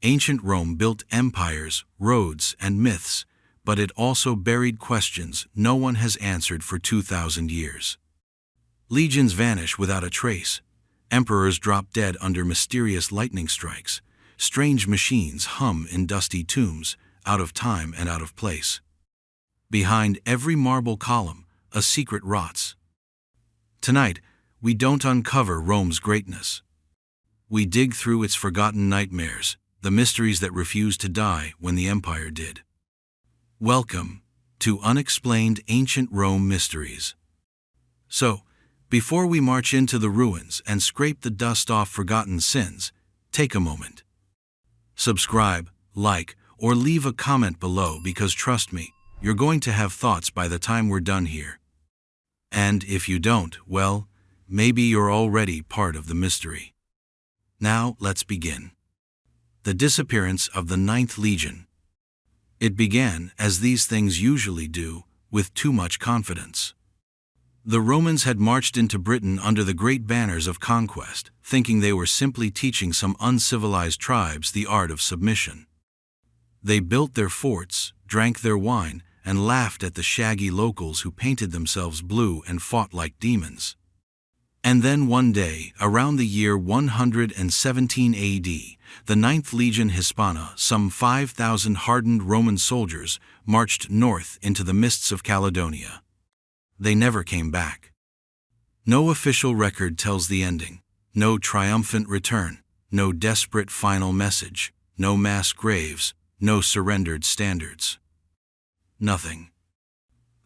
Ancient Rome built empires, roads, and myths, but it also buried questions no one has answered for 2,000 years. Legions vanish without a trace. Emperors drop dead under mysterious lightning strikes. Strange machines hum in dusty tombs, out of time and out of place. Behind every marble column, a secret rots. Tonight, we don't uncover Rome's greatness. We dig through its forgotten nightmares, the mysteries that refused to die when the empire did. Welcome to Unexplained Ancient Rome Mysteries. So, before we march into the ruins and scrape the dust off forgotten sins, take a moment. Subscribe, like, or leave a comment below because trust me, you're going to have thoughts by the time we're done here. And if you don't, well, maybe you're already part of the mystery. Now, let's begin. The disappearance of the 9th Legion. It began, as these things usually do, with too much confidence. The Romans had marched into Britain under the great banners of conquest, thinking they were simply teaching some uncivilized tribes the art of submission. They built their forts, drank their wine, and laughed at the shaggy locals who painted themselves blue and fought like demons. And then one day, around the year 117 AD, the 9th Legion Hispana, some 5,000 hardened Roman soldiers, marched north into the mists of Caledonia. They never came back. No official record tells the ending, no triumphant return, no desperate final message, no mass graves, no surrendered standards. Nothing.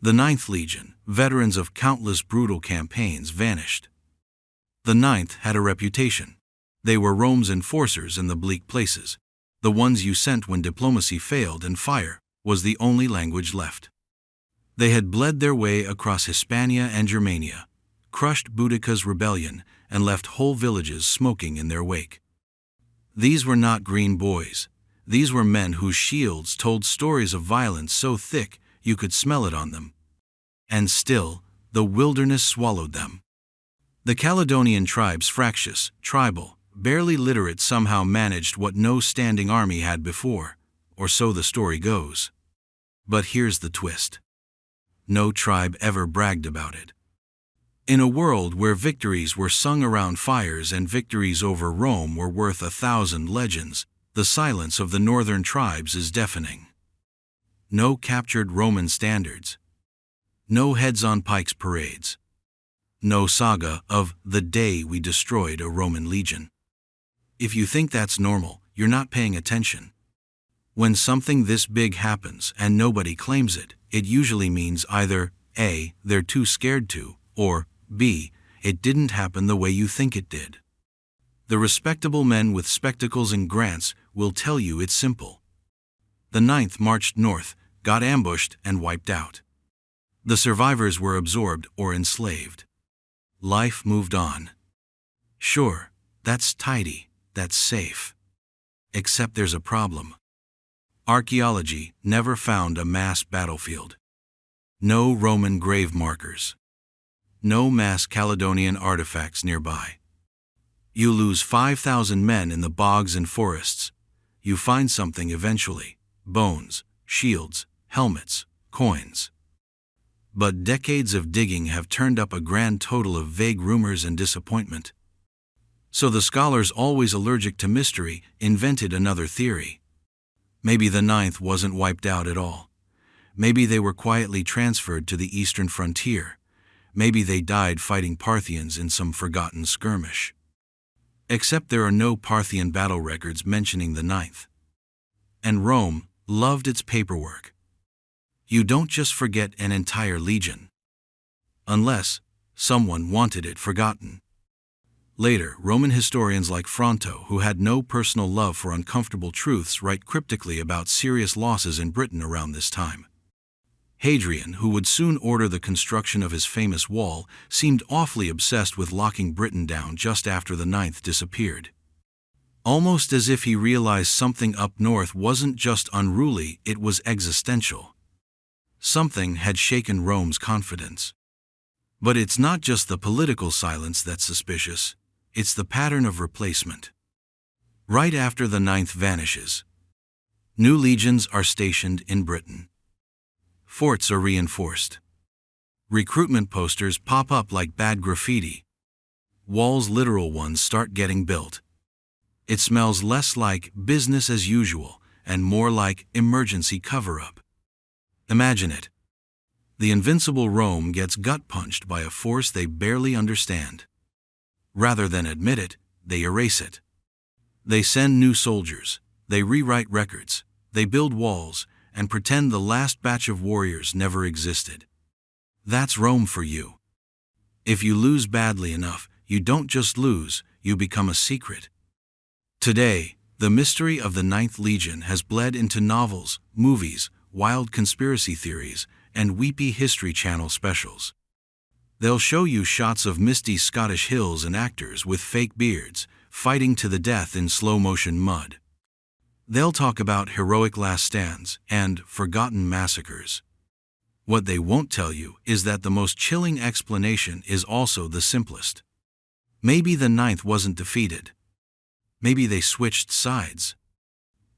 The 9th Legion, veterans of countless brutal campaigns, vanished. The 9th had a reputation. They were Rome's enforcers in the bleak places, the ones you sent when diplomacy failed and fire was the only language left. They had bled their way across Hispania and Germania, crushed Boudicca's rebellion, and left whole villages smoking in their wake. These were not green boys. These were men whose shields told stories of violence so thick you could smell it on them. And still, the wilderness swallowed them. The Caledonian tribes, fractious, tribal, barely literate, somehow managed what no standing army had before, or so the story goes. But here's the twist. No tribe ever bragged about it. In a world where victories were sung around fires and victories over Rome were worth 1,000 legends, the silence of the northern tribes is deafening. No captured Roman standards. No heads on pikes parades. No saga of the day we destroyed a Roman legion. If you think that's normal, you're not paying attention. When something this big happens and nobody claims it, it usually means either A, they're too scared to, or B, it didn't happen the way you think it did. The respectable men with spectacles and grants will tell you it's simple. The 9th marched north, got ambushed, and wiped out. The survivors were absorbed or enslaved. Life moved on. Sure, that's tidy, that's safe. Except there's a problem. Archaeology never found a mass battlefield. No Roman grave markers. No mass Caledonian artifacts nearby. You lose 5,000 men in the bogs and forests. You find something eventually: bones, shields, helmets, coins. But decades of digging have turned up a grand total of vague rumors and disappointment. So the scholars, always allergic to mystery, invented another theory. Maybe the 9th wasn't wiped out at all. Maybe they were quietly transferred to the eastern frontier. Maybe they died fighting Parthians in some forgotten skirmish. Except there are no Parthian battle records mentioning the 9th. And Rome loved its paperwork. You don't just forget an entire legion. Unless someone wanted it forgotten. Later, Roman historians like Fronto, who had no personal love for uncomfortable truths, write cryptically about serious losses in Britain around this time. Hadrian, who would soon order the construction of his famous wall, seemed awfully obsessed with locking Britain down just after the 9th disappeared. Almost as if he realized something up north wasn't just unruly, it was existential. Something had shaken Rome's confidence. But it's not just the political silence that's suspicious, it's the pattern of replacement. Right after the ninth vanishes, new legions are stationed in Britain. Forts are reinforced. Recruitment posters pop up like bad graffiti. Walls, literal ones, start getting built. It smells less like business as usual and more like emergency cover-up. Imagine it. The invincible Rome gets gut-punched by a force they barely understand. Rather than admit it, they erase it. They send new soldiers, they rewrite records, they build walls, and pretend the last batch of warriors never existed. That's Rome for you. If you lose badly enough, you don't just lose, you become a secret. Today, the mystery of the Ninth Legion has bled into novels, movies, wild conspiracy theories, and weepy History Channel specials. They'll show you shots of misty Scottish hills and actors with fake beards, fighting to the death in slow-motion mud. They'll talk about heroic last stands and forgotten massacres. What they won't tell you is that the most chilling explanation is also the simplest. Maybe the Ninth wasn't defeated. Maybe they switched sides.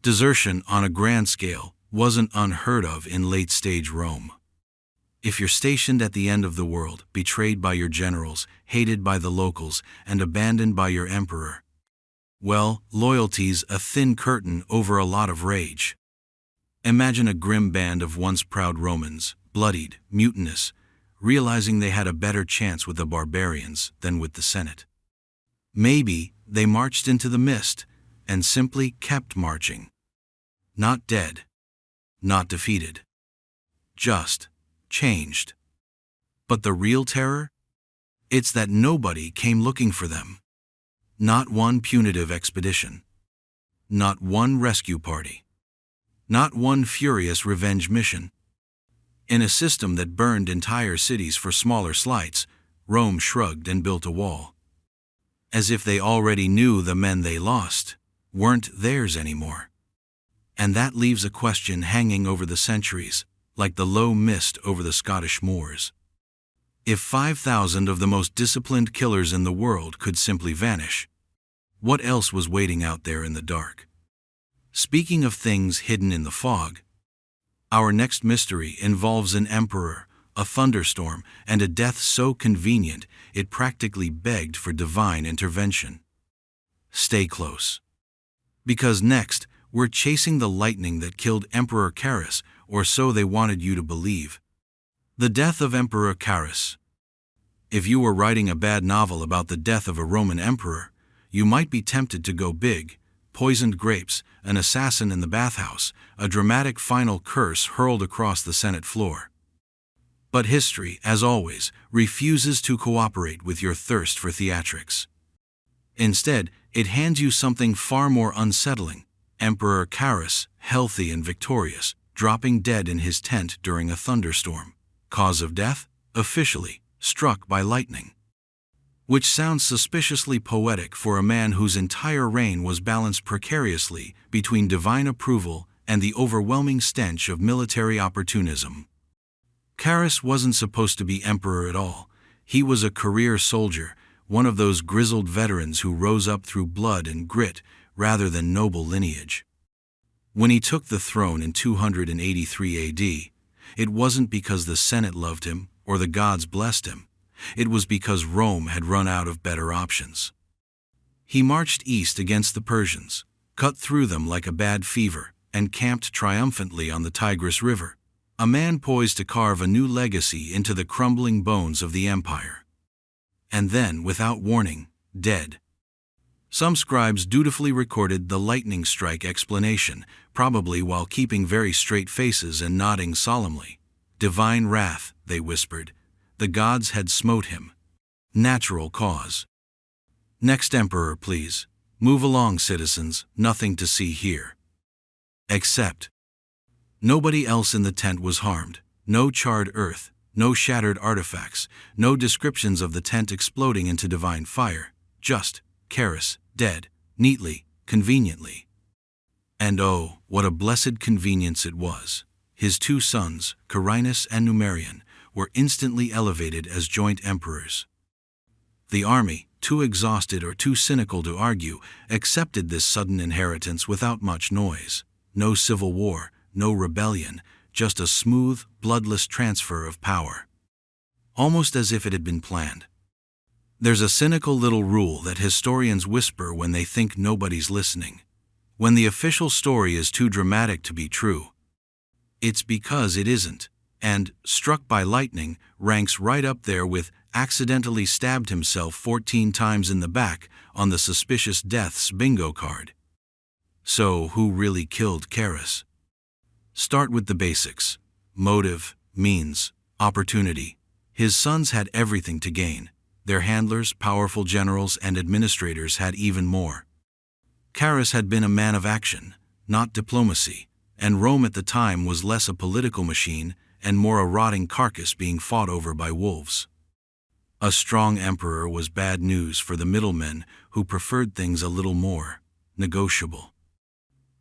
Desertion on a grand scale wasn't unheard of in late-stage Rome. If you're stationed at the end of the world, betrayed by your generals, hated by the locals, and abandoned by your emperor, well, loyalty's a thin curtain over a lot of rage. Imagine a grim band of once proud Romans, bloodied, mutinous, realizing they had a better chance with the barbarians than with the Senate. Maybe they marched into the mist and simply kept marching. Not dead, not defeated, just changed. But the real terror? It's that nobody came looking for them. Not one punitive expedition. Not one rescue party. Not one furious revenge mission. In a system that burned entire cities for smaller slights, Rome shrugged and built a wall. As if they already knew the men they lost weren't theirs anymore. And that leaves a question hanging over the centuries, like the low mist over the Scottish moors. If 5,000 of the most disciplined killers in the world could simply vanish, what else was waiting out there in the dark? Speaking of things hidden in the fog, our next mystery involves an emperor, a thunderstorm, and a death so convenient it practically begged for divine intervention. Stay close. Because next, we're chasing the lightning that killed Emperor Carus, or so they wanted you to believe. The death of Emperor Carus. If you were writing a bad novel about the death of a Roman emperor, you might be tempted to go big: poisoned grapes, an assassin in the bathhouse, a dramatic final curse hurled across the Senate floor. But history, as always, refuses to cooperate with your thirst for theatrics. Instead, it hands you something far more unsettling: Emperor Carus, healthy and victorious, dropping dead in his tent during a thunderstorm. Cause of death? Officially, struck by lightning. Which sounds suspiciously poetic for a man whose entire reign was balanced precariously between divine approval and the overwhelming stench of military opportunism. Carus wasn't supposed to be emperor at all. He was a career soldier, one of those grizzled veterans who rose up through blood and grit rather than noble lineage. When he took the throne in 283 AD, it wasn't because the Senate loved him or the gods blessed him. It was because Rome had run out of better options. He marched east against the Persians, cut through them like a bad fever, and camped triumphantly on the Tigris River, a man poised to carve a new legacy into the crumbling bones of the empire. And then, without warning, dead. Some scribes dutifully recorded the lightning strike explanation, probably while keeping very straight faces and nodding solemnly. Divine wrath, they whispered. The gods had smote him. Natural cause. Next emperor, please. Move along, citizens, nothing to see here. Except. Nobody else in the tent was harmed. No charred earth, no shattered artifacts, no descriptions of the tent exploding into divine fire. Just Carus, dead, neatly, conveniently. And oh, what a blessed convenience it was. His two sons, Carinus and Numerian, were instantly elevated as joint emperors. The army, too exhausted or too cynical to argue, accepted this sudden inheritance without much noise. No civil war, no rebellion, just a smooth, bloodless transfer of power. Almost as if it had been planned. There's a cynical little rule that historians whisper when they think nobody's listening. When the official story is too dramatic to be true, it's because it isn't, and struck by lightning ranks right up there with accidentally stabbed himself 14 times in the back on the suspicious deaths bingo card. So, who really killed Karis? Start with the basics. Motive, means, opportunity. His sons had everything to gain. Their handlers, powerful generals, and administrators had even more. Karis had been a man of action, not diplomacy, and Rome at the time was less a political machine and more a rotting carcass being fought over by wolves. A strong emperor was bad news for the middlemen who preferred things a little more negotiable.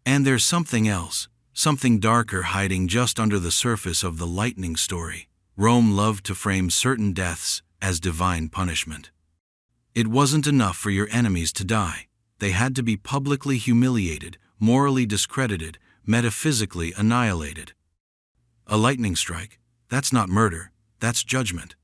And there's something else, something darker hiding just under the surface of the lightning story. Rome loved to frame certain deaths as divine punishment. It wasn't enough for your enemies to die. They had to be publicly humiliated, morally discredited, metaphysically annihilated. A lightning strike, that's not murder, that's judgment.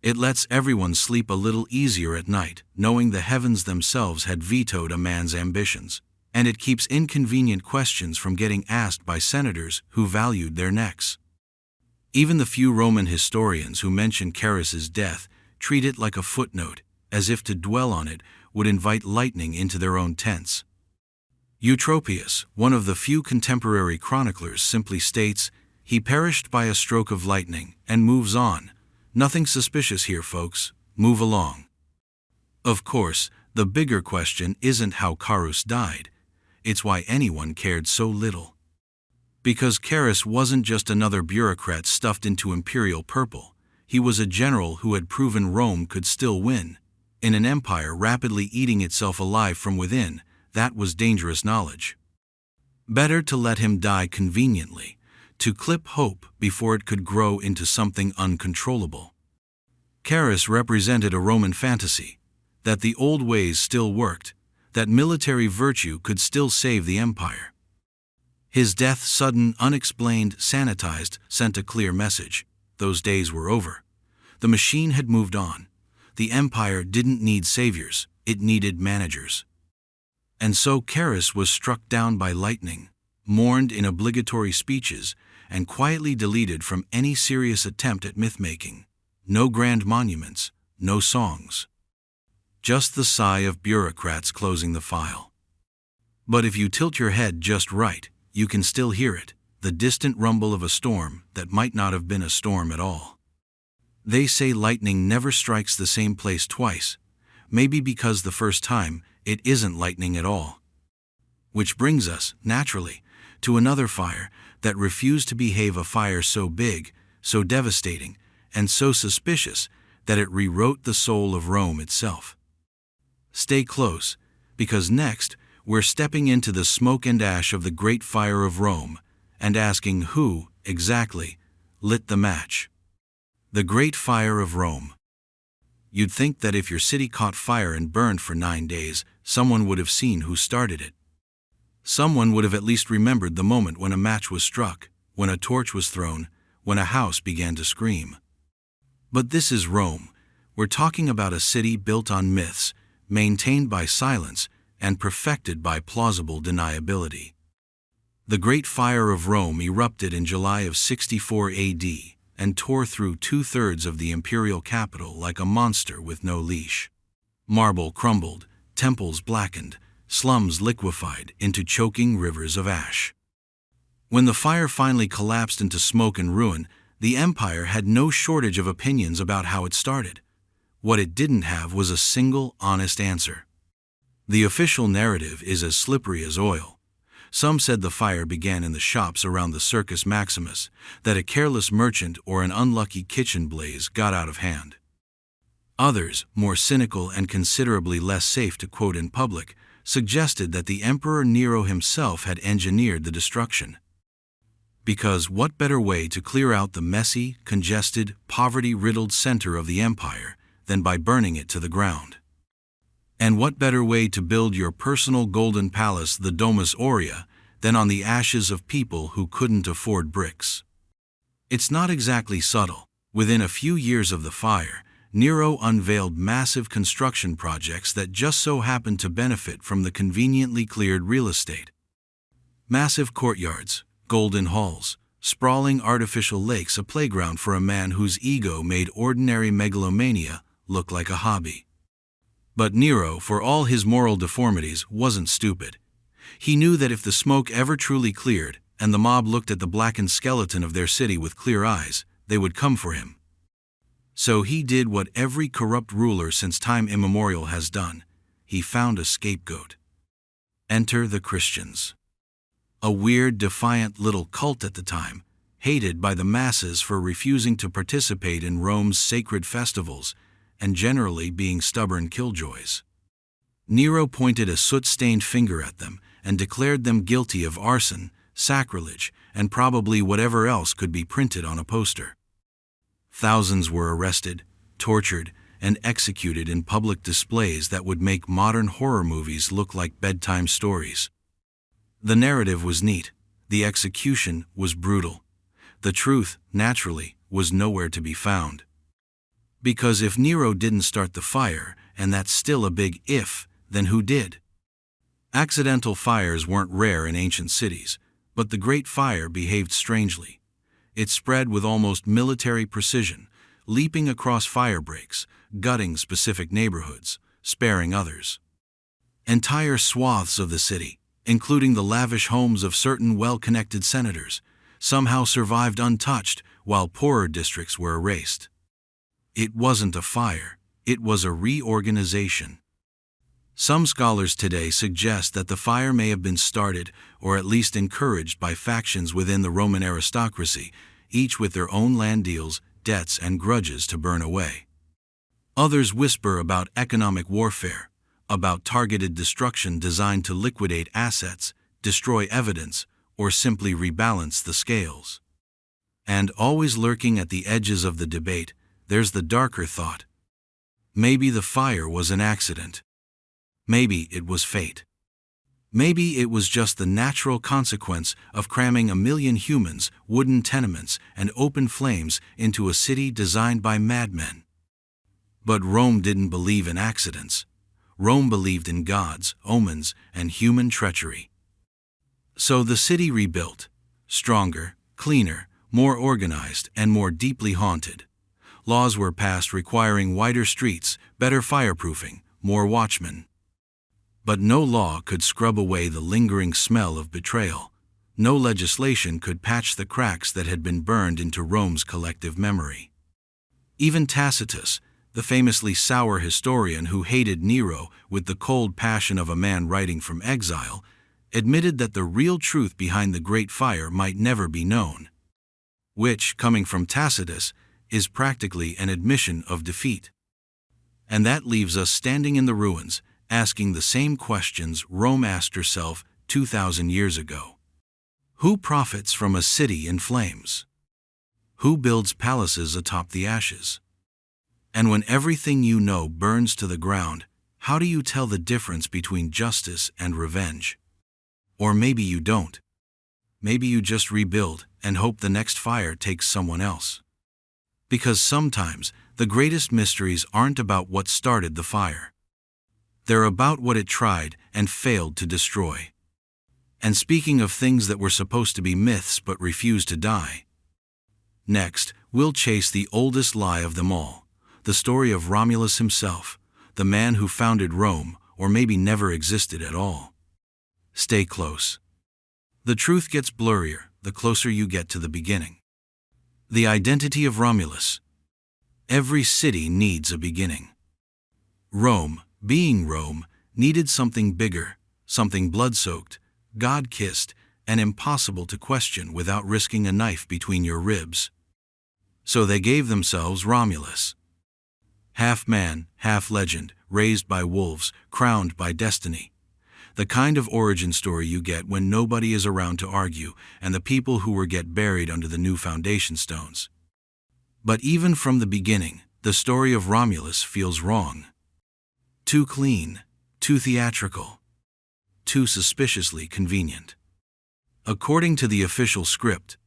It lets everyone sleep a little easier at night, knowing the heavens themselves had vetoed a man's ambitions, and it keeps inconvenient questions from getting asked by senators who valued their necks. Even the few Roman historians who mention Karis's death treat it like a footnote, as if to dwell on it would invite lightning into their own tents. Eutropius, one of the few contemporary chroniclers, simply states, "He perished by a stroke of lightning," and moves on. Nothing suspicious here, folks. Move along. Of course, the bigger question isn't how Carus died. It's why anyone cared so little. Because Karis wasn't just another bureaucrat stuffed into imperial purple. He was a general who had proven Rome could still win. In an empire rapidly eating itself alive from within, that was dangerous knowledge. Better to let him die conveniently, to clip hope before it could grow into something uncontrollable. Karis represented a Roman fantasy, that the old ways still worked, that military virtue could still save the empire. His death, sudden, unexplained, sanitized, sent a clear message. Those days were over. The machine had moved on. The empire didn't need saviors, it needed managers. And so Karis was struck down by lightning, mourned in obligatory speeches, and quietly deleted from any serious attempt at myth-making. No grand monuments, no songs. Just the sigh of bureaucrats closing the file. But if you tilt your head just right, you can still hear it, the distant rumble of a storm that might not have been a storm at all. They say lightning never strikes the same place twice, maybe because the first time, it isn't lightning at all. Which brings us, naturally, to another fire that refused to behave, a fire so big, so devastating, and so suspicious that it rewrote the soul of Rome itself. Stay close, because next, we're stepping into the smoke and ash of the Great Fire of Rome, and asking who, exactly, lit the match. The Great Fire of Rome. You'd think that if your city caught fire and burned for 9 days, someone would have seen who started it. Someone would have at least remembered the moment when a match was struck, when a torch was thrown, when a house began to scream. But this is Rome. We're talking about a city built on myths, maintained by silence, and perfected by plausible deniability. The Great Fire of Rome erupted in July of 64 AD and tore through 2/3 of the imperial capital like a monster with no leash. Marble crumbled, temples blackened, slums liquefied into choking rivers of ash. When the fire finally collapsed into smoke and ruin, the empire had no shortage of opinions about how it started. What it didn't have was a single honest answer. The official narrative is as slippery as oil. Some said the fire began in the shops around the Circus Maximus, that a careless merchant or an unlucky kitchen blaze got out of hand. Others, more cynical and considerably less safe to quote in public, suggested that the Emperor Nero himself had engineered the destruction. Because what better way to clear out the messy, congested, poverty-riddled center of the empire than by burning it to the ground? And what better way to build your personal golden palace, the Domus Aurea, than on the ashes of people who couldn't afford bricks? It's not exactly subtle. Within a few years of the fire, Nero unveiled massive construction projects that just so happened to benefit from the conveniently cleared real estate. Massive courtyards, golden halls, sprawling artificial lakes, a playground for a man whose ego made ordinary megalomania look like a hobby. But Nero, for all his moral deformities, wasn't stupid. He knew that if the smoke ever truly cleared, and the mob looked at the blackened skeleton of their city with clear eyes, they would come for him. So he did what every corrupt ruler since time immemorial has done. He found a scapegoat. Enter the Christians. A weird, defiant little cult at the time, hated by the masses for refusing to participate in Rome's sacred festivals and generally being stubborn killjoys. Nero pointed a soot-stained finger at them and declared them guilty of arson, sacrilege, and probably whatever else could be printed on a poster. Thousands were arrested, tortured, and executed in public displays that would make modern horror movies look like bedtime stories. The narrative was neat, the execution was brutal. The truth, naturally, was nowhere to be found. Because if Nero didn't start the fire, and that's still a big if, then who did? Accidental fires weren't rare in ancient cities, but the Great Fire behaved strangely. It spread with almost military precision, leaping across fire breaks, gutting specific neighborhoods, sparing others. Entire swaths of the city, including the lavish homes of certain well-connected senators, somehow survived untouched while poorer districts were erased. It wasn't a fire, it was a reorganization. Some scholars today suggest that the fire may have been started, or at least encouraged, by factions within the Roman aristocracy, each with their own land deals, debts, and grudges to burn away. Others whisper about economic warfare, about targeted destruction designed to liquidate assets, destroy evidence, or simply rebalance the scales. And always lurking at the edges of the debate, there's the darker thought. Maybe the fire was an accident. Maybe it was fate. Maybe it was just the natural consequence of cramming 1 million humans, wooden tenements, and open flames into a city designed by madmen. But Rome didn't believe in accidents. Rome believed in gods, omens, and human treachery. So the city rebuilt, stronger, cleaner, more organized, and more deeply haunted. Laws were passed requiring wider streets, better fireproofing, more watchmen. But no law could scrub away the lingering smell of betrayal. No legislation could patch the cracks that had been burned into Rome's collective memory. Even Tacitus, the famously sour historian who hated Nero with the cold passion of a man writing from exile, admitted that the real truth behind the Great Fire might never be known. Which, coming from Tacitus, is practically an admission of defeat. And that leaves us standing in the ruins, asking the same questions Rome asked herself 2,000 years ago. Who profits from a city in flames? Who builds palaces atop the ashes? And when everything you know burns to the ground, how do you tell the difference between justice and revenge? Or maybe you don't. Maybe you just rebuild and hope the next fire takes someone else. Because sometimes the greatest mysteries aren't about what started the fire. They're about what it tried and failed to destroy. And speaking of things that were supposed to be myths but refused to die, next, we'll chase the oldest lie of them all, the story of Romulus himself, the man who founded Rome, or maybe never existed at all. Stay close. The truth gets blurrier the closer you get to the beginning. The identity of Romulus. Every city needs a beginning. Rome, being Rome, needed something bigger, something blood-soaked, God-kissed, and impossible to question without risking a knife between your ribs. So they gave themselves Romulus. Half man, half legend, raised by wolves, crowned by destiny. The kind of origin story you get when nobody is around to argue and the people who were get buried under the new foundation stones. But even from the beginning, the story of Romulus feels wrong. Too clean, too theatrical, too suspiciously convenient. According to the official script,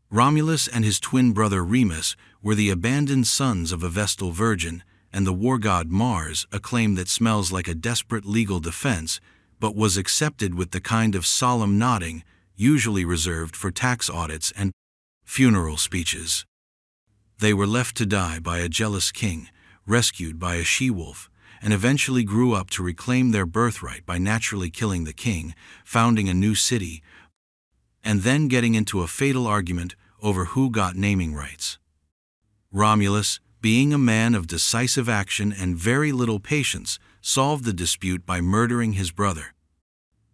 Romulus and his twin brother Remus were the abandoned sons of a Vestal virgin, and the war god Mars, a claim that smells like a desperate legal defense, but was accepted with the kind of solemn nodding usually reserved for tax audits and funeral speeches. They were left to die by a jealous king, rescued by a she-wolf, and eventually grew up to reclaim their birthright by naturally killing the king, founding a new city, and then getting into a fatal argument over who got naming rights. Romulus, being a man of decisive action and very little patience, solved the dispute by murdering his brother.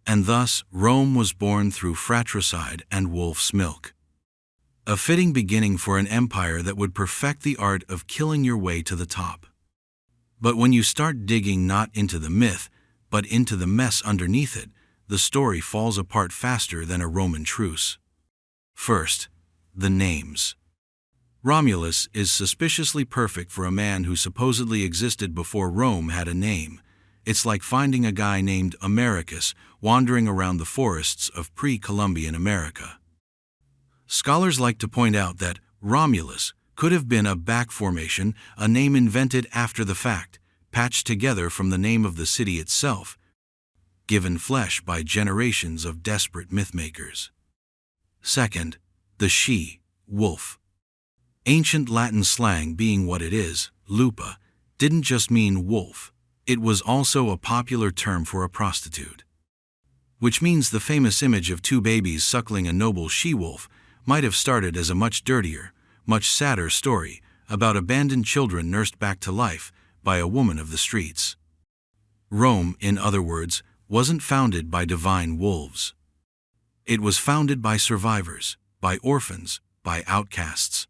And thus, Rome was born through fratricide and wolf's milk. A fitting beginning for an empire that would perfect the art of killing your way to the top. But when you start digging not into the myth, but into the mess underneath it, the story falls apart faster than a Roman truce. First, the names. Romulus is suspiciously perfect for a man who supposedly existed before Rome had a name. It's like finding a guy named Americus wandering around the forests of pre-Columbian America. Scholars like to point out that Romulus could have been a back formation, a name invented after the fact, patched together from the name of the city itself, given flesh by generations of desperate mythmakers. Second, the she-wolf. Ancient Latin slang being what it is, lupa, didn't just mean wolf, it was also a popular term for a prostitute. Which means the famous image of two babies suckling a noble she-wolf might have started as a much dirtier, much sadder story about abandoned children nursed back to life by a woman of the streets. Rome, in other words, wasn't founded by divine wolves. It was founded by survivors, by orphans, by outcasts.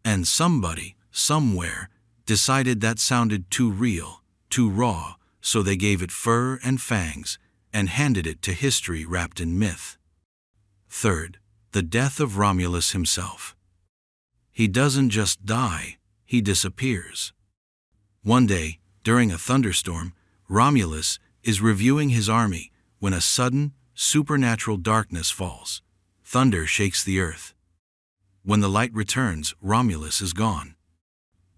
And somebody, somewhere, decided that sounded too real, too raw, so they gave it fur and fangs, and handed it to history wrapped in myth. Third, the death of Romulus himself. He doesn't just die, he disappears. One day, during a thunderstorm, Romulus is reviewing his army when a sudden, supernatural darkness falls. Thunder shakes the earth. When the light returns, Romulus is gone.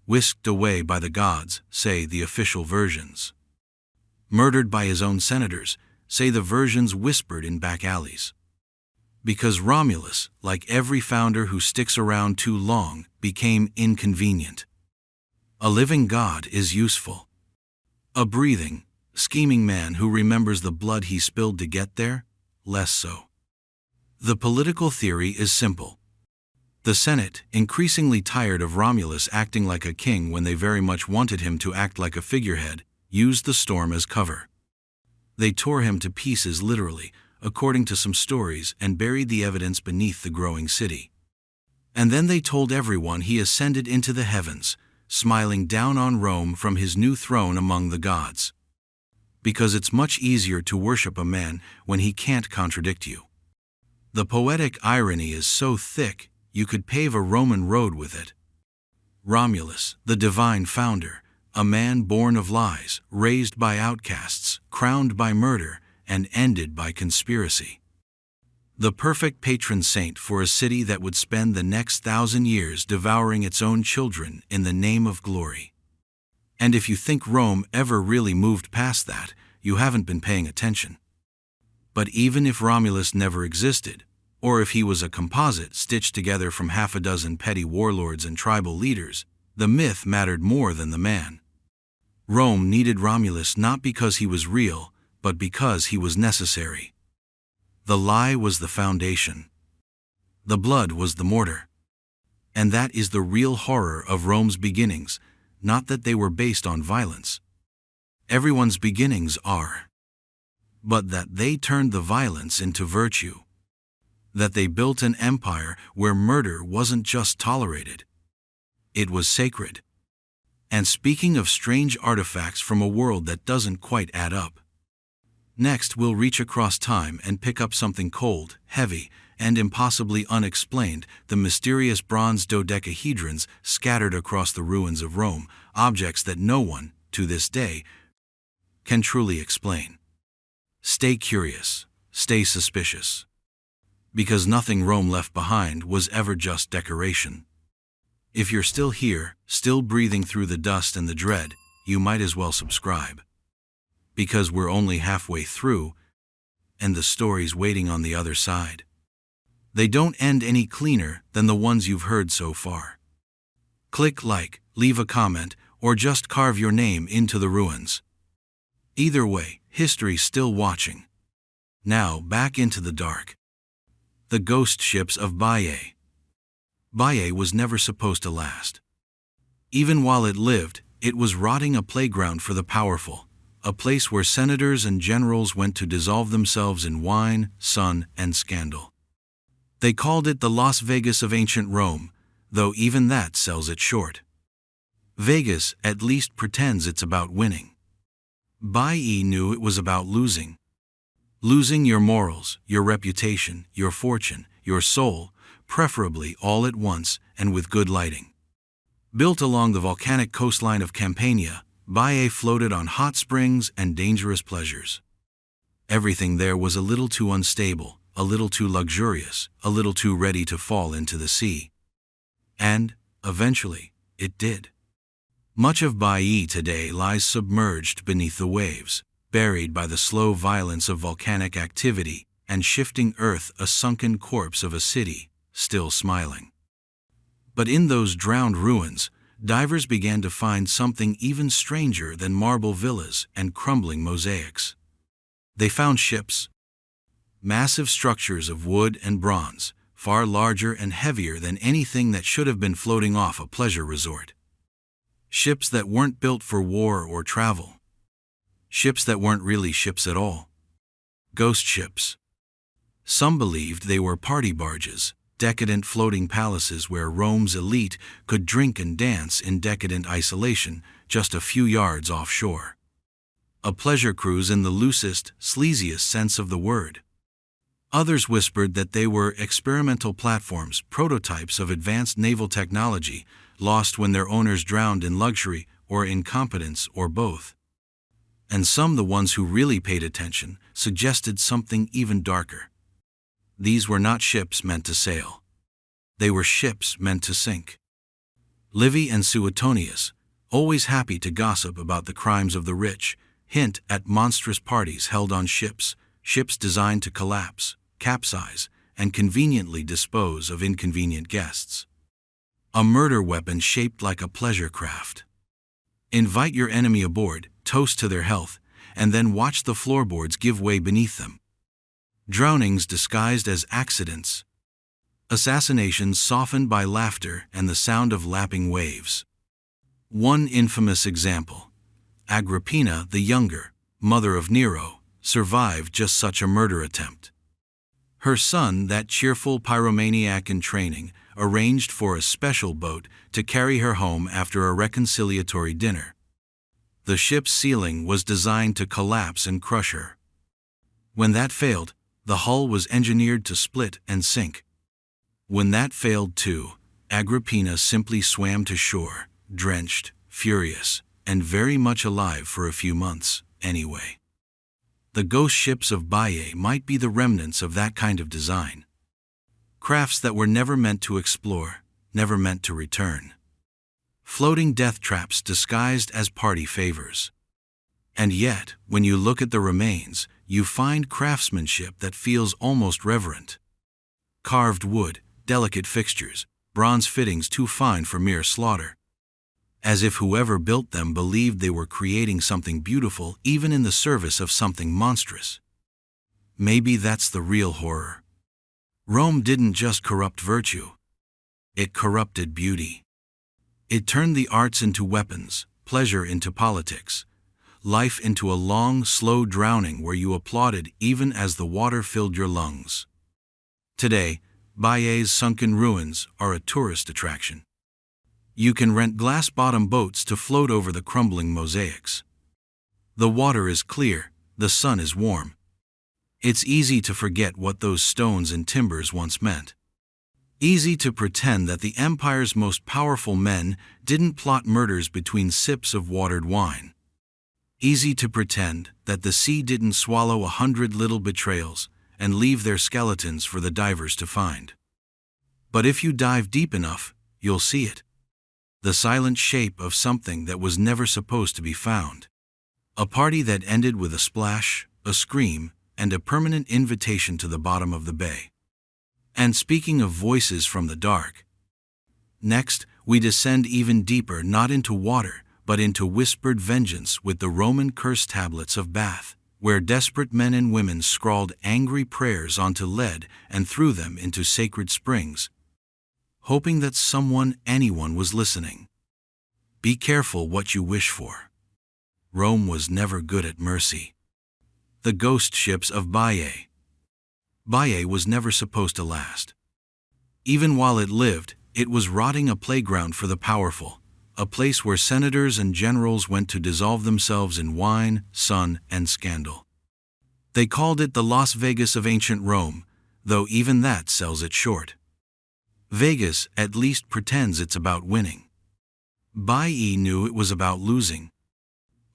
Whisked away by the gods, say the official versions. Murdered by his own senators, say the versions whispered in back alleys. Because Romulus, like every founder who sticks around too long, became inconvenient. A living god is useful. A breathing, scheming man who remembers the blood he spilled to get there, less so. The political theory is simple. The Senate, increasingly tired of Romulus acting like a king when they very much wanted him to act like a figurehead, used the storm as cover. They tore him to pieces literally, according to some stories, and buried the evidence beneath the growing city. And then they told everyone he ascended into the heavens, smiling down on Rome from his new throne among the gods. Because it's much easier to worship a man when he can't contradict you. The poetic irony is so thick, you could pave a Roman road with it. Romulus, the divine founder, a man born of lies, raised by outcasts, crowned by murder, and ended by conspiracy. The perfect patron saint for a city that would spend the next 1,000 years devouring its own children in the name of glory. And if you think Rome ever really moved past that, you haven't been paying attention. But even if Romulus never existed, or if he was a composite stitched together from half a dozen petty warlords and tribal leaders, the myth mattered more than the man. Rome needed Romulus not because he was real, but because he was necessary. The lie was the foundation. The blood was the mortar. And that is the real horror of Rome's beginnings, not that they were based on violence. Everyone's beginnings are. But that they turned the violence into virtue. That they built an empire where murder wasn't just tolerated. It was sacred. And speaking of strange artifacts from a world that doesn't quite add up. Next, we'll reach across time and pick up something cold, heavy, and impossibly unexplained, the mysterious bronze dodecahedrons scattered across the ruins of Rome, objects that no one, to this day, can truly explain. Stay curious, stay suspicious. Because nothing Rome left behind was ever just decoration. If you're still here, still breathing through the dust and the dread, you might as well subscribe. Because we're only halfway through, and the story's waiting on the other side. They don't end any cleaner than the ones you've heard so far. Click like, leave a comment, or just carve your name into the ruins. Either way, history's still watching. Now back into the dark. The ghost ships of Baiae. Baiae was never supposed to last. Even while it lived, it was rotting a playground for the powerful, a place where senators and generals went to dissolve themselves in wine, sun, and scandal. They called it the Las Vegas of ancient Rome, though even that sells it short. Vegas at least pretends it's about winning. Baiae knew it was about losing. Losing your morals, your reputation, your fortune, your soul, preferably all at once and with good lighting. Built along the volcanic coastline of Campania, Baiae floated on hot springs and dangerous pleasures. Everything there was a little too unstable, a little too luxurious, a little too ready to fall into the sea. And, eventually, it did. Much of Baiae today lies submerged beneath the waves, buried by the slow violence of volcanic activity, and shifting earth a sunken corpse of a city, still smiling. But in those drowned ruins, divers began to find something even stranger than marble villas and crumbling mosaics. They found ships. Massive structures of wood and bronze, far larger and heavier than anything that should have been floating off a pleasure resort. Ships that weren't built for war or travel. Ships that weren't really ships at all. Ghost ships. Some believed they were party barges, decadent floating palaces where Rome's elite could drink and dance in decadent isolation just a few yards offshore. A pleasure cruise in the loosest, sleaziest sense of the word. Others whispered that they were experimental platforms, prototypes of advanced naval technology, lost when their owners drowned in luxury or incompetence or both. And some, the ones who really paid attention, suggested something even darker. These were not ships meant to sail. They were ships meant to sink. Livy and Suetonius, always happy to gossip about the crimes of the rich, hint at monstrous parties held on ships, ships designed to collapse, capsize, and conveniently dispose of inconvenient guests. A murder weapon shaped like a pleasure craft. Invite your enemy aboard, toast to their health, and then watch the floorboards give way beneath them. Drownings disguised as accidents. Assassinations softened by laughter and the sound of lapping waves. One infamous example. Agrippina the Younger, mother of Nero, survived just such a murder attempt. Her son, that cheerful pyromaniac in training, arranged for a special boat to carry her home after a reconciliatory dinner. The ship's ceiling was designed to collapse and crush her. When that failed, the hull was engineered to split and sink. When that failed too, Agrippina simply swam to shore, drenched, furious, and very much alive for a few months, anyway. The ghost ships of Baiae might be the remnants of that kind of design. Crafts that were never meant to explore, never meant to return. Floating death traps disguised as party favors. And yet, when you look at the remains, you find craftsmanship that feels almost reverent. Carved wood, delicate fixtures, bronze fittings too fine for mere slaughter. As if whoever built them believed they were creating something beautiful even in the service of something monstrous. Maybe that's the real horror. Rome didn't just corrupt virtue. It corrupted beauty. It turned the arts into weapons, pleasure into politics, life into a long, slow drowning where you applauded even as the water filled your lungs. Today, Baiae's sunken ruins are a tourist attraction. You can rent glass-bottom boats to float over the crumbling mosaics. The water is clear, the sun is warm. It's easy to forget what those stones and timbers once meant. Easy to pretend that the empire's most powerful men didn't plot murders between sips of watered wine. Easy to pretend that the sea didn't swallow 100 little betrayals and leave their skeletons for the divers to find. But if you dive deep enough, you'll see it. The silent shape of something that was never supposed to be found. A party that ended with a splash, a scream, and a permanent invitation to the bottom of the bay. And speaking of voices from the dark, next, we descend even deeper, not into water, but into whispered vengeance with the Roman curse tablets of Bath, where desperate men and women scrawled angry prayers onto lead and threw them into sacred springs, hoping that anyone was listening. Be careful what you wish for. Rome was never good at mercy. The ghost ships of Baiae. Baiae was never supposed to last. Even while it lived, it was rotting, a playground for the powerful, a place where senators and generals went to dissolve themselves in wine, sun, and scandal. They called it the Las Vegas of ancient Rome, though even that sells it short. Vegas at least pretends it's about winning. Baiae knew it was about losing.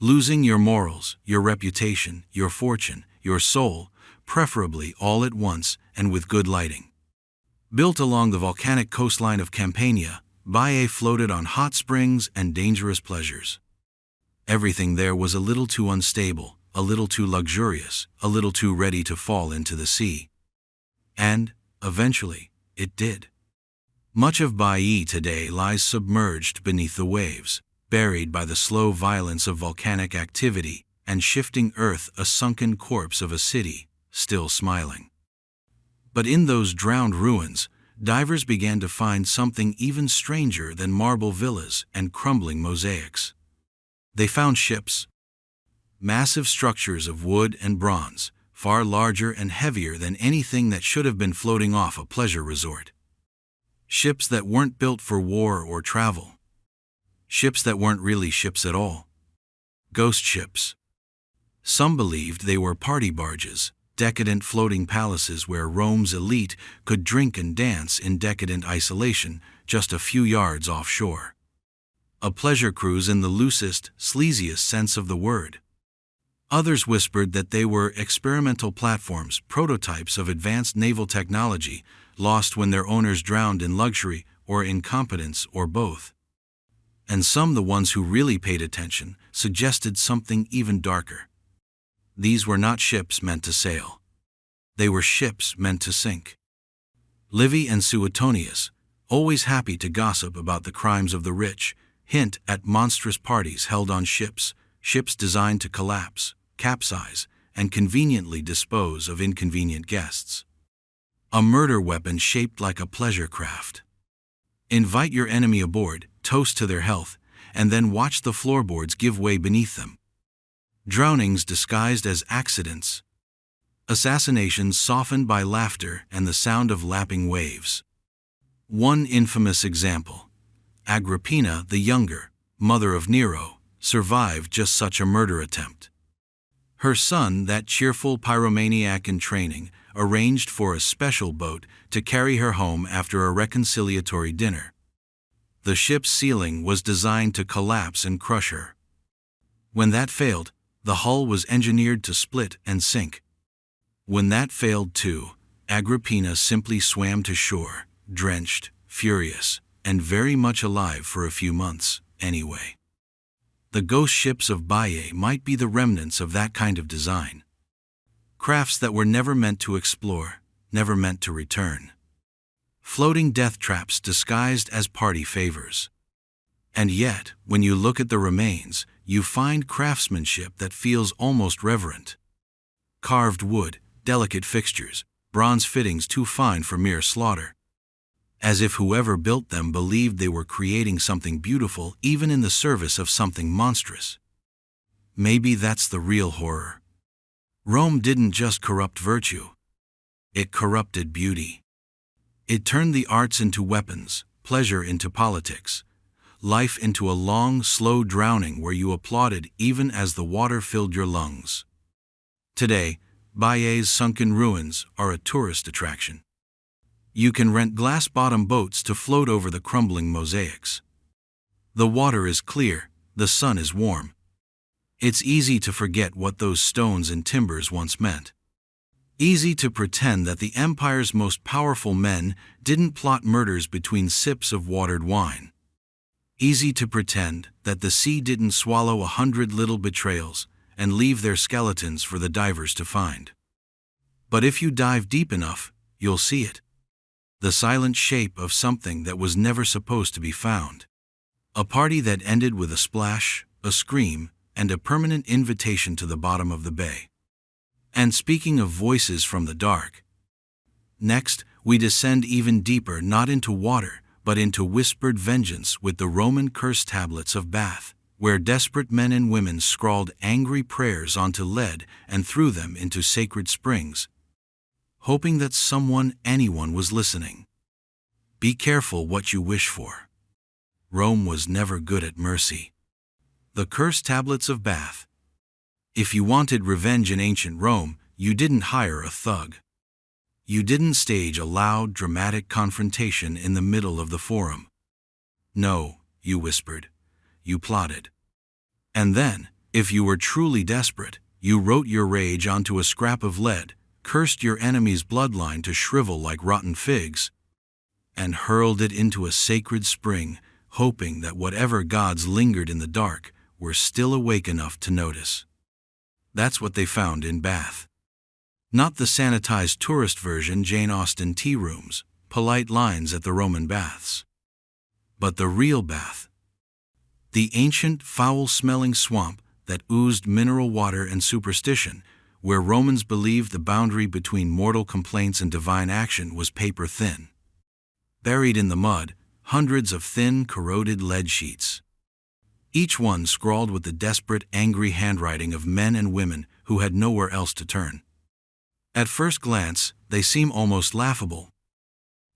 Losing your morals, your reputation, your fortune, your soul, preferably all at once and with good lighting. Built along the volcanic coastline of Campania, Baiae floated on hot springs and dangerous pleasures. Everything there was a little too unstable, a little too luxurious, a little too ready to fall into the sea. And, eventually, it did. Much of Baiae today lies submerged beneath the waves, buried by the slow violence of volcanic activity and shifting earth, a sunken corpse of a city, still smiling. But in those drowned ruins, divers began to find something even stranger than marble villas and crumbling mosaics. They found ships. Massive structures of wood and bronze, far larger and heavier than anything that should have been floating off a pleasure resort. Ships that weren't built for war or travel. Ships that weren't really ships at all. Ghost ships. Some believed they were party barges, decadent floating palaces where Rome's elite could drink and dance in decadent isolation just a few yards offshore. A pleasure cruise in the loosest, sleaziest sense of the word. Others whispered that they were experimental platforms, prototypes of advanced naval technology, lost when their owners drowned in luxury or incompetence or both. And some, the ones who really paid attention, suggested something even darker. These were not ships meant to sail. They were ships meant to sink. Livy and Suetonius, always happy to gossip about the crimes of the rich, hint at monstrous parties held on ships designed to collapse, capsize, and conveniently dispose of inconvenient guests. A murder weapon shaped like a pleasure craft. Invite your enemy aboard, toast to their health, and then watch the floorboards give way beneath them. Drownings disguised as accidents. Assassinations softened by laughter and the sound of lapping waves. One infamous example. Agrippina the Younger, mother of Nero, survived just such a murder attempt. Her son, that cheerful pyromaniac in training, arranged for a special boat to carry her home after a reconciliatory dinner. The ship's ceiling was designed to collapse and crush her. When that failed, the hull was engineered to split and sink. When that failed too, Agrippina simply swam to shore, drenched, furious, and very much alive for a few months, anyway. The ghost ships of Baiae might be the remnants of that kind of design. Crafts that were never meant to explore, never meant to return. Floating death traps disguised as party favors. And yet, when you look at the remains, you find craftsmanship that feels almost reverent. Carved wood, delicate fixtures, bronze fittings too fine for mere slaughter. As if whoever built them believed they were creating something beautiful even in the service of something monstrous. Maybe that's the real horror. Rome didn't just corrupt virtue. It corrupted beauty. It turned the arts into weapons, pleasure into politics, life into a long, slow drowning where you applauded even as the water filled your lungs. Today, Baiae's sunken ruins are a tourist attraction. You can rent glass-bottom boats to float over the crumbling mosaics. The water is clear, the sun is warm. It's easy to forget what those stones and timbers once meant. Easy to pretend that the empire's most powerful men didn't plot murders between sips of watered wine. Easy to pretend that the sea didn't swallow 100 little betrayals and leave their skeletons for the divers to find. But if you dive deep enough, you'll see it. The silent shape of something that was never supposed to be found. A party that ended with a splash, a scream, and a permanent invitation to the bottom of the bay. And speaking of voices from the dark, next we descend even deeper, not into water, but into whispered vengeance with the Roman curse tablets of Bath, where desperate men and women scrawled angry prayers onto lead and threw them into sacred springs, hoping that anyone was listening. Be careful what you wish for. Rome was never good at mercy. The curse tablets of Bath. If you wanted revenge in ancient Rome, you didn't hire a thug. You didn't stage a loud, dramatic confrontation in the middle of the forum. No, you whispered. You plotted. And then, if you were truly desperate, you wrote your rage onto a scrap of lead, cursed your enemy's bloodline to shrivel like rotten figs, and hurled it into a sacred spring, hoping that whatever gods lingered in the dark were still awake enough to notice. That's what they found in Bath. Not the sanitized tourist version Jane Austen tea rooms, polite lines at the Roman baths. But the real Bath. The ancient, foul-smelling swamp that oozed mineral water and superstition, where Romans believed the boundary between mortal complaints and divine action was paper thin. Buried in the mud, hundreds of thin, corroded lead sheets. Each one scrawled with the desperate, angry handwriting of men and women who had nowhere else to turn. At first glance, they seem almost laughable.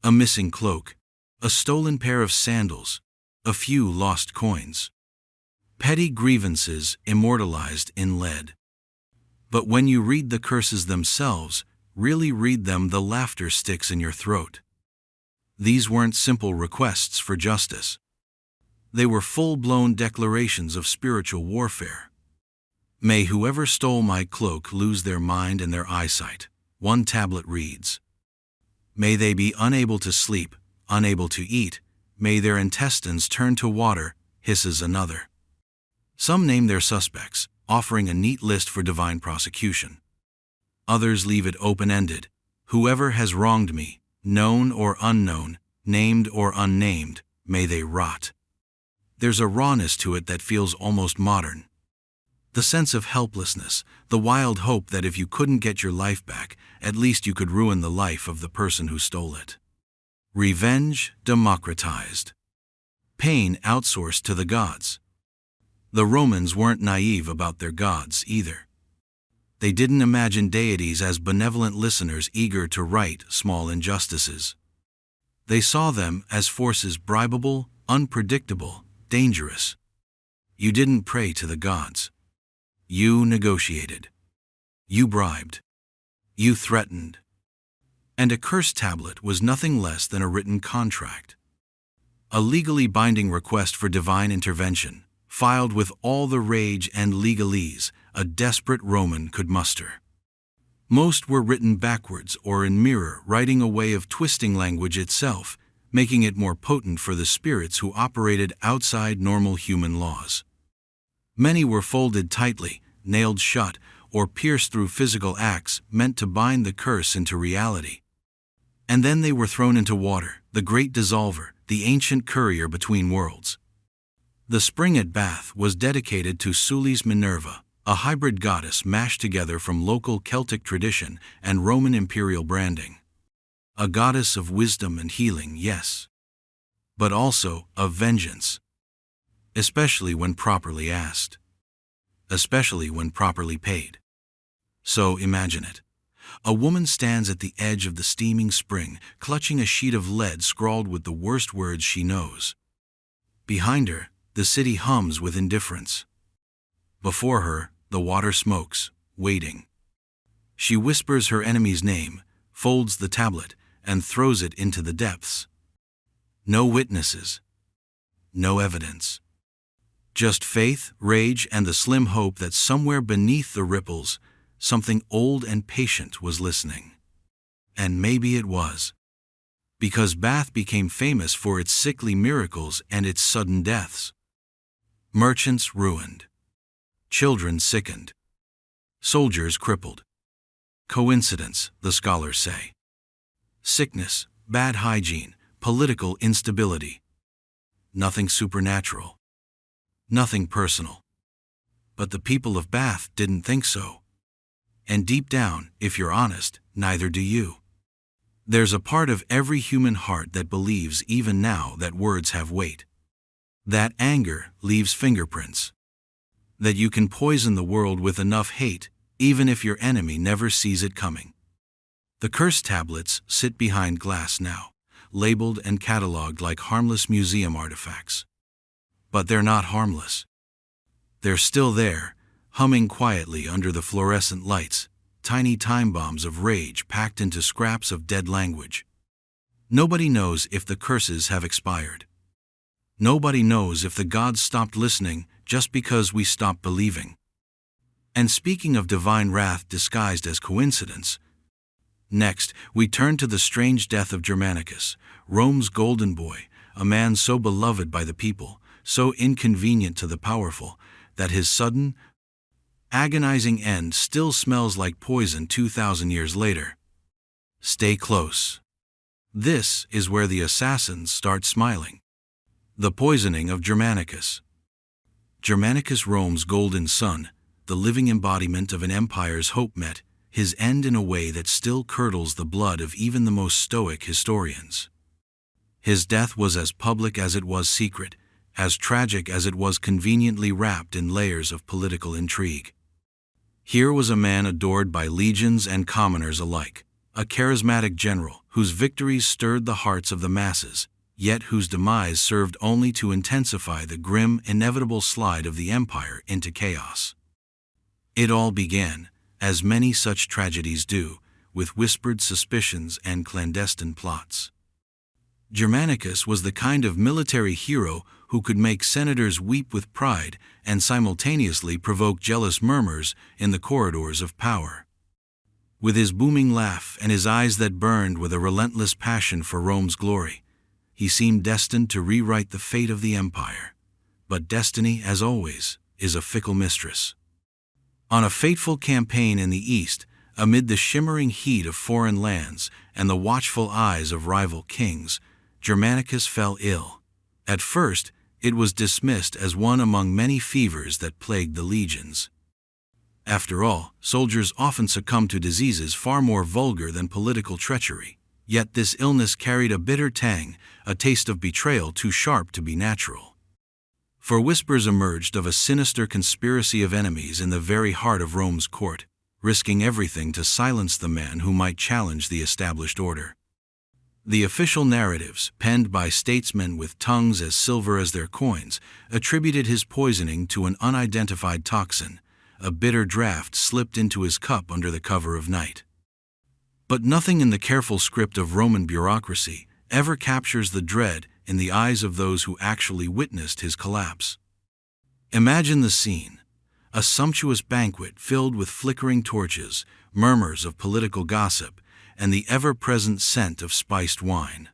A missing cloak, a stolen pair of sandals, a few lost coins. Petty grievances immortalized in lead. But when you read the curses themselves, really read them, the laughter sticks in your throat. These weren't simple requests for justice. They were full-blown declarations of spiritual warfare. May whoever stole my cloak lose their mind and their eyesight, one tablet reads. May they be unable to sleep, unable to eat, may their intestines turn to water, hisses another. Some name their suspects, offering a neat list for divine prosecution. Others leave it open-ended. Whoever has wronged me, known or unknown, named or unnamed, may they rot. There's a rawness to it that feels almost modern. The sense of helplessness, the wild hope that if you couldn't get your life back, at least you could ruin the life of the person who stole it. Revenge democratized. Pain outsourced to the gods. The Romans weren't naive about their gods either. They didn't imagine deities as benevolent listeners eager to right small injustices. They saw them as forces bribable, unpredictable, dangerous. You didn't pray to the gods. You negotiated. You bribed. You threatened. And a curse tablet was nothing less than a written contract. A legally binding request for divine intervention, filed with all the rage and legalese a desperate Roman could muster. Most were written backwards or in mirror, writing a way of twisting language itself, making it more potent for the spirits who operated outside normal human laws. Many were folded tightly, nailed shut, or pierced through physical acts meant to bind the curse into reality. And then they were thrown into water, the great dissolver, the ancient courier between worlds. The spring at Bath was dedicated to Sulis Minerva, a hybrid goddess mashed together from local Celtic tradition and Roman imperial branding. A goddess of wisdom and healing, yes, but also of vengeance. Especially when properly asked. Especially when properly paid. So imagine it. A woman stands at the edge of the steaming spring, clutching a sheet of lead scrawled with the worst words she knows. Behind her, the city hums with indifference. Before her, the water smokes, waiting. She whispers her enemy's name, folds the tablet, and throws it into the depths. No witnesses. No evidence. Just faith, rage, and the slim hope that somewhere beneath the ripples, something old and patient was listening. And maybe it was. Because Bath became famous for its sickly miracles and its sudden deaths. Merchants ruined. Children sickened. Soldiers crippled. Coincidence, the scholars say. Sickness, bad hygiene, political instability. Nothing supernatural. Nothing personal. But the people of Bath didn't think so. And deep down, if you're honest, neither do you. There's a part of every human heart that believes even now that words have weight. That anger leaves fingerprints. That you can poison the world with enough hate, even if your enemy never sees it coming. The curse tablets sit behind glass now, labeled and catalogued like harmless museum artifacts. But they're not harmless. They're still there, humming quietly under the fluorescent lights, tiny time bombs of rage packed into scraps of dead language. Nobody knows if the curses have expired. Nobody knows if the gods stopped listening just because we stopped believing. And speaking of divine wrath disguised as coincidence, next we turn to the strange death of Germanicus, Rome's golden boy, a man so beloved by the people, so inconvenient to the powerful, that his sudden, agonizing end still smells like poison 2,000 years later. Stay close. This is where the assassins start smiling. The poisoning of Germanicus. Germanicus, Rome's golden son, the living embodiment of an empire's hope, met his end in a way that still curdles the blood of even the most stoic historians. His death was as public as it was secret, as tragic as it was conveniently wrapped in layers of political intrigue. Here was a man adored by legions and commoners alike, a charismatic general whose victories stirred the hearts of the masses, yet whose demise served only to intensify the grim, inevitable slide of the empire into chaos. It all began, as many such tragedies do, with whispered suspicions and clandestine plots. Germanicus was the kind of military hero who could make senators weep with pride and simultaneously provoke jealous murmurs in the corridors of power. With his booming laugh and his eyes that burned with a relentless passion for Rome's glory, he seemed destined to rewrite the fate of the empire. But destiny, as always, is a fickle mistress. On a fateful campaign in the east, amid the shimmering heat of foreign lands and the watchful eyes of rival kings, Germanicus fell ill. At first, it was dismissed as one among many fevers that plagued the legions. After all, soldiers often succumb to diseases far more vulgar than political treachery. Yet this illness carried a bitter tang, a taste of betrayal too sharp to be natural. For whispers emerged of a sinister conspiracy of enemies in the very heart of Rome's court, risking everything to silence the man who might challenge the established order. The official narratives, penned by statesmen with tongues as silver as their coins, attributed his poisoning to an unidentified toxin, a bitter draught slipped into his cup under the cover of night. But nothing in the careful script of Roman bureaucracy ever captures the dread in the eyes of those who actually witnessed his collapse. Imagine the scene: a sumptuous banquet filled with flickering torches, murmurs of political gossip, and the ever-present scent of spiced wine.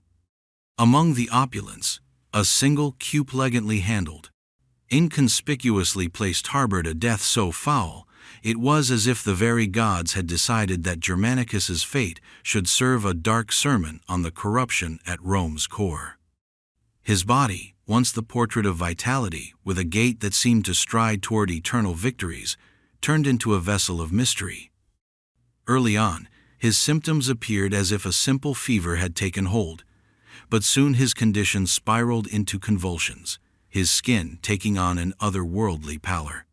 Among the opulence, a single cuplegantly handled, inconspicuously placed harbored a death so foul, it was as if the very gods had decided that Germanicus's fate should serve a dark sermon on the corruption at Rome's core. His body, once the portrait of vitality with a gait that seemed to stride toward eternal victories, turned into a vessel of mystery. Early on, his symptoms appeared as if a simple fever had taken hold, but soon his condition spiraled into convulsions, his skin taking on an otherworldly pallor.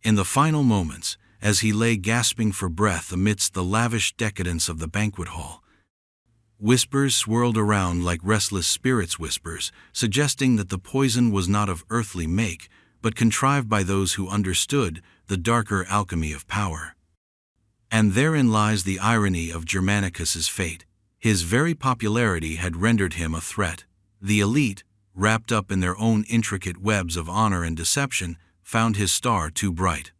In the final moments, as he lay gasping for breath amidst the lavish decadence of the banquet hall, whispers swirled around like restless spirits' whispers, suggesting that the poison was not of earthly make, but contrived by those who understood the darker alchemy of power. And therein lies the irony of Germanicus's fate. His very popularity had rendered him a threat. The elite, wrapped up in their own intricate webs of honor and deception, found his star too bright.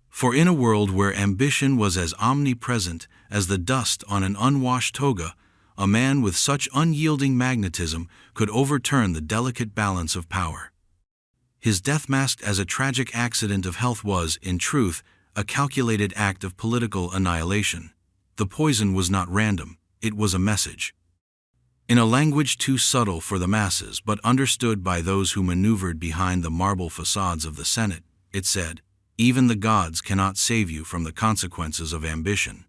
For in a world where ambition was as omnipresent as the dust on an unwashed toga, a man with such unyielding magnetism could overturn the delicate balance of power. His death masked as a tragic accident of health was, in truth, a calculated act of political annihilation. The poison was not random, it was a message. In a language too subtle for the masses but understood by those who maneuvered behind the marble facades of the Senate, it said, "Even the gods cannot save you from the consequences of ambition."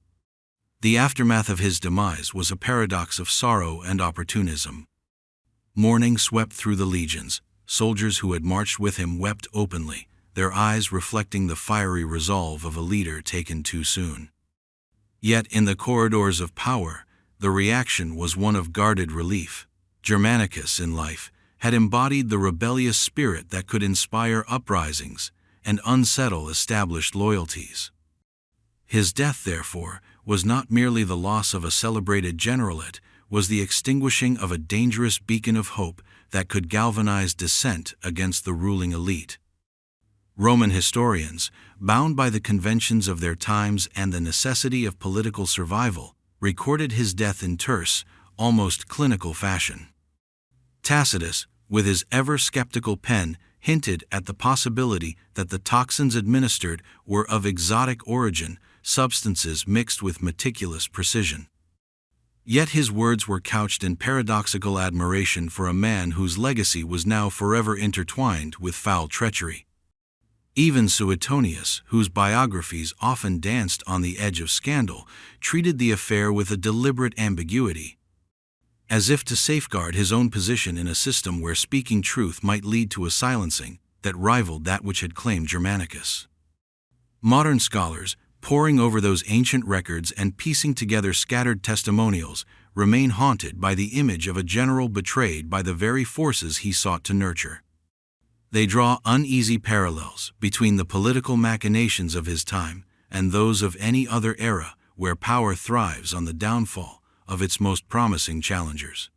The aftermath of his demise was a paradox of sorrow and opportunism. Mourning swept through the legions. Soldiers who had marched with him wept openly, their eyes reflecting the fiery resolve of a leader taken too soon. Yet in the corridors of power, the reaction was one of guarded relief. Germanicus, in life, had embodied the rebellious spirit that could inspire uprisings and unsettle established loyalties. His death, therefore, was not merely the loss of a celebrated general, it was the extinguishing of a dangerous beacon of hope that could galvanize dissent against the ruling elite. Roman historians, bound by the conventions of their times and the necessity of political survival, recorded his death in terse, almost clinical fashion. Tacitus, with his ever-skeptical pen, hinted at the possibility that the toxins administered were of exotic origin, substances mixed with meticulous precision. Yet his words were couched in paradoxical admiration for a man whose legacy was now forever intertwined with foul treachery. Even Suetonius, whose biographies often danced on the edge of scandal, treated the affair with a deliberate ambiguity, as if to safeguard his own position in a system where speaking truth might lead to a silencing that rivaled that which had claimed Germanicus. Modern scholars, poring over those ancient records and piecing together scattered testimonials, remain haunted by the image of a general betrayed by the very forces he sought to nurture. They draw uneasy parallels between the political machinations of his time and those of any other era where power thrives on the downfall of its most promising challengers.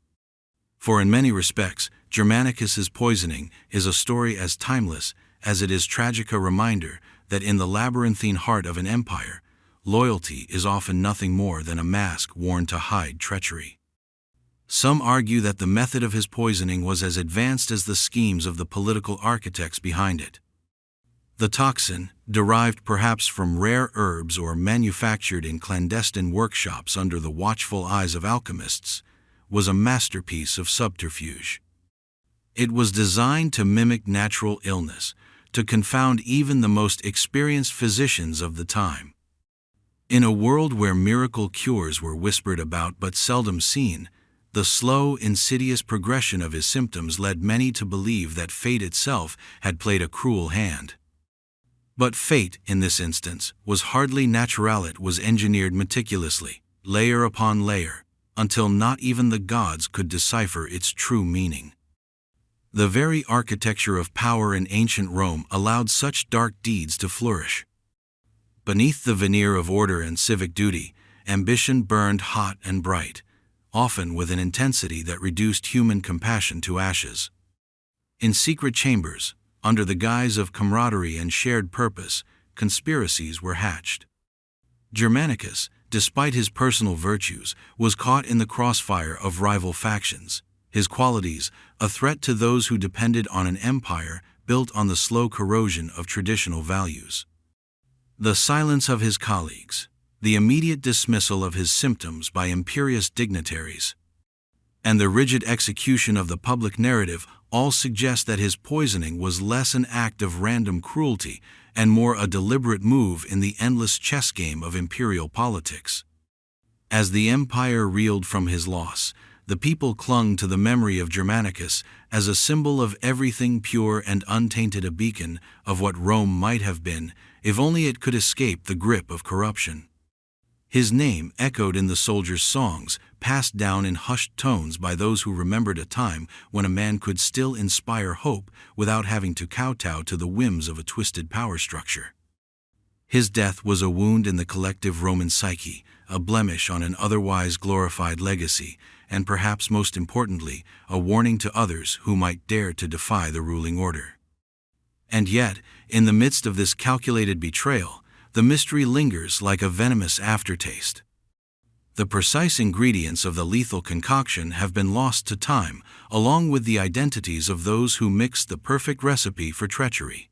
For in many respects, Germanicus's poisoning is a story as timeless as it is tragic, a reminder that in the labyrinthine heart of an empire, loyalty is often nothing more than a mask worn to hide treachery. Some argue that the method of his poisoning was as advanced as the schemes of the political architects behind it. The toxin, derived perhaps from rare herbs or manufactured in clandestine workshops under the watchful eyes of alchemists, was a masterpiece of subterfuge. It was designed to mimic natural illness, to confound even the most experienced physicians of the time. In a world where miracle cures were whispered about but seldom seen, the slow, insidious progression of his symptoms led many to believe that fate itself had played a cruel hand. But fate, in this instance, was hardly natural. It was engineered meticulously, layer upon layer, until not even the gods could decipher its true meaning. The very architecture of power in ancient Rome allowed such dark deeds to flourish. Beneath the veneer of order and civic duty, ambition burned hot and bright, often with an intensity that reduced human compassion to ashes. In secret chambers, under the guise of camaraderie and shared purpose, conspiracies were hatched. Germanicus, despite his personal virtues, was caught in the crossfire of rival factions. His qualities, a threat to those who depended on an empire built on the slow corrosion of traditional values. The silence of his colleagues, the immediate dismissal of his symptoms by imperious dignitaries, and the rigid execution of the public narrative all suggest that his poisoning was less an act of random cruelty and more a deliberate move in the endless chess game of imperial politics. As the empire reeled from his loss, the people clung to the memory of Germanicus as a symbol of everything pure and untainted, a beacon of what Rome might have been if only it could escape the grip of corruption. His name echoed in the soldiers' songs, passed down in hushed tones by those who remembered a time when a man could still inspire hope without having to kowtow to the whims of a twisted power structure. His death was a wound in the collective Roman psyche, a blemish on an otherwise glorified legacy, and perhaps most importantly, a warning to others who might dare to defy the ruling order. And yet, in the midst of this calculated betrayal, the mystery lingers like a venomous aftertaste. The precise ingredients of the lethal concoction have been lost to time, along with the identities of those who mixed the perfect recipe for treachery.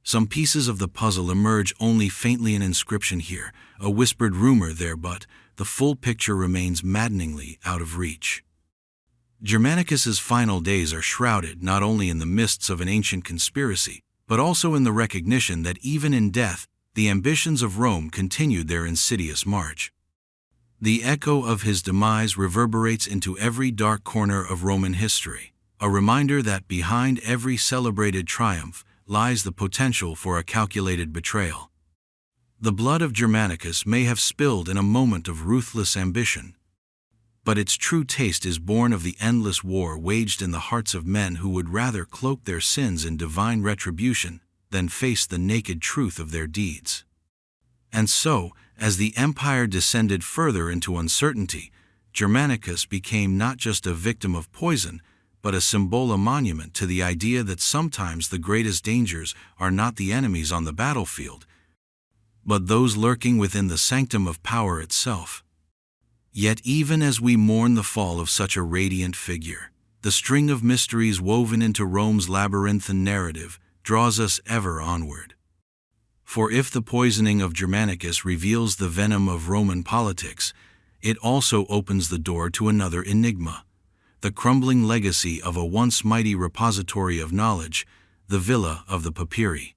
Some pieces of the puzzle emerge only faintly, an inscription here, a whispered rumor there, but the full picture remains maddeningly out of reach. Germanicus's final days are shrouded not only in the mists of an ancient conspiracy, but also in the recognition that even in death, the ambitions of Rome continued their insidious march. The echo of his demise reverberates into every dark corner of Roman history, a reminder that behind every celebrated triumph lies the potential for a calculated betrayal. The blood of Germanicus may have spilled in a moment of ruthless ambition, but its true taste is born of the endless war waged in the hearts of men who would rather cloak their sins in divine retribution than face the naked truth of their deeds. And so, as the empire descended further into uncertainty, Germanicus became not just a victim of poison, but a symbol, a monument to the idea that sometimes the greatest dangers are not the enemies on the battlefield, but those lurking within the sanctum of power itself. Yet even as we mourn the fall of such a radiant figure, the string of mysteries woven into Rome's labyrinthine narrative draws us ever onward. For if the poisoning of Germanicus reveals the venom of Roman politics, it also opens the door to another enigma, the crumbling legacy of a once mighty repository of knowledge, the Villa of the Papyri.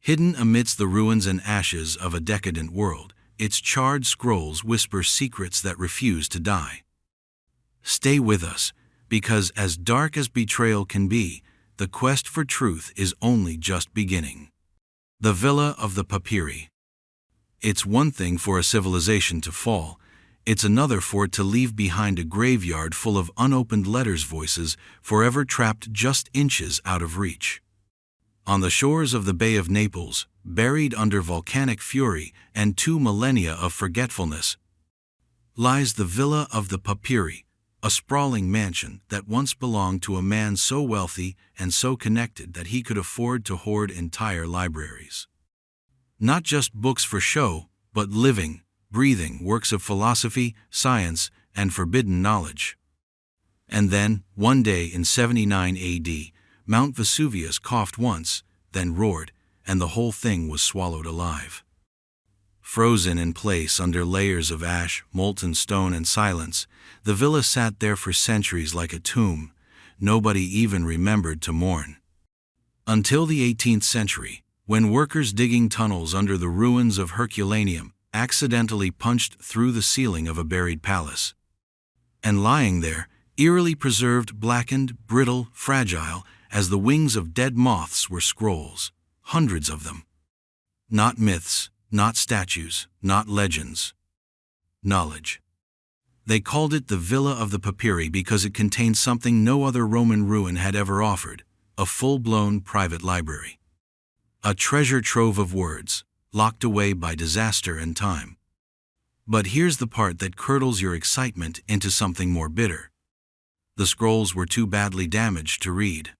Hidden amidst the ruins and ashes of a decadent world, its charred scrolls whisper secrets that refuse to die. Stay with us, because as dark as betrayal can be, the quest for truth is only just beginning. The Villa of the Papyri. It's one thing for a civilization to fall, it's another for it to leave behind a graveyard full of unopened letters, voices forever trapped just inches out of reach. On the shores of the Bay of Naples, buried under volcanic fury and 2 millennia of forgetfulness, lies the Villa of the Papyri, a sprawling mansion that once belonged to a man so wealthy and so connected that he could afford to hoard entire libraries. Not just books for show, but living, breathing works of philosophy, science, and forbidden knowledge. And then, one day in 79 AD, Mount Vesuvius coughed once, then roared, and the whole thing was swallowed alive. Frozen in place under layers of ash, molten stone, and silence, the villa sat there for centuries like a tomb. Nobody even remembered to mourn. Until the 18th century, when workers digging tunnels under the ruins of Herculaneum accidentally punched through the ceiling of a buried palace. And lying there, eerily preserved, blackened, brittle, fragile, as the wings of dead moths, were scrolls, hundreds of them. Not myths, not statues, not legends. Knowledge. They called it the Villa of the Papyri because it contained something no other Roman ruin had ever offered, a full-blown private library. A treasure trove of words, locked away by disaster and time. But here's the part that curdles your excitement into something more bitter. The scrolls were too badly damaged to read.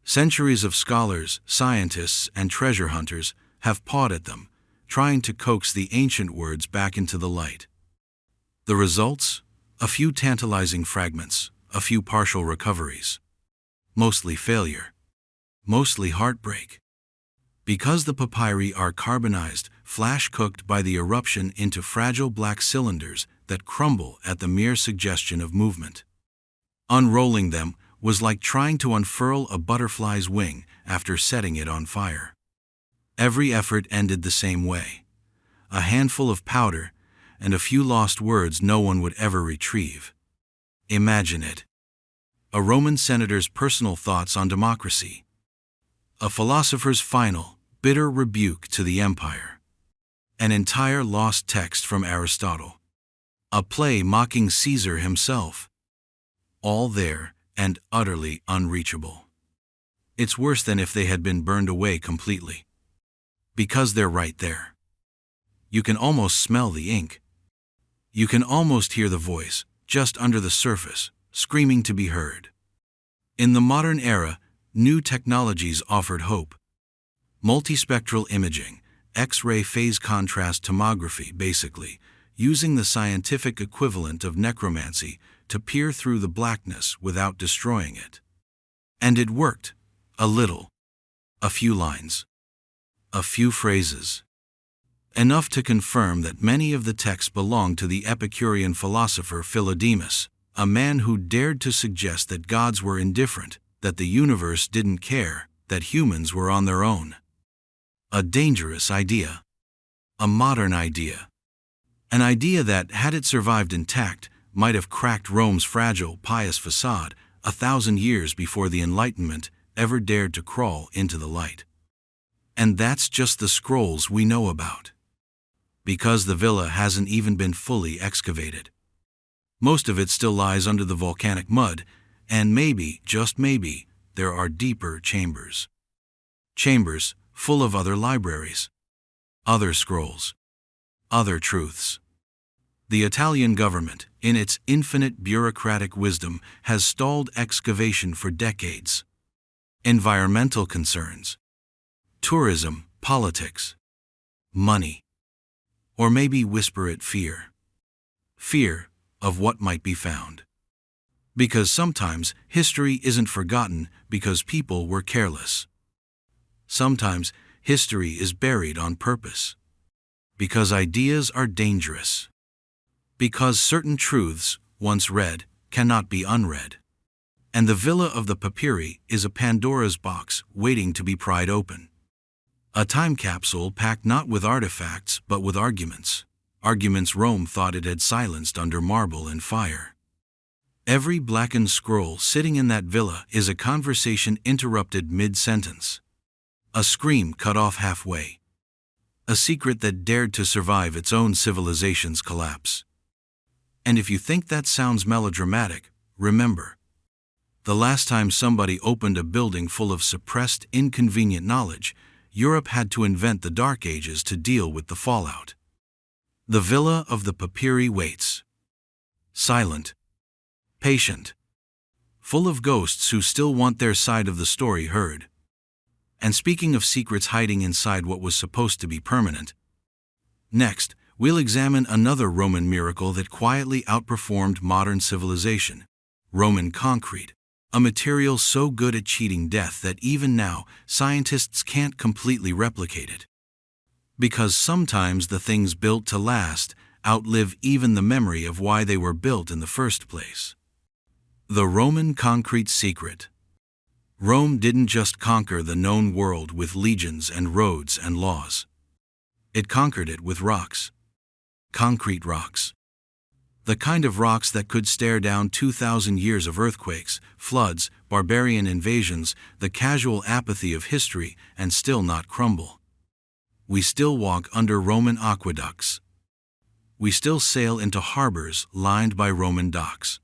Centuries of scholars, scientists, and treasure hunters have pawed at them, trying to coax the ancient words back into the light. The results? A few tantalizing fragments, a few partial recoveries. Mostly failure. Mostly heartbreak. Because the papyri are carbonized, flash-cooked by the eruption into fragile black cylinders that crumble at the mere suggestion of movement. Unrolling them was like trying to unfurl a butterfly's wing after setting it on fire. Every effort ended the same way. A handful of powder and a few lost words no one would ever retrieve. Imagine it. A Roman senator's personal thoughts on democracy. A philosopher's final, bitter rebuke to the empire. An entire lost text from Aristotle. A play mocking Caesar himself. All there and utterly unreachable. It's worse than if they had been burned away completely. Because they're right there. You can almost smell the ink. You can almost hear the voice, just under the surface, screaming to be heard. In the modern era, new technologies offered hope. Multispectral imaging, X-ray phase contrast tomography basically, using the scientific equivalent of necromancy to peer through the blackness without destroying it. And it worked. A little. A few lines. A few phrases. Enough to confirm that many of the texts belonged to the Epicurean philosopher Philodemus, a man who dared to suggest that gods were indifferent, that the universe didn't care, that humans were on their own. A dangerous idea. A modern idea. An idea that, had it survived intact, might have cracked Rome's fragile, pious facade 1,000 years before the Enlightenment ever dared to crawl into the light. And that's just the scrolls we know about. Because the villa hasn't even been fully excavated. Most of it still lies under the volcanic mud, and maybe, just maybe, there are deeper chambers. Chambers full of other libraries, other scrolls, other truths. The Italian government, in its infinite bureaucratic wisdom, has stalled excavation for decades. Environmental concerns, tourism, politics, money, or maybe whisper it fear. Fear of what might be found. Because sometimes history isn't forgotten because people were careless. Sometimes history is buried on purpose. Because ideas are dangerous. Because certain truths, once read, cannot be unread. And the Villa of the Papyri is a Pandora's box waiting to be pried open. A time capsule packed not with artifacts but with arguments. Arguments Rome thought it had silenced under marble and fire. Every blackened scroll sitting in that villa is a conversation interrupted mid-sentence. A scream cut off halfway. A secret that dared to survive its own civilization's collapse. And if you think that sounds melodramatic, remember. The last time somebody opened a building full of suppressed, inconvenient knowledge, Europe had to invent the Dark Ages to deal with the fallout. The Villa of the Papyri waits. Silent. Patient. Full of ghosts who still want their side of the story heard. And speaking of secrets hiding inside what was supposed to be permanent. Next, we'll examine another Roman miracle that quietly outperformed modern civilization. Roman concrete. A material so good at cheating death that even now, scientists can't completely replicate it. Because sometimes the things built to last outlive even the memory of why they were built in the first place. The Roman concrete secret. Rome didn't just conquer the known world with legions and roads and laws. It conquered it with rocks. Concrete rocks. The kind of rocks that could stare down 2,000 years of earthquakes, floods, barbarian invasions, the casual apathy of history, and still not crumble. We still walk under Roman aqueducts. We still sail into harbors lined by Roman docks.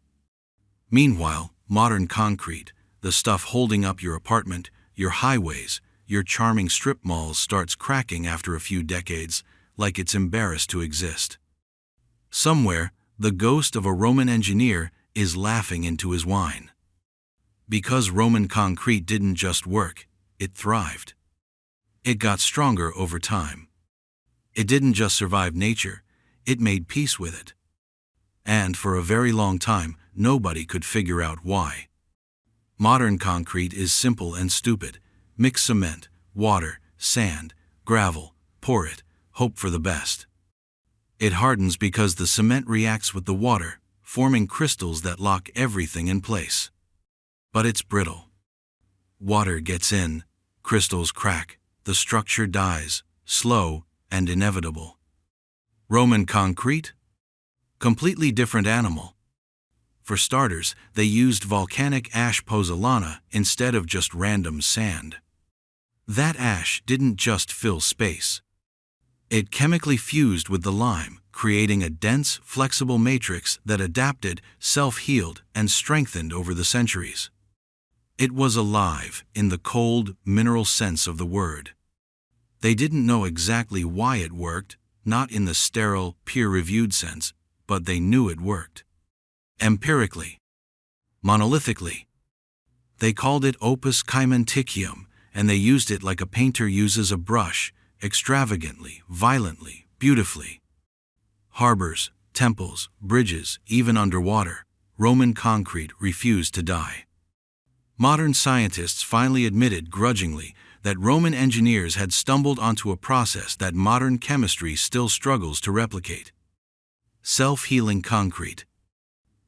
Meanwhile, modern concrete, the stuff holding up your apartment, your highways, your charming strip malls starts cracking after a few decades, like it's embarrassed to exist. Somewhere, the ghost of a Roman engineer is laughing into his wine. Because Roman concrete didn't just work, it thrived. It got stronger over time. It didn't just survive nature, it made peace with it. And for a very long time, nobody could figure out why. Modern concrete is simple and stupid. Mix cement, water, sand, gravel, pour it, hope for the best. It hardens because the cement reacts with the water, forming crystals that lock everything in place. But it's brittle. Water gets in, crystals crack, the structure dies, slow and inevitable. Roman concrete? Completely different animal. For starters, they used volcanic ash pozzolana instead of just random sand. That ash didn't just fill space. It chemically fused with the lime, creating a dense, flexible matrix that adapted, self-healed, and strengthened over the centuries. It was alive, in the cold, mineral sense of the word. They didn't know exactly why it worked, not in the sterile, peer-reviewed sense, but they knew it worked. Empirically. Monolithically. They called it opus caementicium, and they used it like a painter uses a brush, extravagantly, violently, beautifully. Harbors, temples, bridges, even underwater, Roman concrete refused to die. Modern scientists finally admitted grudgingly that Roman engineers had stumbled onto a process that modern chemistry still struggles to replicate. Self-healing concrete.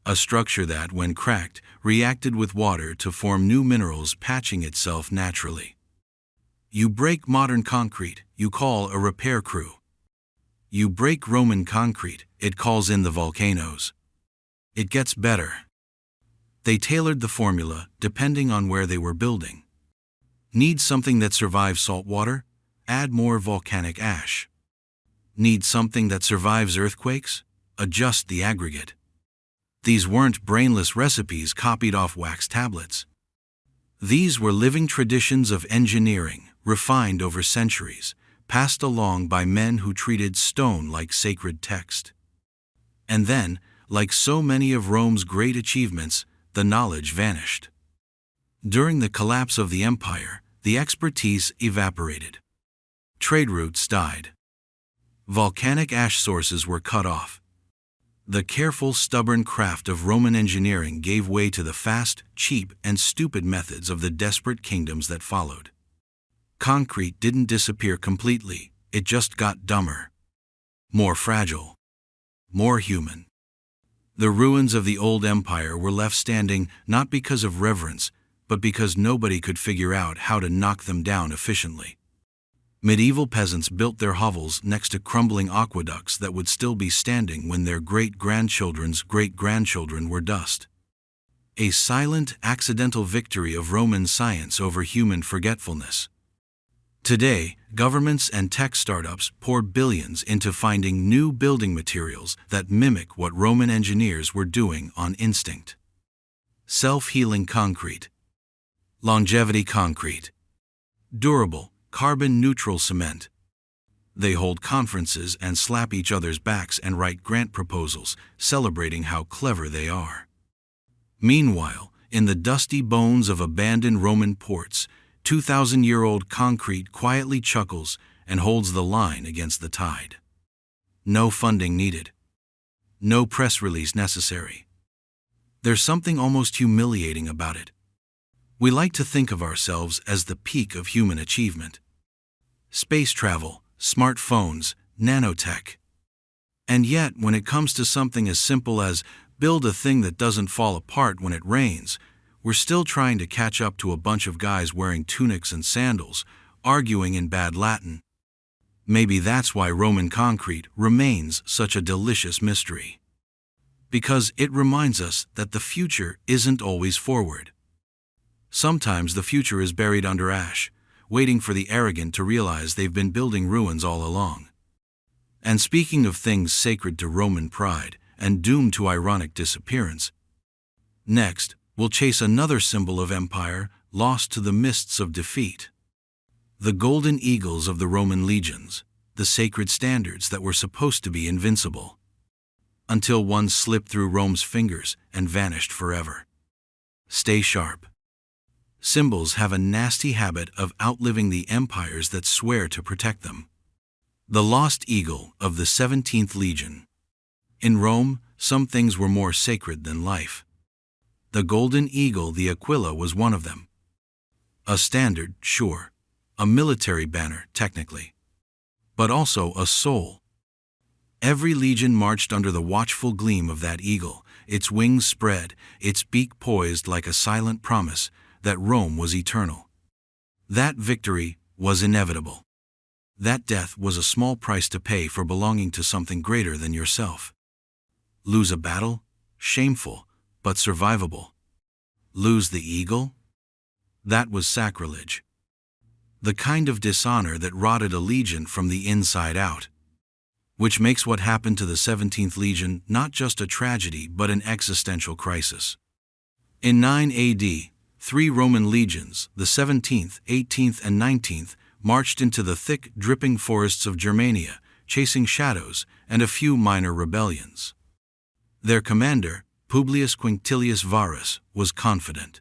A structure that, when cracked, reacted with water to form new minerals, patching itself naturally. You break modern concrete, you call a repair crew. You break Roman concrete, it calls in the volcanoes. It gets better. They tailored the formula depending on where they were building. Need something that survives salt water? Add more volcanic ash. Need something that survives earthquakes? Adjust the aggregate. These weren't brainless recipes copied off wax tablets. These were living traditions of engineering, refined over centuries, passed along by men who treated stone like sacred text. And then, like so many of Rome's great achievements, the knowledge vanished. During the collapse of the empire, the expertise evaporated. Trade routes died. Volcanic ash sources were cut off. The careful, stubborn craft of Roman engineering gave way to the fast, cheap, and stupid methods of the desperate kingdoms that followed. Concrete didn't disappear completely, it just got dumber. More fragile. More human. The ruins of the old empire were left standing not because of reverence, but because nobody could figure out how to knock them down efficiently. Medieval peasants built their hovels next to crumbling aqueducts that would still be standing when their great-grandchildren's great-grandchildren were dust. A silent, accidental victory of Roman science over human forgetfulness. Today, governments and tech startups pour billions into finding new building materials that mimic what Roman engineers were doing on instinct. Self-healing concrete. Longevity concrete. Durable, carbon-neutral cement. They hold conferences and slap each other's backs and write grant proposals, celebrating how clever they are. Meanwhile, in the dusty bones of abandoned Roman ports, 2,000-year-old concrete quietly chuckles and holds the line against the tide. No funding needed. No press release necessary. There's something almost humiliating about it. We like to think of ourselves as the peak of human achievement. Space travel, smartphones, nanotech. And yet, when it comes to something as simple as build a thing that doesn't fall apart when it rains, we're still trying to catch up to a bunch of guys wearing tunics and sandals, arguing in bad Latin. Maybe that's why Roman concrete remains such a delicious mystery. Because it reminds us that the future isn't always forward. Sometimes the future is buried under ash, waiting for the arrogant to realize they've been building ruins all along. And speaking of things sacred to Roman pride and doomed to ironic disappearance, next, we'll chase another symbol of empire lost to the mists of defeat. The golden eagles of the Roman legions, the sacred standards that were supposed to be invincible. Until one slipped through Rome's fingers and vanished forever. Stay sharp. Symbols have a nasty habit of outliving the empires that swear to protect them. The lost eagle of the 17th Legion. In Rome, some things were more sacred than life. The golden eagle, the Aquila, was one of them. A standard, sure. A military banner, technically. But also a soul. Every legion marched under the watchful gleam of that eagle, its wings spread, its beak poised like a silent promise that Rome was eternal. That victory was inevitable. That death was a small price to pay for belonging to something greater than yourself. Lose a battle? Shameful, but survivable. Lose the eagle? That was sacrilege. The kind of dishonor that rotted a legion from the inside out. Which makes what happened to the 17th Legion not just a tragedy but an existential crisis. In 9 AD, 3 Roman legions, the 17th, 18th, and 19th, marched into the thick, dripping forests of Germania, chasing shadows, and a few minor rebellions. Their commander, Publius Quinctilius Varus, was confident.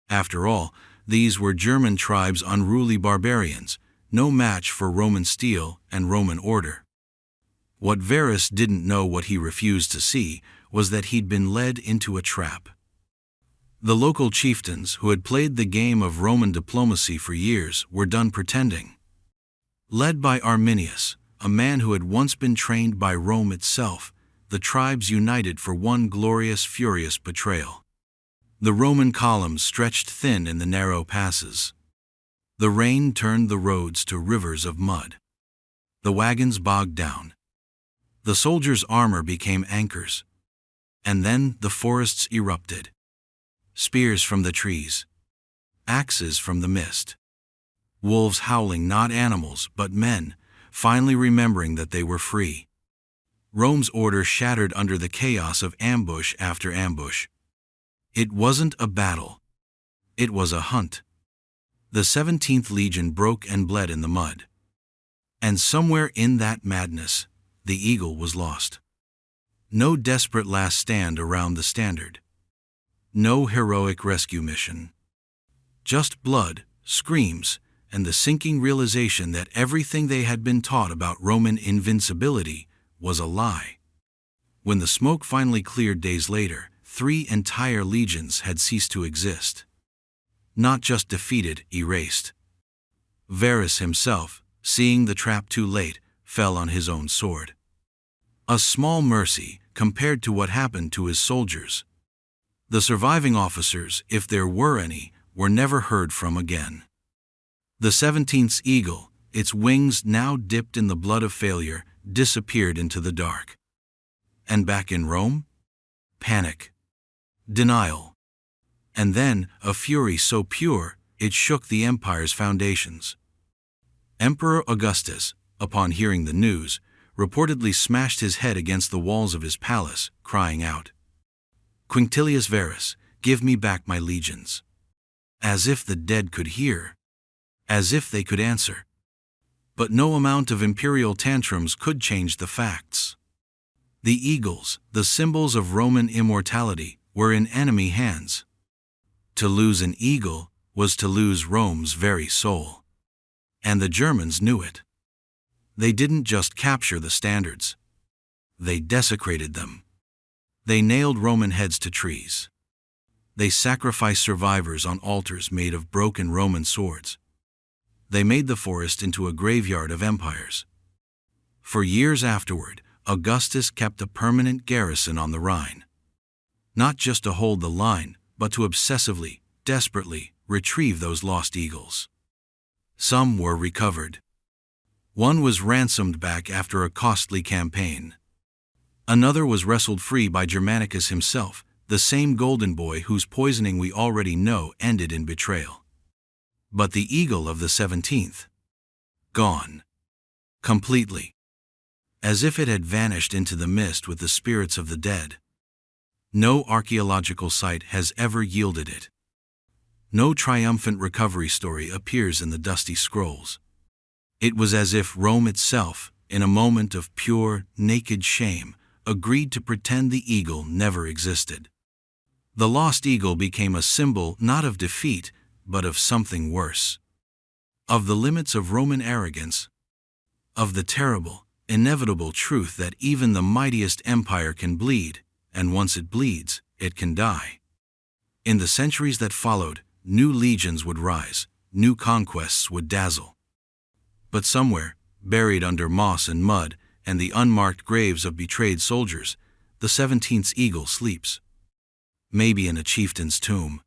After all, these were German tribes' unruly barbarians, no match for Roman steel and Roman order. What Varus didn't know, what he refused to see, was that he'd been led into a trap. The local chieftains, who had played the game of Roman diplomacy for years, were done pretending. Led by Arminius, a man who had once been trained by Rome itself, the tribes united for one glorious, furious betrayal. The Roman columns stretched thin in the narrow passes. The rain turned the roads to rivers of mud. The wagons bogged down. The soldiers' armor became anchors. And then the forests erupted. Spears from the trees. Axes from the mist. Wolves howling, not animals, but men, finally remembering that they were free. Rome's order shattered under the chaos of ambush after ambush. It wasn't a battle. It was a hunt. The 17th Legion broke and bled in the mud. And somewhere in that madness, the eagle was lost. No desperate last stand around the standard. No heroic rescue mission. Just blood, screams, and the sinking realization that everything they had been taught about Roman invincibility was a lie. When the smoke finally cleared days later, 3 entire legions had ceased to exist. Not just defeated, erased. Varus himself, seeing the trap too late, fell on his own sword. A small mercy compared to what happened to his soldiers. The surviving officers, if there were any, were never heard from again. The 17th eagle, its wings now dipped in the blood of failure, disappeared into the dark. And back in Rome? Panic. Denial. And then a fury so pure, it shook the empire's foundations. Emperor Augustus, upon hearing the news, reportedly smashed his head against the walls of his palace, crying out, "Quinctilius Varus, give me back my legions." As if the dead could hear. As if they could answer. But no amount of imperial tantrums could change the facts. The eagles, the symbols of Roman immortality, were in enemy hands. To lose an eagle was to lose Rome's very soul. And the Germans knew it. They didn't just capture the standards. They desecrated them. They nailed Roman heads to trees. They sacrificed survivors on altars made of broken Roman swords. They made the forest into a graveyard of empires. For years afterward, Augustus kept a permanent garrison on the Rhine. Not just to hold the line, but to obsessively, desperately, retrieve those lost eagles. Some were recovered. One was ransomed back after a costly campaign. Another was wrestled free by Germanicus himself, the same golden boy whose poisoning we already know ended in betrayal. But the eagle of the 17th? Gone. Completely. As if it had vanished into the mist with the spirits of the dead. No archaeological site has ever yielded it. No triumphant recovery story appears in the dusty scrolls. It was as if Rome itself, in a moment of pure, naked shame, agreed to pretend the eagle never existed. The lost eagle became a symbol not of defeat, but of something worse. Of the limits of Roman arrogance. Of the terrible, inevitable truth that even the mightiest empire can bleed, and once it bleeds, it can die. In the centuries that followed, new legions would rise, new conquests would dazzle. But somewhere, buried under moss and mud, and the unmarked graves of betrayed soldiers, the 17th eagle sleeps. Maybe in a chieftain's tomb.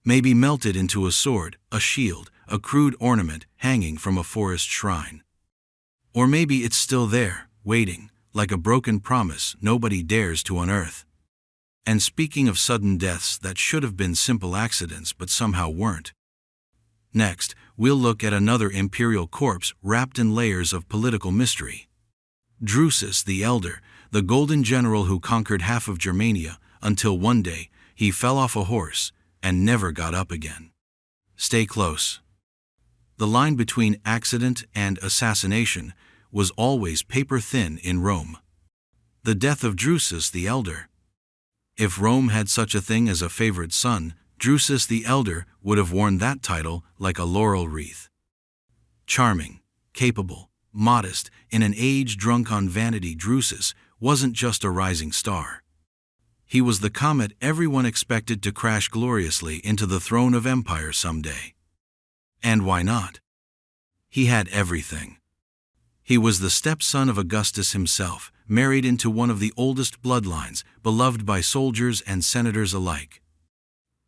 Maybe melted into a sword, a shield, a crude ornament hanging from a forest shrine. Or maybe it's still there, waiting, like a broken promise nobody dares to unearth. And speaking of sudden deaths that should have been simple accidents but somehow weren't. Next, we'll look at another imperial corpse wrapped in layers of political mystery. Drusus the Elder, the golden general who conquered half of Germania, until one day, he fell off a horse and never got up again. Stay close. The line between accident and assassination, was always paper-thin in Rome. The death of Drusus the Elder. If Rome had such a thing as a favorite son, Drusus the Elder would have worn that title like a laurel wreath. Charming, capable, modest, in an age drunk on vanity, Drusus wasn't just a rising star. He was the comet everyone expected to crash gloriously into the throne of empire someday. And why not? He had everything. He was the stepson of Augustus himself, married into one of the oldest bloodlines, beloved by soldiers and senators alike.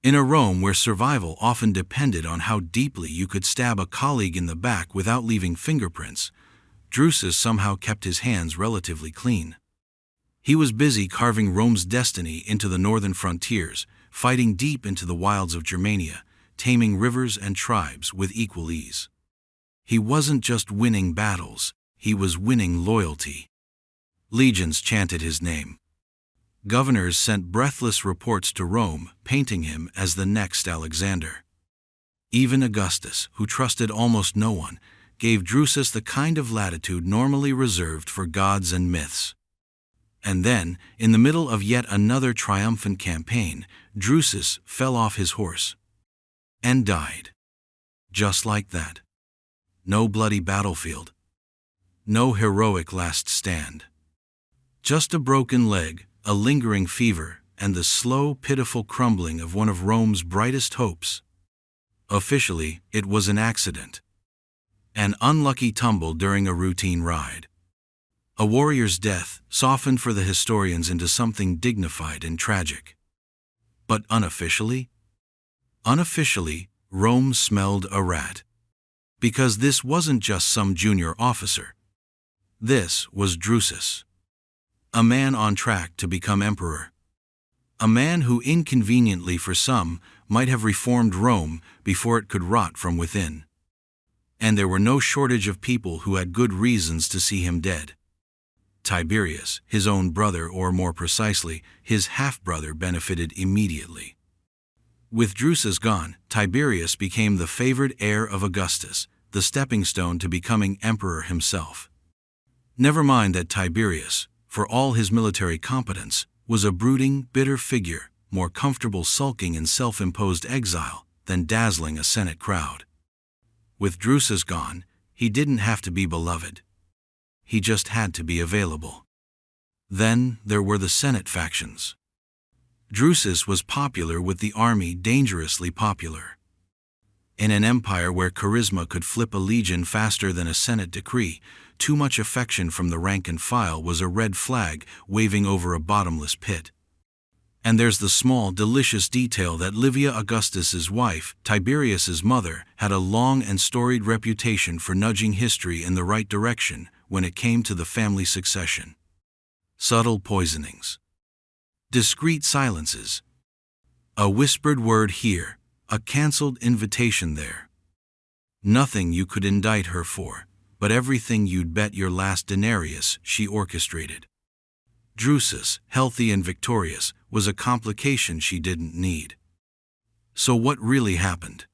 In a Rome where survival often depended on how deeply you could stab a colleague in the back without leaving fingerprints, Drusus somehow kept his hands relatively clean. He was busy carving Rome's destiny into the northern frontiers, fighting deep into the wilds of Germania, taming rivers and tribes with equal ease. He wasn't just winning battles, he was winning loyalty. Legions chanted his name. Governors sent breathless reports to Rome, painting him as the next Alexander. Even Augustus, who trusted almost no one, gave Drusus the kind of latitude normally reserved for gods and myths. And then, in the middle of yet another triumphant campaign, Drusus fell off his horse and died. Just like that. No bloody battlefield. No heroic last stand. Just a broken leg, a lingering fever, and the slow, pitiful crumbling of one of Rome's brightest hopes. Officially, it was an accident. An unlucky tumble during a routine ride. A warrior's death, softened for the historians into something dignified and tragic. But unofficially? Unofficially, Rome smelled a rat. Because this wasn't just some junior officer. This was Drusus. A man on track to become emperor. A man who inconveniently for some might have reformed Rome before it could rot from within. And there were no shortage of people who had good reasons to see him dead. Tiberius, his own brother, or more precisely, his half-brother, benefited immediately. With Drusus gone, Tiberius became the favored heir of Augustus, the stepping stone to becoming emperor himself. Never mind that Tiberius, for all his military competence, was a brooding, bitter figure, more comfortable sulking in self-imposed exile than dazzling a Senate crowd. With Drusus gone, he didn't have to be beloved. He just had to be available. Then there were the Senate factions. Drusus was popular with the army, dangerously popular. In an empire where charisma could flip a legion faster than a Senate decree, too much affection from the rank and file was a red flag waving over a bottomless pit. And there's the small, delicious detail that Livia Augustus's wife, Tiberius's mother, had a long and storied reputation for nudging history in the right direction when it came to the family succession. Subtle poisonings. Discreet silences. A whispered word here, a cancelled invitation there. Nothing you could indict her for, but everything you'd bet your last denarius she orchestrated. Drusus, healthy and victorious, was a complication she didn't need. So what really happened?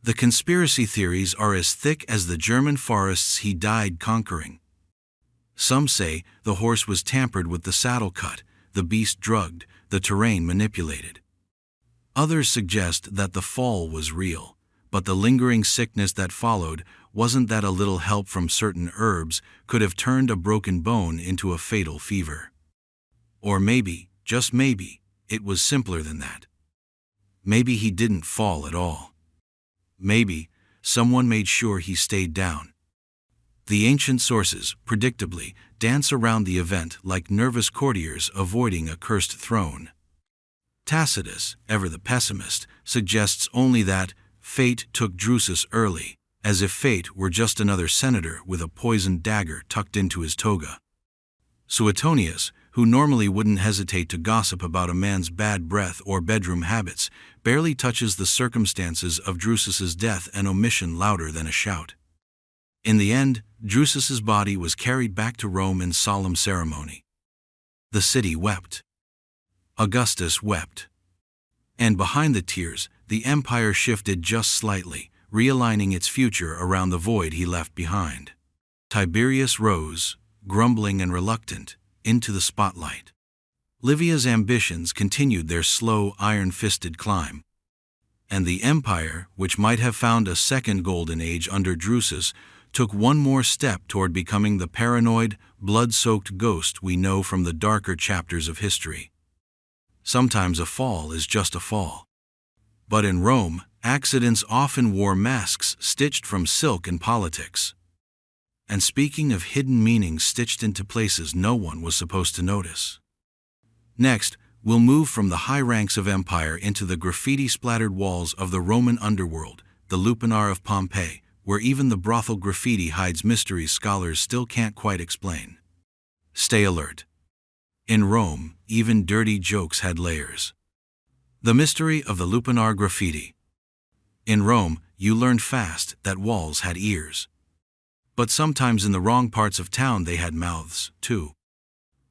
The conspiracy theories are as thick as the German forests he died conquering. Some say the horse was tampered with, the saddle cut, the beast drugged, the terrain manipulated. Others suggest that the fall was real, but the lingering sickness that followed wasn't, that a little help from certain herbs could have turned a broken bone into a fatal fever. Or maybe, just maybe, it was simpler than that. Maybe he didn't fall at all. Maybe someone made sure he stayed down. The ancient sources, predictably, dance around the event like nervous courtiers avoiding a cursed throne. Tacitus, ever the pessimist, suggests only that fate took Drusus early, as if fate were just another senator with a poisoned dagger tucked into his toga. Suetonius, who normally wouldn't hesitate to gossip about a man's bad breath or bedroom habits, barely touches the circumstances of Drusus's death and omission louder than a shout. In the end, Drusus's body was carried back to Rome in solemn ceremony. The city wept. Augustus wept. And behind the tears, the empire shifted just slightly, realigning its future around the void he left behind. Tiberius rose, grumbling and reluctant, into the spotlight. Livia's ambitions continued their slow, iron-fisted climb. And the empire, which might have found a second golden age under Drusus, took one more step toward becoming the paranoid, blood-soaked ghost we know from the darker chapters of history. Sometimes a fall is just a fall. But in Rome, accidents often wore masks stitched from silk and politics. And speaking of hidden meanings stitched into places no one was supposed to notice. Next, we'll move from the high ranks of empire into the graffiti-splattered walls of the Roman underworld, the Lupanar of Pompeii, where even the brothel graffiti hides mysteries scholars still can't quite explain. Stay alert. In Rome, even dirty jokes had layers. The mystery of the Lupanar graffiti. In Rome, you learned fast that walls had ears. But sometimes in the wrong parts of town they had mouths, too.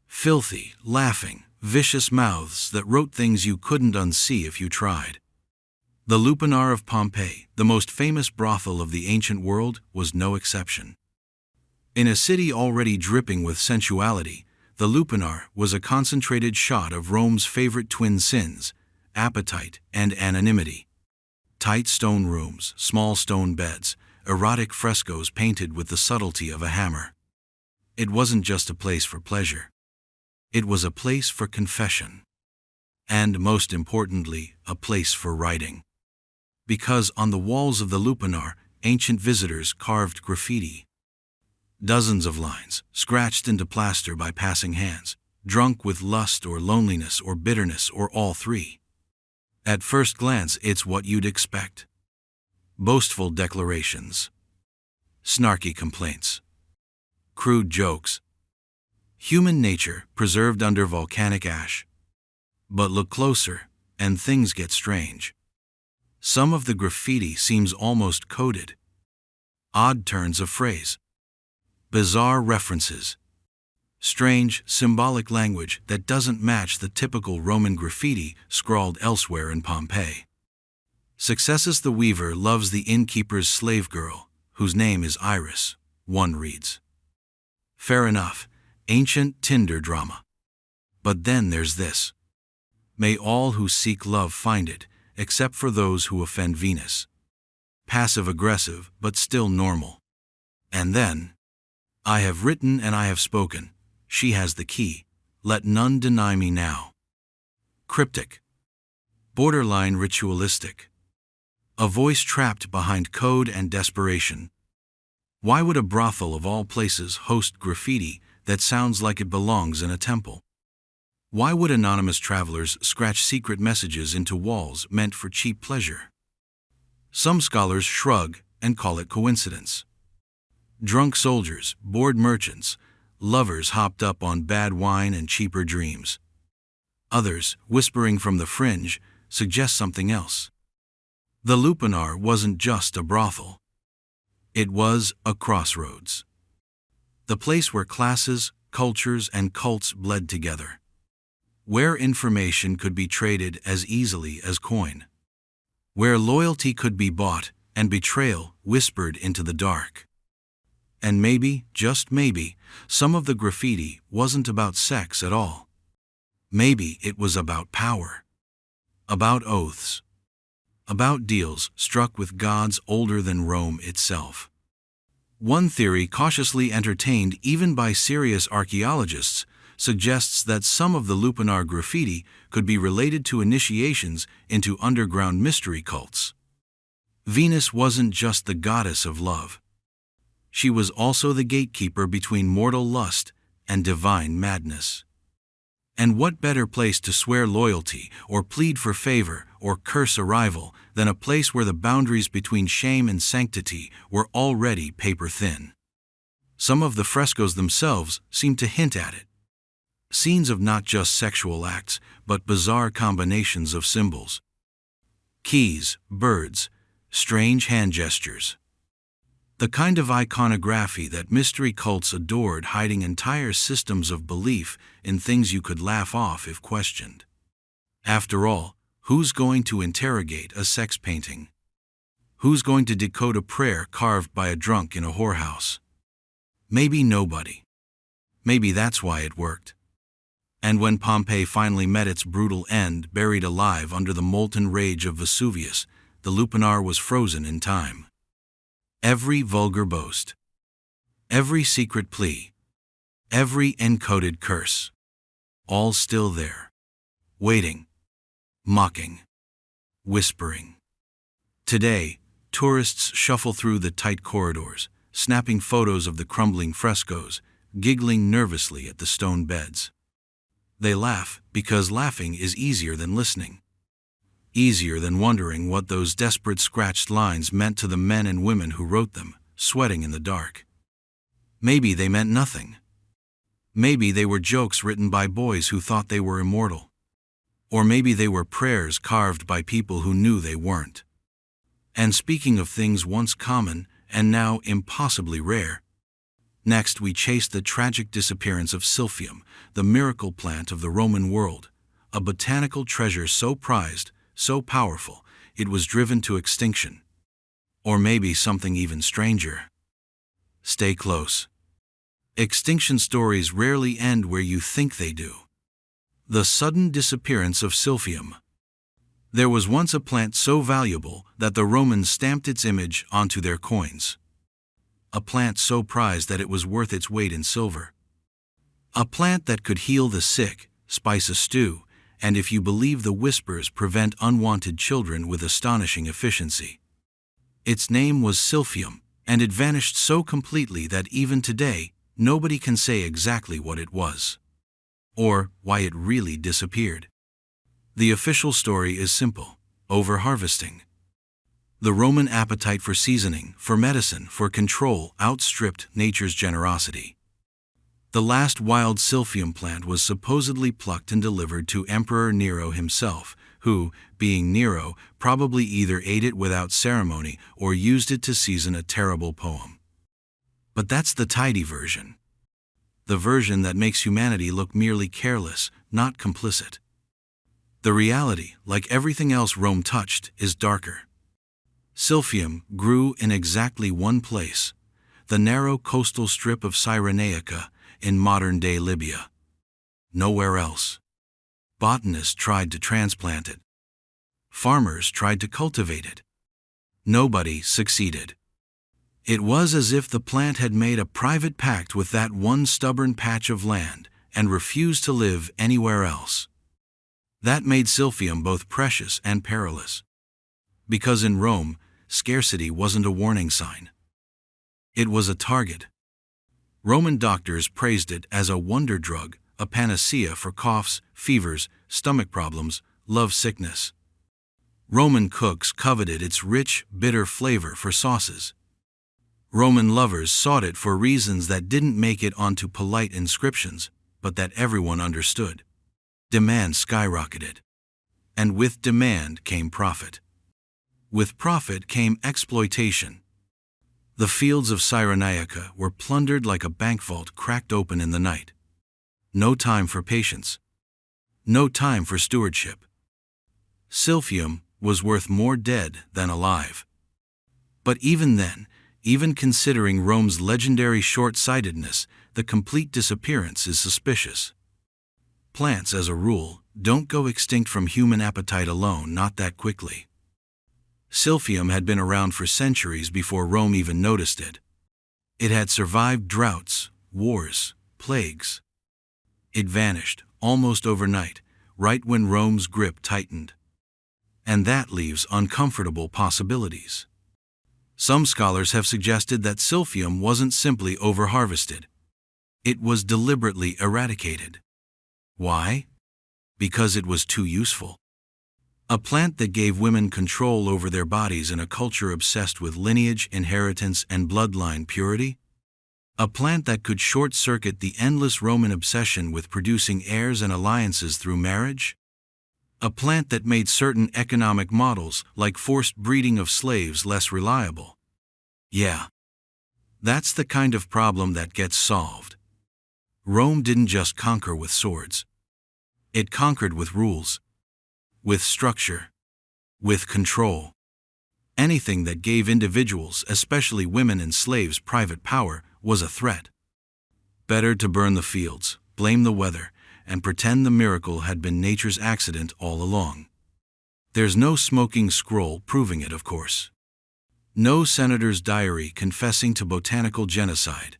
Filthy, laughing, vicious mouths that wrote things you couldn't unsee if you tried. The Lupanar of Pompeii, the most famous brothel of the ancient world, was no exception. In a city already dripping with sensuality, the Lupanar was a concentrated shot of Rome's favorite twin sins, appetite and anonymity. Tight stone rooms, small stone beds, erotic frescoes painted with the subtlety of a hammer. It wasn't just a place for pleasure. It was a place for confession. And, most importantly, a place for writing. Because on the walls of the Lupanar, ancient visitors carved graffiti. Dozens of lines, scratched into plaster by passing hands, drunk with lust or loneliness or bitterness or all three. At first glance, it's what you'd expect. Boastful declarations. Snarky complaints. Crude jokes. Human nature preserved under volcanic ash. But look closer, and things get strange. Some of the graffiti seems almost coded. Odd turns of phrase. Bizarre references. Strange, symbolic language that doesn't match the typical Roman graffiti scrawled elsewhere in Pompeii. Successus the Weaver loves the innkeeper's slave girl, whose name is Iris, one reads. Fair enough, ancient Tinder drama. But then there's this. May all who seek love find it, except for those who offend Venus. Passive-aggressive, but still normal. And then, I have written and I have spoken. She has the key. Let none deny me now. Cryptic. Borderline ritualistic. A voice trapped behind code and desperation. Why would a brothel of all places host graffiti that sounds like it belongs in a temple? Why would anonymous travelers scratch secret messages into walls meant for cheap pleasure? Some scholars shrug and call it coincidence. Drunk soldiers, bored merchants, lovers hopped up on bad wine and cheaper dreams. Others, whispering from the fringe, suggest something else. The Lupanar wasn't just a brothel. It was a crossroads. The place where classes, cultures, and cults bled together. Where information could be traded as easily as coin. Where loyalty could be bought and betrayal whispered into the dark. And maybe, just maybe, some of the graffiti wasn't about sex at all. Maybe it was about power. About oaths. About deals struck with gods older than Rome itself. One theory cautiously entertained even by serious archaeologists suggests that some of the Lupanar graffiti could be related to initiations into underground mystery cults. Venus wasn't just the goddess of love. She was also the gatekeeper between mortal lust and divine madness. And what better place to swear loyalty or plead for favor or curse a rival than a place where the boundaries between shame and sanctity were already paper-thin? Some of the frescoes themselves seem to hint at it. Scenes of not just sexual acts, but bizarre combinations of symbols. Keys, birds, strange hand gestures. The kind of iconography that mystery cults adored, hiding entire systems of belief in things you could laugh off if questioned. After all, who's going to interrogate a sex painting? Who's going to decode a prayer carved by a drunk in a whorehouse? Maybe nobody. Maybe that's why it worked. And when Pompeii finally met its brutal end, buried alive under the molten rage of Vesuvius, the lupanar was frozen in time. Every vulgar boast, every secret plea, every encoded curse, all still there, waiting, mocking, whispering. Today, tourists shuffle through the tight corridors, snapping photos of the crumbling frescoes, giggling nervously at the stone beds. They laugh because laughing is easier than listening. Easier than wondering what those desperate scratched lines meant to the men and women who wrote them, sweating in the dark. Maybe they meant nothing. Maybe they were jokes written by boys who thought they were immortal. Or maybe they were prayers carved by people who knew they weren't. And speaking of things once common and now impossibly rare, next we chase the tragic disappearance of Silphium, the miracle plant of the Roman world, a botanical treasure so prized, so powerful, it was driven to extinction. Or maybe something even stranger. Stay close. Extinction stories rarely end where you think they do. The sudden disappearance of Silphium. There was once a plant so valuable that the Romans stamped its image onto their coins. A plant so prized that it was worth its weight in silver. A plant that could heal the sick, spice a stew, and if you believe the whispers, prevent unwanted children with astonishing efficiency. Its name was Silphium, and it vanished so completely that even today, nobody can say exactly what it was, or why it really disappeared. The official story is simple: overharvesting. The Roman appetite for seasoning, for medicine, for control outstripped nature's generosity. The last wild Silphium plant was supposedly plucked and delivered to Emperor Nero himself, who, being Nero, probably either ate it without ceremony or used it to season a terrible poem. But that's the tidy version. The version that makes humanity look merely careless, not complicit. The reality, like everything else Rome touched, is darker. Silphium grew in exactly one place, the narrow coastal strip of Cyrenaica in modern-day Libya. Nowhere else. Botanists tried to transplant it. Farmers tried to cultivate it. Nobody succeeded. It was as if the plant had made a private pact with that one stubborn patch of land and refused to live anywhere else. That made Silphium both precious and perilous. Because in Rome, scarcity wasn't a warning sign. It was a target. Roman doctors praised it as a wonder drug, a panacea for coughs, fevers, stomach problems, love sickness. Roman cooks coveted its rich, bitter flavor for sauces. Roman lovers sought it for reasons that didn't make it onto polite inscriptions, but that everyone understood. Demand skyrocketed. And with demand came profit. With profit came exploitation. The fields of Cyrenaica were plundered like a bank vault cracked open in the night. No time for patience. No time for stewardship. Silphium was worth more dead than alive. But even then, even considering Rome's legendary short-sightedness, the complete disappearance is suspicious. Plants, as a rule, don't go extinct from human appetite alone, not that quickly. Silphium had been around for centuries before Rome even noticed it. It had survived droughts, wars, plagues. It vanished, almost overnight, right when Rome's grip tightened. And that leaves uncomfortable possibilities. Some scholars have suggested that Silphium wasn't simply overharvested. It was deliberately eradicated. Why? Because it was too useful. A plant that gave women control over their bodies in a culture obsessed with lineage, inheritance, and bloodline purity? A plant that could short-circuit the endless Roman obsession with producing heirs and alliances through marriage? A plant that made certain economic models, like forced breeding of slaves, less reliable? Yeah. That's the kind of problem that gets solved. Rome didn't just conquer with swords. It conquered with rules. With structure, with control. Anything that gave individuals, especially women and slaves, private power was a threat. Better to burn the fields, blame the weather, and pretend the miracle had been nature's accident all along. There's no smoking scroll proving it, of course. No senator's diary confessing to botanical genocide.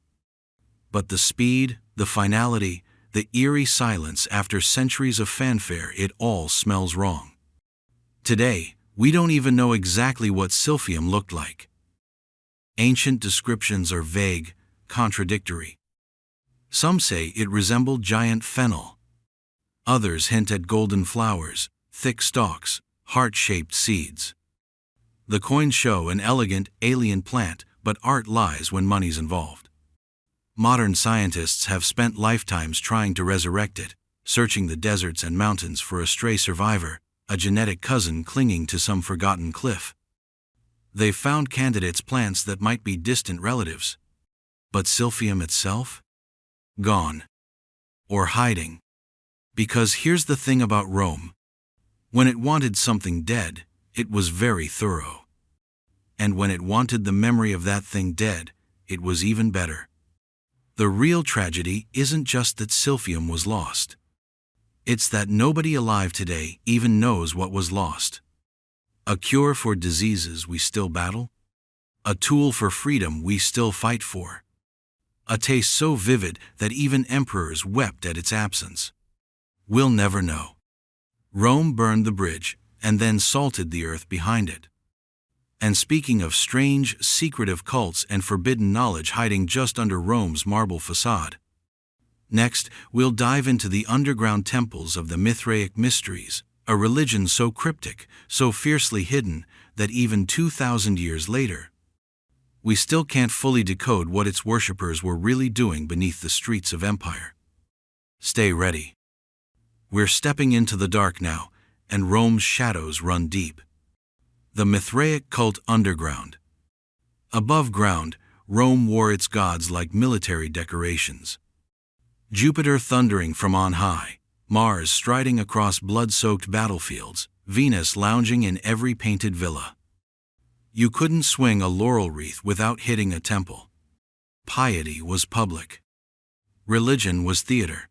But the speed, the finality, the eerie silence after centuries of fanfare, it all smells wrong. Today, we don't even know exactly what silphium looked like. Ancient descriptions are vague, contradictory. Some say it resembled giant fennel. Others hint at golden flowers, thick stalks, heart-shaped seeds. The coins show an elegant, alien plant, but art lies when money's involved. Modern scientists have spent lifetimes trying to resurrect it, searching the deserts and mountains for a stray survivor, a genetic cousin clinging to some forgotten cliff. They've found candidates, plants that might be distant relatives. But silphium itself? Gone. Or hiding. Because here's the thing about Rome. When it wanted something dead, it was very thorough. And when it wanted the memory of that thing dead, it was even better. The real tragedy isn't just that silphium was lost. It's that nobody alive today even knows what was lost. A cure for diseases we still battle? A tool for freedom we still fight for? A taste so vivid that even emperors wept at its absence? We'll never know. Rome burned the bridge, and then salted the earth behind it. And speaking of strange, secretive cults and forbidden knowledge hiding just under Rome's marble facade. Next, we'll dive into the underground temples of the Mithraic mysteries, a religion so cryptic, so fiercely hidden, that even 2,000 years later, we still can't fully decode what its worshippers were really doing beneath the streets of empire. Stay ready. We're stepping into the dark now, and Rome's shadows run deep. The Mithraic cult underground. Above ground, Rome wore its gods like military decorations. Jupiter thundering from on high, Mars striding across blood-soaked battlefields, Venus lounging in every painted villa. You couldn't swing a laurel wreath without hitting a temple. Piety was public. Religion was theater.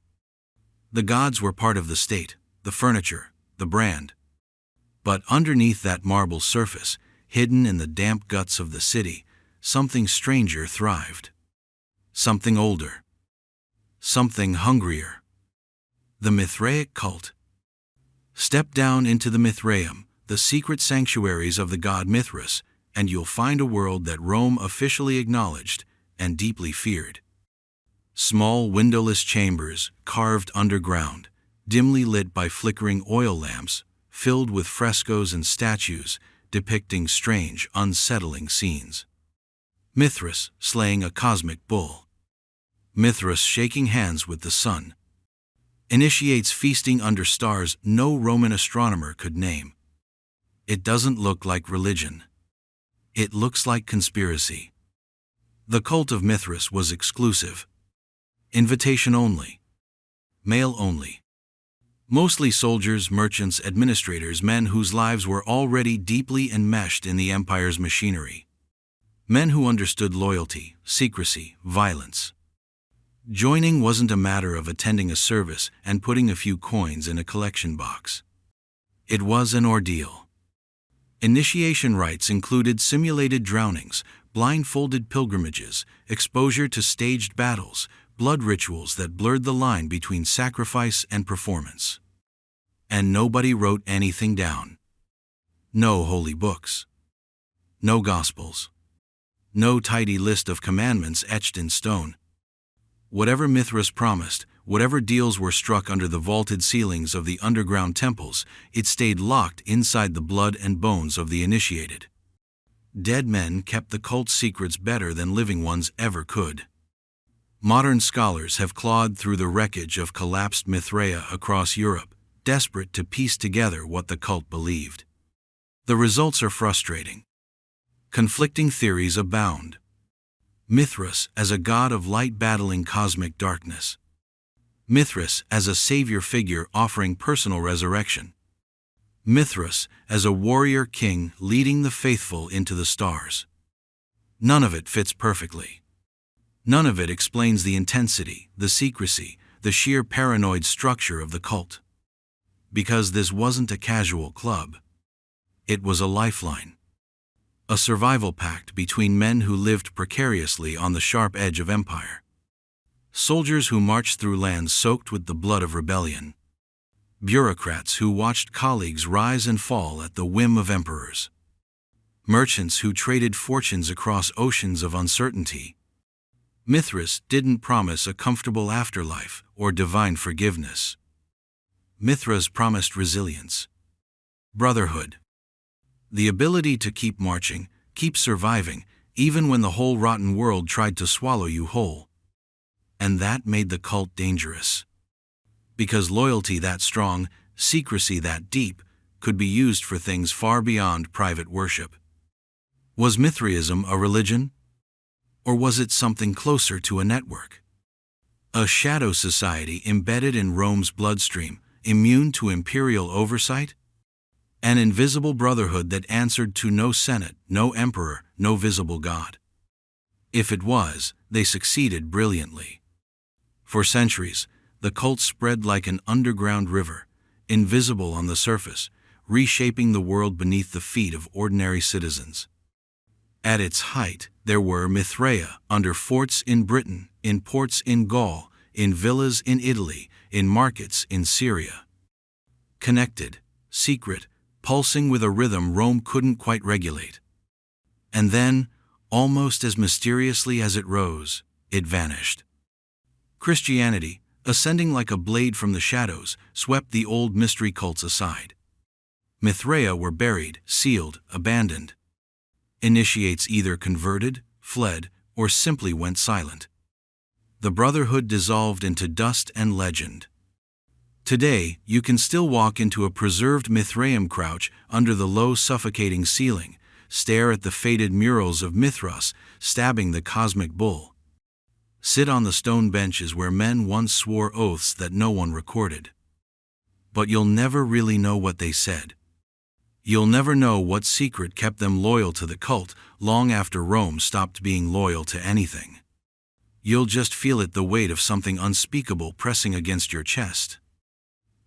The gods were part of the state, the furniture, the brand. But underneath that marble surface, hidden in the damp guts of the city, something stranger thrived. Something older. Something hungrier. The Mithraic cult. Step down into the Mithraeum, the secret sanctuaries of the god Mithras, and you'll find a world that Rome officially acknowledged and deeply feared. Small windowless chambers, carved underground, dimly lit by flickering oil lamps, filled with frescoes and statues depicting strange, unsettling scenes. Mithras slaying a cosmic bull. Mithras shaking hands with the sun. Initiates feasting under stars no Roman astronomer could name. It doesn't look like religion. It looks like conspiracy. The cult of Mithras was exclusive. Invitation only. Male only. Mostly soldiers, merchants, administrators, men whose lives were already deeply enmeshed in the empire's machinery. Men who understood loyalty, secrecy, violence. Joining wasn't a matter of attending a service and putting a few coins in a collection box. It was an ordeal. Initiation rites included simulated drownings, blindfolded pilgrimages, exposure to staged battles, blood rituals that blurred the line between sacrifice and performance. And nobody wrote anything down. No holy books. No gospels. No tidy list of commandments etched in stone. Whatever Mithras promised, whatever deals were struck under the vaulted ceilings of the underground temples, it stayed locked inside the blood and bones of the initiated. Dead men kept the cult's secrets better than living ones ever could. Modern scholars have clawed through the wreckage of collapsed Mithraea across Europe, desperate to piece together what the cult believed. The results are frustrating. Conflicting theories abound. Mithras as a god of light battling cosmic darkness. Mithras as a savior figure offering personal resurrection. Mithras as a warrior king leading the faithful into the stars. None of it fits perfectly. None of it explains the intensity, the secrecy, the sheer paranoid structure of the cult. Because this wasn't a casual club. It was a lifeline. A survival pact between men who lived precariously on the sharp edge of empire. Soldiers who marched through lands soaked with the blood of rebellion. Bureaucrats who watched colleagues rise and fall at the whim of emperors. Merchants who traded fortunes across oceans of uncertainty. Mithras didn't promise a comfortable afterlife or divine forgiveness. Mithras promised resilience. Brotherhood. The ability to keep marching, keep surviving, even when the whole rotten world tried to swallow you whole. And that made the cult dangerous. Because loyalty that strong, secrecy that deep, could be used for things far beyond private worship. Was Mithraism a religion? Or was it something closer to a network? A shadow society embedded in Rome's bloodstream, immune to imperial oversight? An invisible brotherhood that answered to no senate, no emperor, no visible god. If it was, they succeeded brilliantly. For centuries, the cult spread like an underground river, invisible on the surface, reshaping the world beneath the feet of ordinary citizens. At its height, there were Mithraea under forts in Britain, in ports in Gaul, in villas in Italy, in markets in Syria. Connected, secret, pulsing with a rhythm Rome couldn't quite regulate. And then, almost as mysteriously as it rose, it vanished. Christianity, ascending like a blade from the shadows, swept the old mystery cults aside. Mithraea were buried, sealed, abandoned. Initiates either converted, fled, or simply went silent. The brotherhood dissolved into dust and legend. Today, you can still walk into a preserved Mithraeum crouch under the low suffocating ceiling, stare at the faded murals of Mithras stabbing the cosmic bull. Sit on the stone benches where men once swore oaths that no one recorded. But you'll never really know what they said. You'll never know what secret kept them loyal to the cult long after Rome stopped being loyal to anything. You'll just feel it, the weight of something unspeakable pressing against your chest.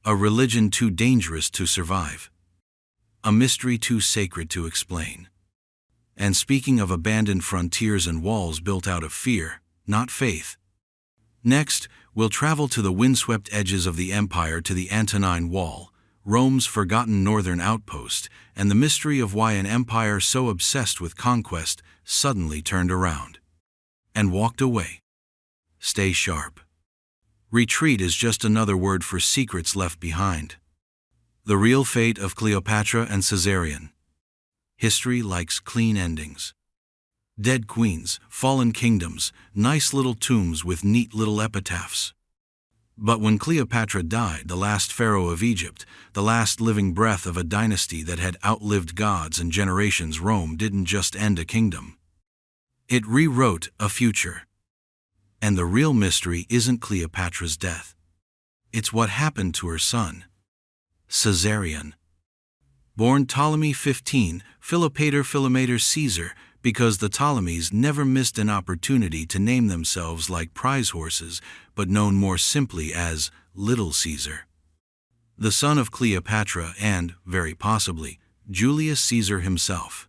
A religion too dangerous to survive. A mystery too sacred to explain. And speaking of abandoned frontiers and walls built out of fear, not faith. Next, we'll travel to the windswept edges of the empire, to the Antonine Wall, Rome's forgotten northern outpost, and the mystery of why an empire so obsessed with conquest suddenly turned around and walked away. Stay sharp. Retreat is just another word for secrets left behind. The real fate of Cleopatra and Caesarion. History likes clean endings. Dead queens, fallen kingdoms, nice little tombs with neat little epitaphs. But when Cleopatra died, the last pharaoh of Egypt, the last living breath of a dynasty that had outlived gods and generations, Rome didn't just end a kingdom. It rewrote a future. And the real mystery isn't Cleopatra's death. It's what happened to her son, Caesarion. Born Ptolemy 15, Philopator Caesar, because the Ptolemies never missed an opportunity to name themselves like prize horses, but known more simply as Little Caesar. The son of Cleopatra and, very possibly, Julius Caesar himself.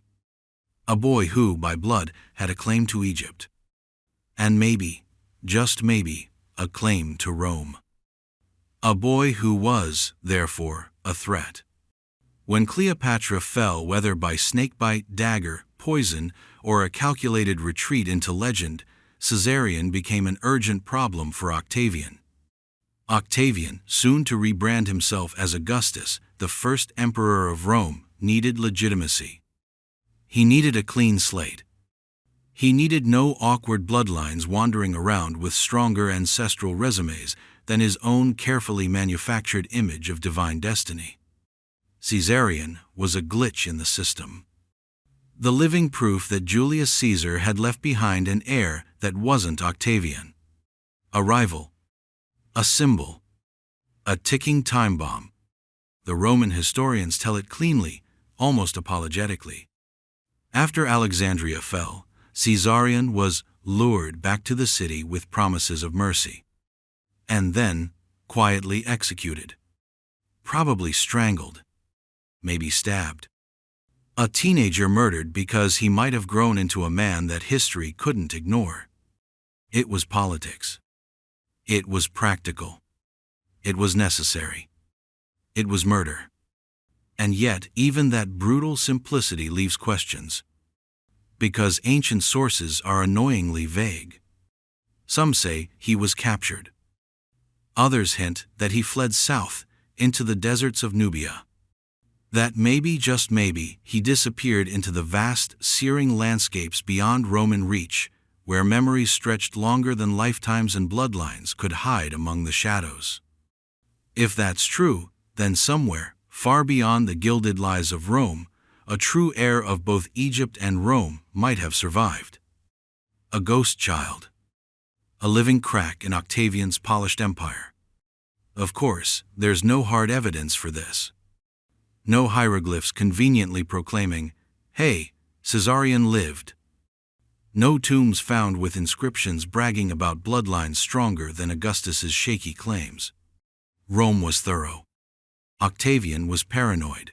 A boy who, by blood, had a claim to Egypt. And maybe, just maybe, a claim to Rome. A boy who was, therefore, a threat. When Cleopatra fell, whether by snakebite, dagger, poison, or a calculated retreat into legend, Caesarion became an urgent problem for Octavian. Octavian, soon to rebrand himself as Augustus, the first emperor of Rome, needed legitimacy. He needed a clean slate. He needed no awkward bloodlines wandering around with stronger ancestral resumes than his own carefully manufactured image of divine destiny. Caesarion was a glitch in the system. The living proof that Julius Caesar had left behind an heir that wasn't Octavian. A rival. A symbol. A ticking time bomb. The Roman historians tell it cleanly, almost apologetically. After Alexandria fell, Caesarion was lured back to the city with promises of mercy. And then, quietly executed. Probably strangled. Maybe stabbed. A teenager murdered because he might have grown into a man that history couldn't ignore. It was politics. It was practical. It was necessary. It was murder. And yet, even that brutal simplicity leaves questions. Because ancient sources are annoyingly vague. Some say he was captured. Others hint that he fled south, into the deserts of Nubia. That maybe, just maybe, he disappeared into the vast, searing landscapes beyond Roman reach, where memories stretched longer than lifetimes and bloodlines could hide among the shadows. If that's true, then somewhere, far beyond the gilded lies of Rome, a true heir of both Egypt and Rome might have survived. A ghost child. A living crack in Octavian's polished empire. Of course, there's no hard evidence for this. No hieroglyphs conveniently proclaiming, "Hey, Caesarion lived." No tombs found with inscriptions bragging about bloodlines stronger than Augustus's shaky claims. Rome was thorough. Octavian was paranoid.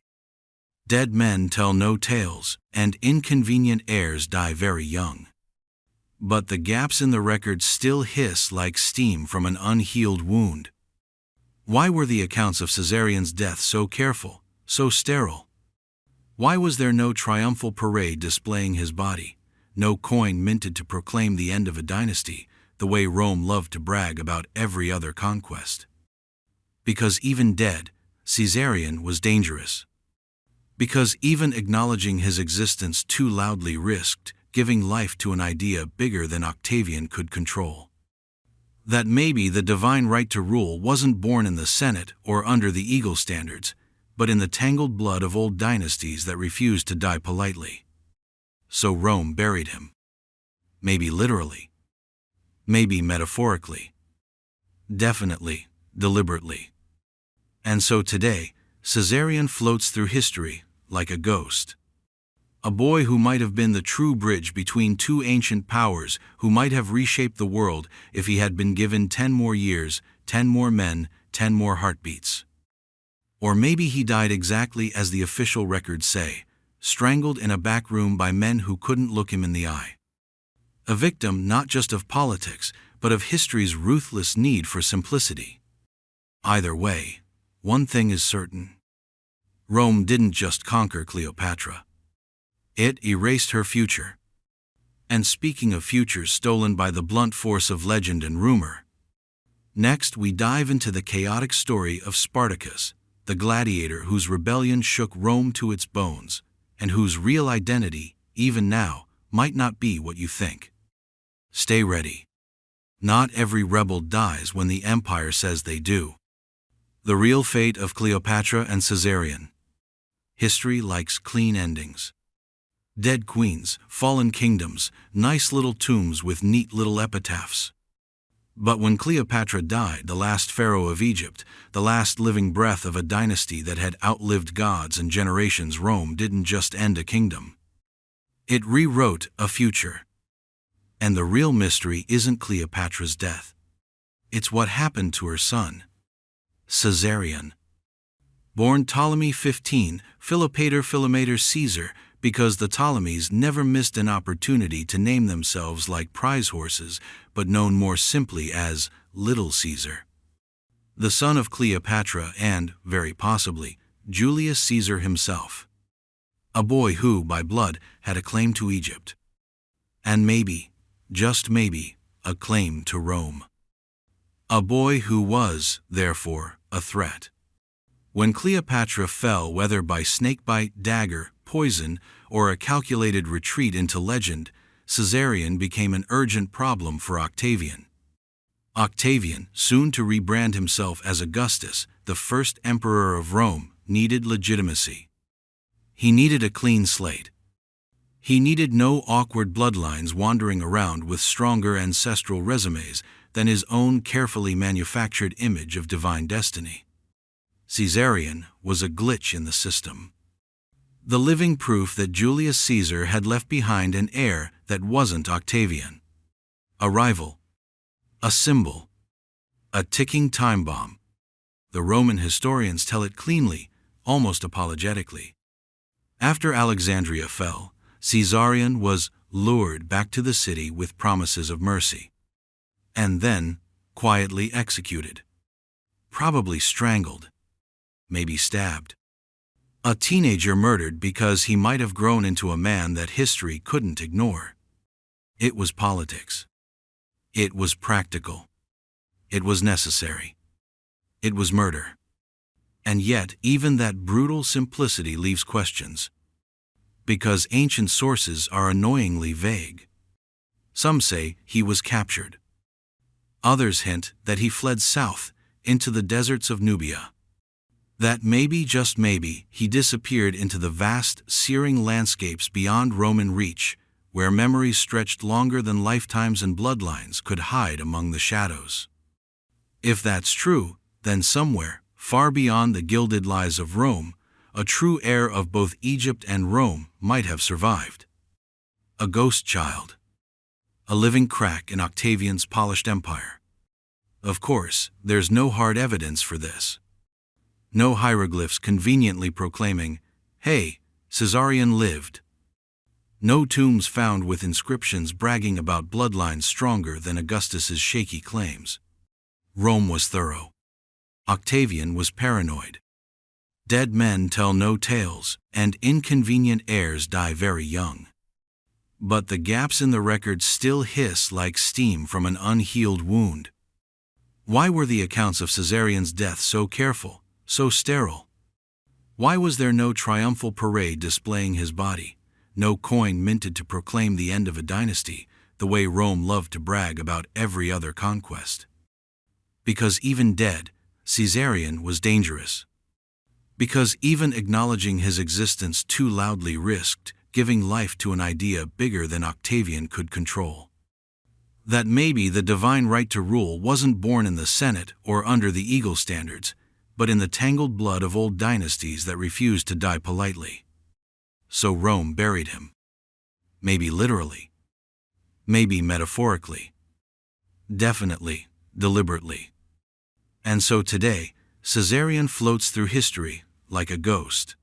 Dead men tell no tales, and inconvenient heirs die very young. But the gaps in the record still hiss like steam from an unhealed wound. Why were the accounts of Caesarion's death so careful, so sterile? Why was there no triumphal parade displaying his body, no coin minted to proclaim the end of a dynasty, the way Rome loved to brag about every other conquest? Because even dead, Caesarion was dangerous. Because even acknowledging his existence too loudly risked giving life to an idea bigger than Octavian could control. That maybe the divine right to rule wasn't born in the Senate or under the eagle standards, but in the tangled blood of old dynasties that refused to die politely. So Rome buried him. Maybe literally. Maybe metaphorically. Definitely, deliberately. And so today, Caesarion floats through history like a ghost. A boy who might have been the true bridge between two ancient powers, who might have reshaped the world if he had been given 10 more years, 10 more men, 10 more heartbeats. Or maybe he died exactly as the official records say, strangled in a back room by men who couldn't look him in the eye. A victim not just of politics, but of history's ruthless need for simplicity. Either way, one thing is certain. Rome didn't just conquer Cleopatra. It erased her future. And speaking of futures stolen by the blunt force of legend and rumor, next we dive into the chaotic story of Spartacus, the gladiator whose rebellion shook Rome to its bones, and whose real identity, even now, might not be what you think. Stay ready. Not every rebel dies when the empire says they do. The real fate of Cleopatra and Caesarion. History likes clean endings. Dead queens, fallen kingdoms, nice little tombs with neat little epitaphs. But when Cleopatra died, the last pharaoh of Egypt, the last living breath of a dynasty that had outlived gods and generations, Rome didn't just end a kingdom. It rewrote a future. And the real mystery isn't Cleopatra's death. It's what happened to her son, Caesarion. Born Ptolemy 15, Philopator Caesar, because the Ptolemies never missed an opportunity to name themselves like prize horses, but known more simply as Little Caesar. The son of Cleopatra and, very possibly, Julius Caesar himself. A boy who, by blood, had a claim to Egypt. And maybe, just maybe, a claim to Rome. A boy who was, therefore, a threat. When Cleopatra fell, whether by snakebite, dagger, poison, or a calculated retreat into legend, Caesarion became an urgent problem for Octavian. Octavian, soon to rebrand himself as Augustus, the first emperor of Rome, needed legitimacy. He needed a clean slate. He needed no awkward bloodlines wandering around with stronger ancestral resumes than his own carefully manufactured image of divine destiny. Caesarion was a glitch in the system. The living proof that Julius Caesar had left behind an heir that wasn't Octavian. A rival. A symbol. A ticking time bomb. The Roman historians tell it cleanly, almost apologetically. After Alexandria fell, Caesarion was lured back to the city with promises of mercy. And then, quietly executed. Probably strangled. Maybe stabbed. A teenager murdered because he might have grown into a man that history couldn't ignore. It was politics. It was practical. It was necessary. It was murder. And yet, even that brutal simplicity leaves questions. Because ancient sources are annoyingly vague. Some say he was captured. Others hint that he fled south, into the deserts of Nubia. That maybe, just maybe, he disappeared into the vast, searing landscapes beyond Roman reach, where memories stretched longer than lifetimes and bloodlines could hide among the shadows. If that's true, then somewhere, far beyond the gilded lies of Rome, a true heir of both Egypt and Rome might have survived. A ghost child. A living crack in Octavian's polished empire. Of course, there's no hard evidence for this. No hieroglyphs conveniently proclaiming, "Hey, Caesarion lived." No tombs found with inscriptions bragging about bloodlines stronger than Augustus's shaky claims. Rome was thorough. Octavian was paranoid. Dead men tell no tales, and inconvenient heirs die very young. But the gaps in the record still hiss like steam from an unhealed wound. Why were the accounts of Caesarion's death so careful, so sterile? Why was there no triumphal parade displaying his body, no coin minted to proclaim the end of a dynasty, the way Rome loved to brag about every other conquest? Because even dead, Caesarion was dangerous. Because even acknowledging his existence too loudly risked giving life to an idea bigger than Octavian could control. That maybe the divine right to rule wasn't born in the Senate or under the eagle standards, but in the tangled blood of old dynasties that refused to die politely. So Rome buried him. Maybe literally. Maybe metaphorically. Definitely, deliberately. And so today, Caesarion floats through history like a ghost.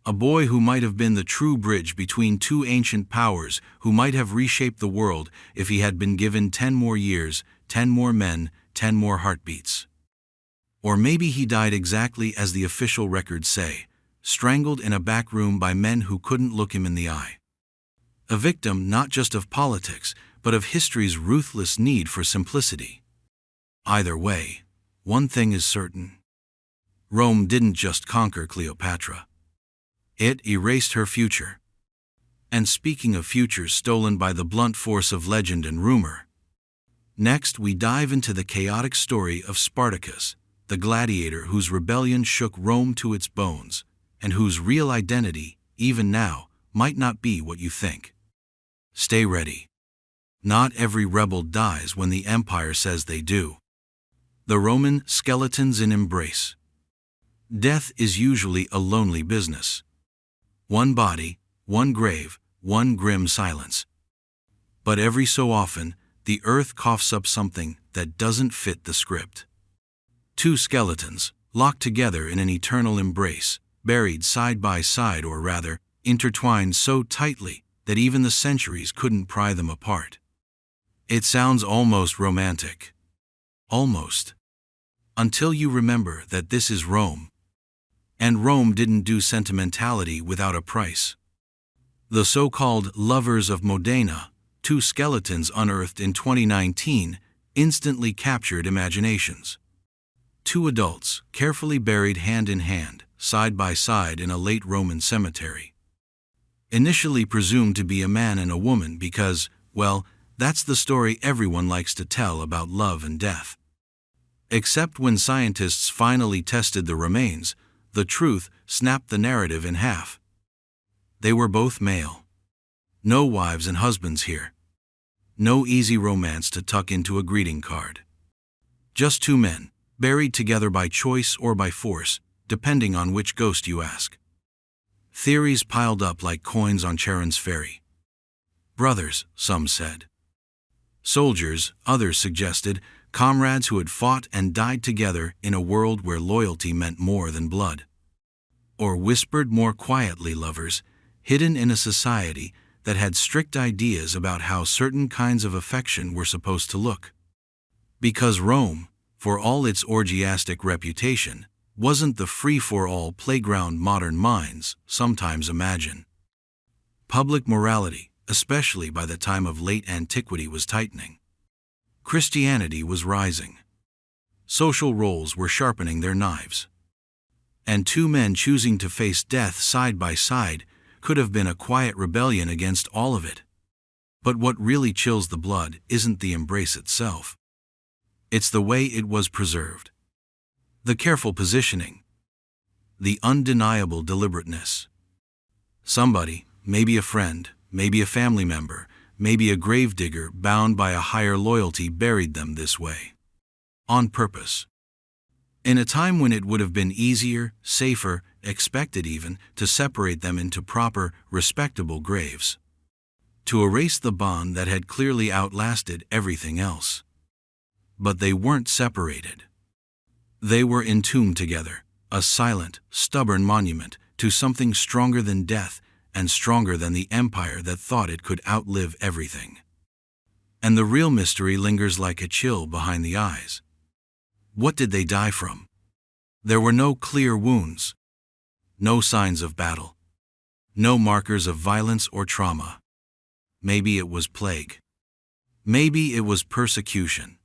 A boy who might have been the true bridge between two ancient powers, who might have reshaped the world if he had been given 10 more years, 10 more men, 10 more heartbeats. Or maybe he died exactly as the official records say, strangled in a back room by men who couldn't look him in the eye. A victim not just of politics, but of history's ruthless need for simplicity. Either way, one thing is certain. Rome didn't just conquer Cleopatra. It erased her future. And speaking of futures stolen by the blunt force of legend and rumor, next we dive into the chaotic story of Spartacus, the gladiator whose rebellion shook Rome to its bones, and whose real identity, even now, might not be what you think. Stay ready. Not every rebel dies when the empire says they do. The Roman skeletons in embrace. Death is usually a lonely business. One body, one grave, one grim silence. But every so often, the earth coughs up something that doesn't fit the script. Two skeletons, locked together in an eternal embrace, buried side by side, or rather, intertwined so tightly that even the centuries couldn't pry them apart. It sounds almost romantic. Almost. Until you remember that this is Rome. And Rome didn't do sentimentality without a price. The so-called lovers of Modena, two skeletons unearthed in 2019, instantly captured imaginations. Two adults, carefully buried hand in hand, side by side in a late Roman cemetery. Initially presumed to be a man and a woman because, well, that's the story everyone likes to tell about love and death. Except when scientists finally tested the remains, the truth snapped the narrative in half. They were both male. No wives and husbands here. No easy romance to tuck into a greeting card. Just two men, buried together by choice or by force, depending on which ghost you ask. Theories piled up like coins on Charon's ferry. Brothers, some said. Soldiers, others suggested, comrades who had fought and died together in a world where loyalty meant more than blood. Or whispered more quietly lovers, hidden in a society that had strict ideas about how certain kinds of affection were supposed to look. Because Rome, for all its orgiastic reputation, wasn't the free-for-all playground modern minds sometimes imagine. Public morality, especially by the time of late antiquity, was tightening. Christianity was rising. Social roles were sharpening their knives. And two men choosing to face death side by side could have been a quiet rebellion against all of it. But what really chills the blood isn't the embrace itself. It's the way it was preserved. The careful positioning. The undeniable deliberateness. Somebody, maybe a friend, maybe a family member, maybe a gravedigger bound by a higher loyalty, buried them this way. On purpose. In a time when it would have been easier, safer, expected even, to separate them into proper, respectable graves. To erase the bond that had clearly outlasted everything else. But they weren't separated. They were entombed together, a silent, stubborn monument to something stronger than death and stronger than the empire that thought it could outlive everything. And the real mystery lingers like a chill behind the eyes. What did they die from? There were no clear wounds. No signs of battle. No markers of violence or trauma. Maybe it was plague. Maybe it was persecution.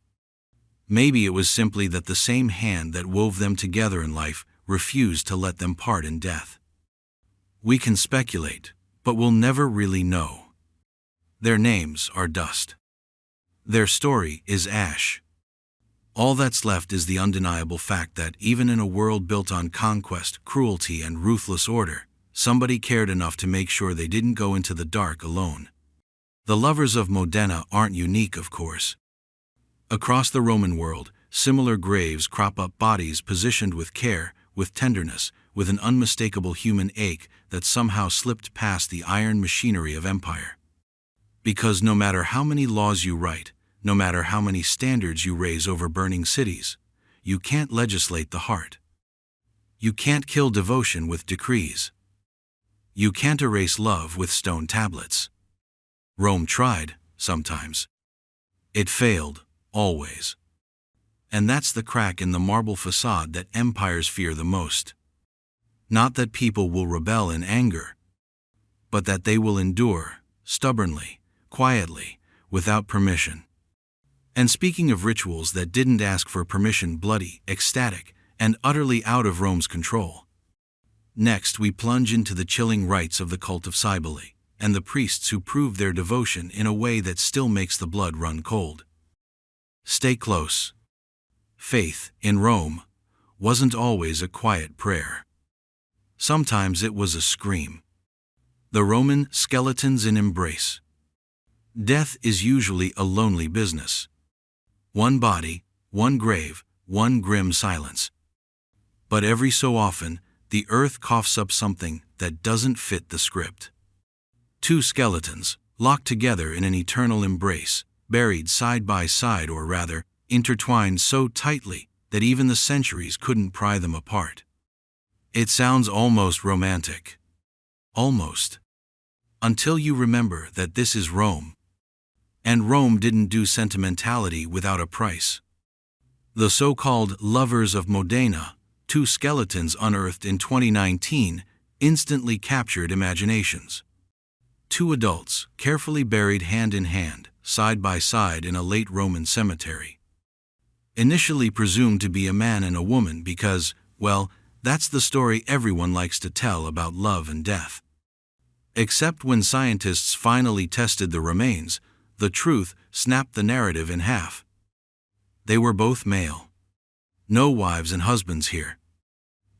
Maybe it was simply that the same hand that wove them together in life refused to let them part in death. We can speculate, but we'll never really know. Their names are dust. Their story is ash. All that's left is the undeniable fact that even in a world built on conquest, cruelty, and ruthless order, somebody cared enough to make sure they didn't go into the dark alone. The lovers of Modena aren't unique, of course. Across the Roman world, similar graves crop up, bodies positioned with care, with tenderness, with an unmistakable human ache that somehow slipped past the iron machinery of empire. Because no matter how many laws you write, no matter how many standards you raise over burning cities, you can't legislate the heart. You can't kill devotion with decrees. You can't erase love with stone tablets. Rome tried, sometimes. It failed, always. And that's the crack in the marble facade that empires fear the most. Not that people will rebel in anger, but that they will endure, stubbornly, quietly, without permission. And speaking of rituals that didn't ask for permission, bloody, ecstatic, and utterly out of Rome's control. Next, we plunge into the chilling rites of the cult of Cybele, and the priests who proved their devotion in a way that still makes the blood run cold. Stay close. Faith, in Rome, wasn't always a quiet prayer. Sometimes it was a scream. The Roman skeletons in embrace. Death is usually a lonely business. One body, one grave, one grim silence. But every so often, the earth coughs up something that doesn't fit the script. Two skeletons, locked together in an eternal embrace, buried side by side, or rather, intertwined so tightly that even the centuries couldn't pry them apart. It sounds almost romantic. Almost. Until you remember that this is Rome. And Rome didn't do sentimentality without a price. The so-called lovers of Modena, two skeletons unearthed in 2019, instantly captured imaginations. Two adults, carefully buried hand in hand, side by side in a late Roman cemetery. Initially presumed to be a man and a woman because, well, that's the story everyone likes to tell about love and death. Except when scientists finally tested the remains, the truth snapped the narrative in half. They were both male. No wives and husbands here.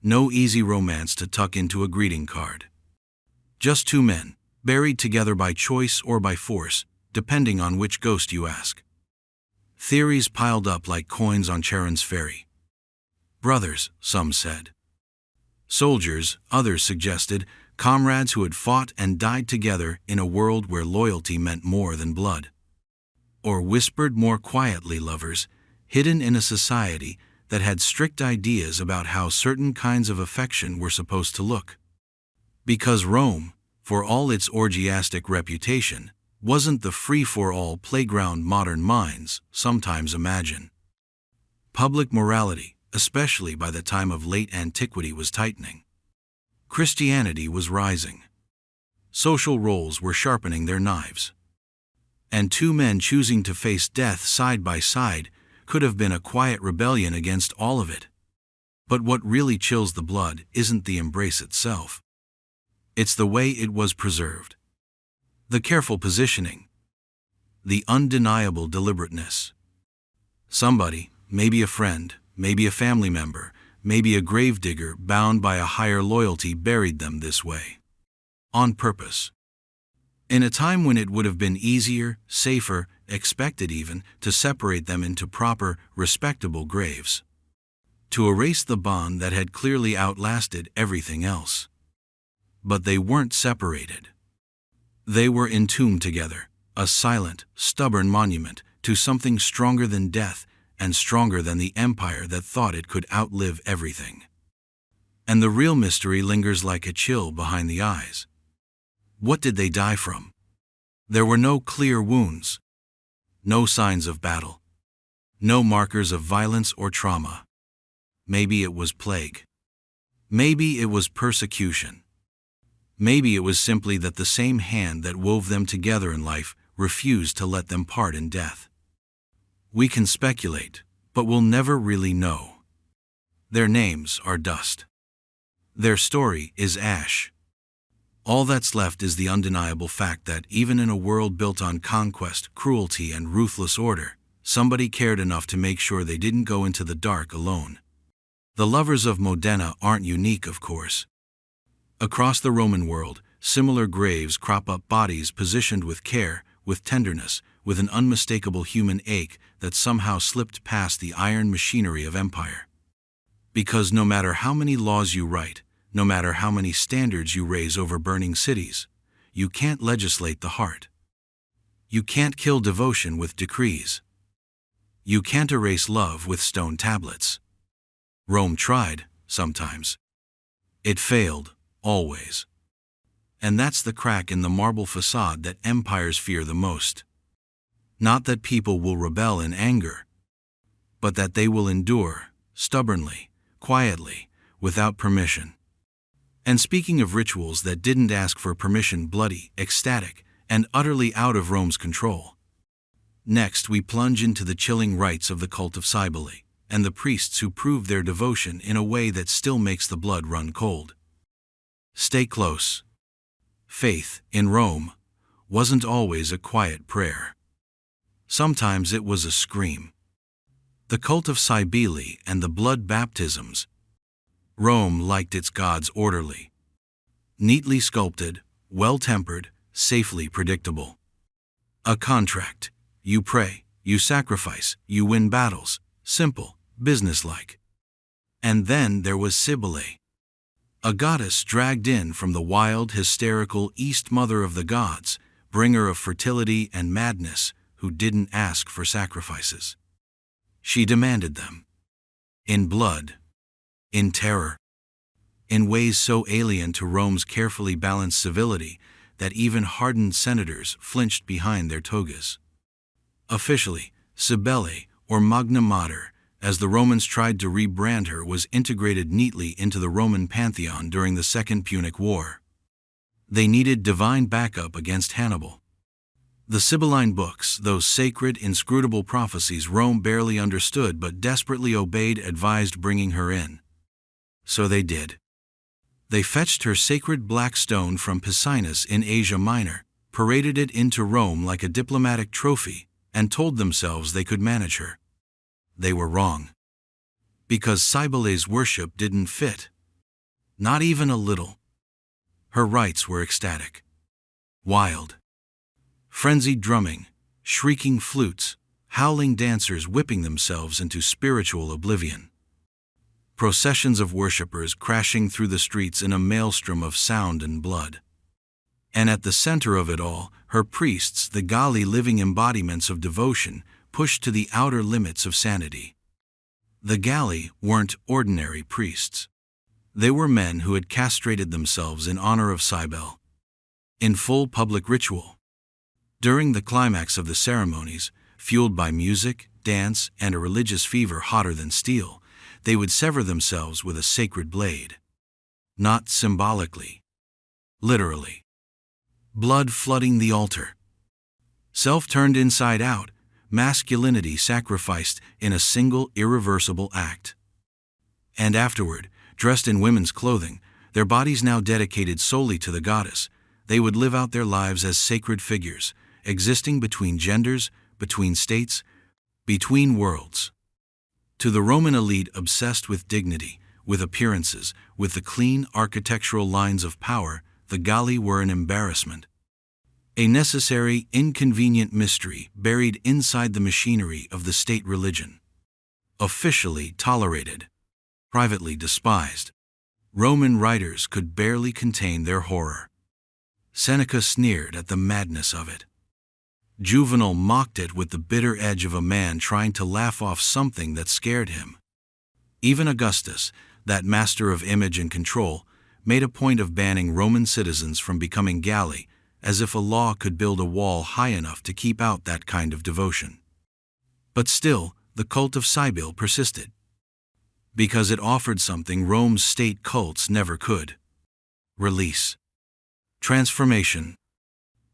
No easy romance to tuck into a greeting card. Just two men, buried together by choice or by force, depending on which ghost you ask. Theories piled up like coins on Charon's ferry. Brothers, some said. Soldiers, others suggested, comrades who had fought and died together in a world where loyalty meant more than blood. or whispered more quietly lovers, hidden in a society that had strict ideas about how certain kinds of affection were supposed to look. Because Rome, for all its orgiastic reputation, wasn't the free-for-all playground modern minds sometimes imagine. Public morality, especially by the time of late antiquity, was tightening. Christianity was rising. Social roles were sharpening their knives. And two men choosing to face death side by side could have been a quiet rebellion against all of it. But what really chills the blood isn't the embrace itself. It's the way it was preserved. The careful positioning. The undeniable deliberateness. Somebody, maybe a friend, maybe a family member, maybe a gravedigger bound by a higher loyalty, buried them this way. On purpose. In a time when it would have been easier, safer, expected even, to separate them into proper, respectable graves. To erase the bond that had clearly outlasted everything else. But they weren't separated. They were entombed together, a silent, stubborn monument to something stronger than death and stronger than the empire that thought it could outlive everything. And the real mystery lingers like a chill behind the eyes. What did they die from? There were no clear wounds. No signs of battle. No markers of violence or trauma. Maybe it was plague. Maybe it was persecution. Maybe it was simply that the same hand that wove them together in life refused to let them part in death. We can speculate, but we'll never really know. Their names are dust. Their story is ash. All that's left is the undeniable fact that even in a world built on conquest, cruelty, and ruthless order, somebody cared enough to make sure they didn't go into the dark alone. The lovers of Modena aren't unique, of course. Across the Roman world, similar graves crop up, bodies positioned with care, with tenderness, with an unmistakable human ache that somehow slipped past the iron machinery of empire. Because no matter how many laws you write, no matter how many standards you raise over burning cities, you can't legislate the heart. You can't kill devotion with decrees. You can't erase love with stone tablets. Rome tried, sometimes. It failed, always. And that's the crack in the marble facade that empires fear the most. Not that people will rebel in anger, but that they will endure, stubbornly, quietly, without permission. And speaking of rituals that didn't ask for permission, bloody, ecstatic, and utterly out of Rome's control. Next, we plunge into the chilling rites of the cult of Cybele, and the priests who proved their devotion in a way that still makes the blood run cold. Stay close. Faith, in Rome, wasn't always a quiet prayer. Sometimes it was a scream. The cult of Cybele and the blood baptisms. Rome liked its gods orderly. Neatly sculpted, well-tempered, safely predictable. A contract. You pray, you sacrifice, you win battles. Simple, businesslike. And then there was Cybele. A goddess dragged in from the wild, hysterical East, mother of the gods, bringer of fertility and madness, who didn't ask for sacrifices. She demanded them. In blood. In terror. In ways so alien to Rome's carefully balanced civility that even hardened senators flinched behind their togas. Officially, Cybele, or Magna Mater, as the Romans tried to rebrand her, was integrated neatly into the Roman pantheon during the Second Punic War. They needed divine backup against Hannibal. The Sibylline books, those sacred, inscrutable prophecies Rome barely understood but desperately obeyed, advised bringing her in. So they did. They fetched her sacred black stone from Picinus in Asia Minor, paraded it into Rome like a diplomatic trophy, and told themselves they could manage her. They were wrong. Because Cybele's worship didn't fit. Not even a little. Her rites were ecstatic. Wild. Frenzied drumming, shrieking flutes, howling dancers whipping themselves into spiritual oblivion. Processions of worshippers crashing through the streets in a maelstrom of sound and blood. And at the center of it all, her priests, the Gali, living embodiments of devotion, pushed to the outer limits of sanity. The Gali weren't ordinary priests. They were men who had castrated themselves in honor of Cybele, in full public ritual. During the climax of the ceremonies, fueled by music, dance, and a religious fever hotter than steel, they would sever themselves with a sacred blade. Not symbolically. Literally. Blood flooding the altar. Self turned inside out, masculinity sacrificed in a single irreversible act. And afterward, dressed in women's clothing, their bodies now dedicated solely to the goddess, they would live out their lives as sacred figures, existing between genders, between states, between worlds. To the Roman elite obsessed with dignity, with appearances, with the clean architectural lines of power, the Gali were an embarrassment. A necessary, inconvenient mystery buried inside the machinery of the state religion. Officially tolerated, privately despised. Roman writers could barely contain their horror. Seneca sneered at the madness of it. Juvenal mocked it with the bitter edge of a man trying to laugh off something that scared him. Even Augustus, that master of image and control, made a point of banning Roman citizens from becoming Galli, as if a law could build a wall high enough to keep out that kind of devotion. But still, the cult of Cybele persisted. Because it offered something Rome's state cults never could. Release. Transformation.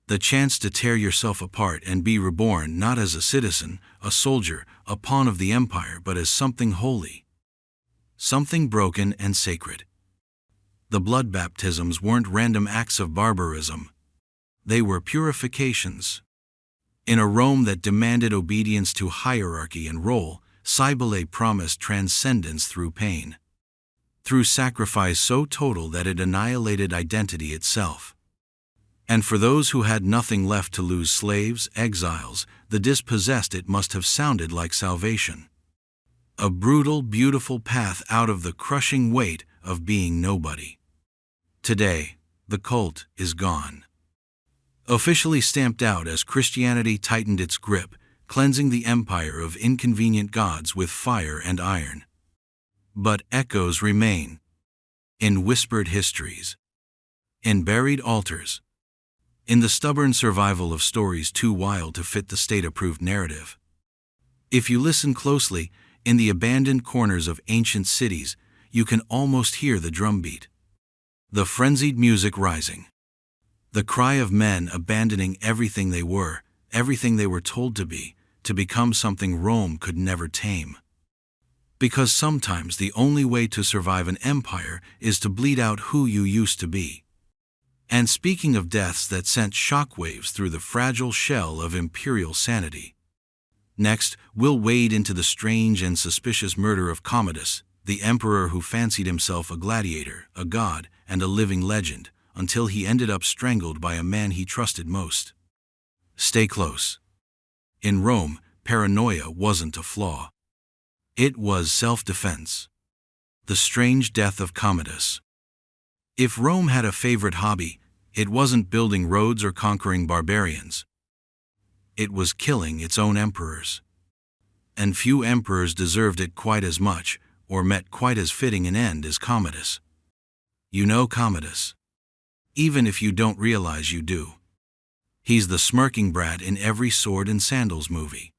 The chance to tear yourself apart and be reborn not as a citizen, a soldier, a pawn of the empire, but as something holy. Something broken and sacred. The blood baptisms weren't random acts of barbarism. They were purifications. In a Rome that demanded obedience to hierarchy and role, Cybele promised transcendence through pain. Through sacrifice so total that it annihilated identity itself. And for those who had nothing left to lose, slaves, exiles, the dispossessed, it must have sounded like salvation. A brutal, beautiful path out of the crushing weight of being nobody. Today, the cult is gone. Officially stamped out as Christianity tightened its grip, cleansing the empire of inconvenient gods with fire and iron. But echoes remain. In whispered histories. In buried altars. In the stubborn survival of stories too wild to fit the state-approved narrative. If you listen closely, in the abandoned corners of ancient cities, you can almost hear the drumbeat. The frenzied music rising. The cry of men abandoning everything they were told to be, to become something Rome could never tame. Because sometimes the only way to survive an empire is to bleed out who you used to be. And speaking of deaths that sent shockwaves through the fragile shell of imperial sanity. Next, we'll wade into the strange and suspicious murder of Commodus, the emperor who fancied himself a gladiator, a god, and a living legend, until he ended up strangled by a man he trusted most. Stay close. In Rome, paranoia wasn't a flaw. It was self-defense. The strange death of Commodus. If Rome had a favorite hobby, it wasn't building roads or conquering barbarians. It was killing its own emperors. And few emperors deserved it quite as much, or met quite as fitting an end as Commodus. You know Commodus. Even if you don't realize you do. He's the smirking brat in every sword and sandals movie.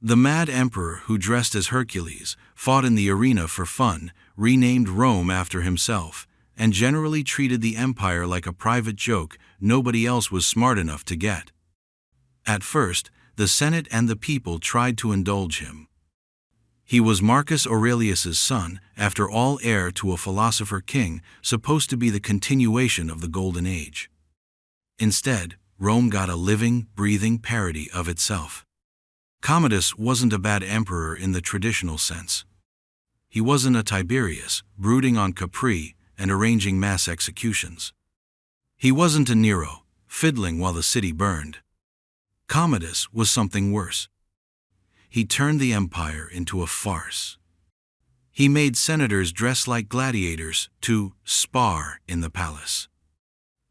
The mad emperor who dressed as Hercules, fought in the arena for fun, renamed Rome after himself, and generally treated the empire like a private joke nobody else was smart enough to get. At first, the Senate and the people tried to indulge him. He was Marcus Aurelius's son, after all heir to a philosopher king, supposed to be the continuation of the Golden Age. Instead, Rome got a living, breathing parody of itself. Commodus wasn't a bad emperor in the traditional sense. He wasn't a Tiberius, brooding on Capri and arranging mass executions. He wasn't a Nero, fiddling while the city burned. Commodus was something worse. He turned the empire into a farce. He made senators dress like gladiators to spar in the palace.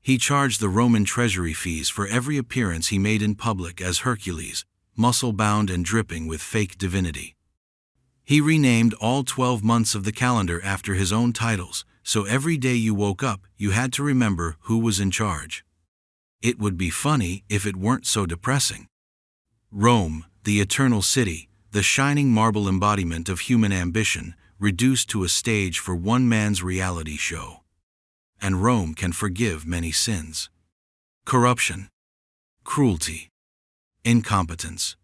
He charged the Roman treasury fees for every appearance he made in public as Hercules, muscle-bound and dripping with fake divinity. He renamed all 12 months of the calendar after his own titles, so every day you woke up, you had to remember who was in charge. It would be funny if it weren't so depressing. Rome, the eternal city, the shining marble embodiment of human ambition, reduced to a stage for one man's reality show. And Rome can forgive many sins. Corruption, cruelty, incompetence.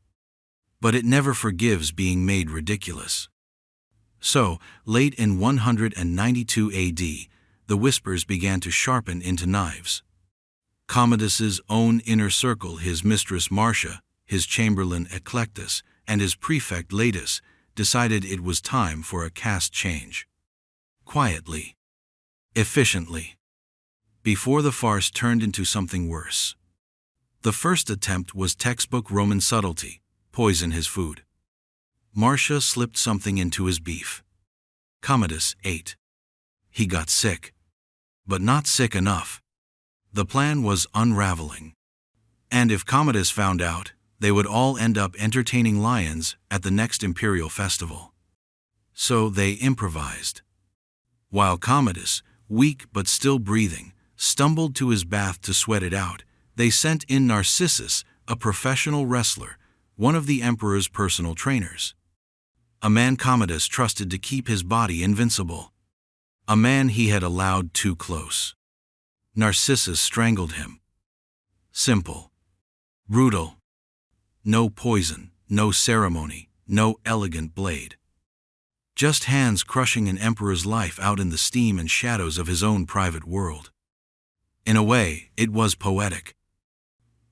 But it never forgives being made ridiculous. So, late in 192 AD, the whispers began to sharpen into knives. Commodus's own inner circle, his mistress Marcia, his chamberlain Eclectus, and his prefect Latus, decided it was time for a caste change. Quietly. Efficiently. Before the farce turned into something worse. The first attempt was textbook Roman subtlety: poison his food. Marcia slipped something into his beef. Commodus ate. He got sick. But not sick enough. The plan was unraveling. And if Commodus found out, they would all end up entertaining lions at the next imperial festival. So they improvised. While Commodus, weak but still breathing, stumbled to his bath to sweat it out, they sent in Narcissus, a professional wrestler, one of the emperor's personal trainers. A man Commodus trusted to keep his body invincible. A man he had allowed too close. Narcissus strangled him. Simple. Brutal. No poison, no ceremony, no elegant blade. Just hands crushing an emperor's life out in the steam and shadows of his own private world. In a way, it was poetic.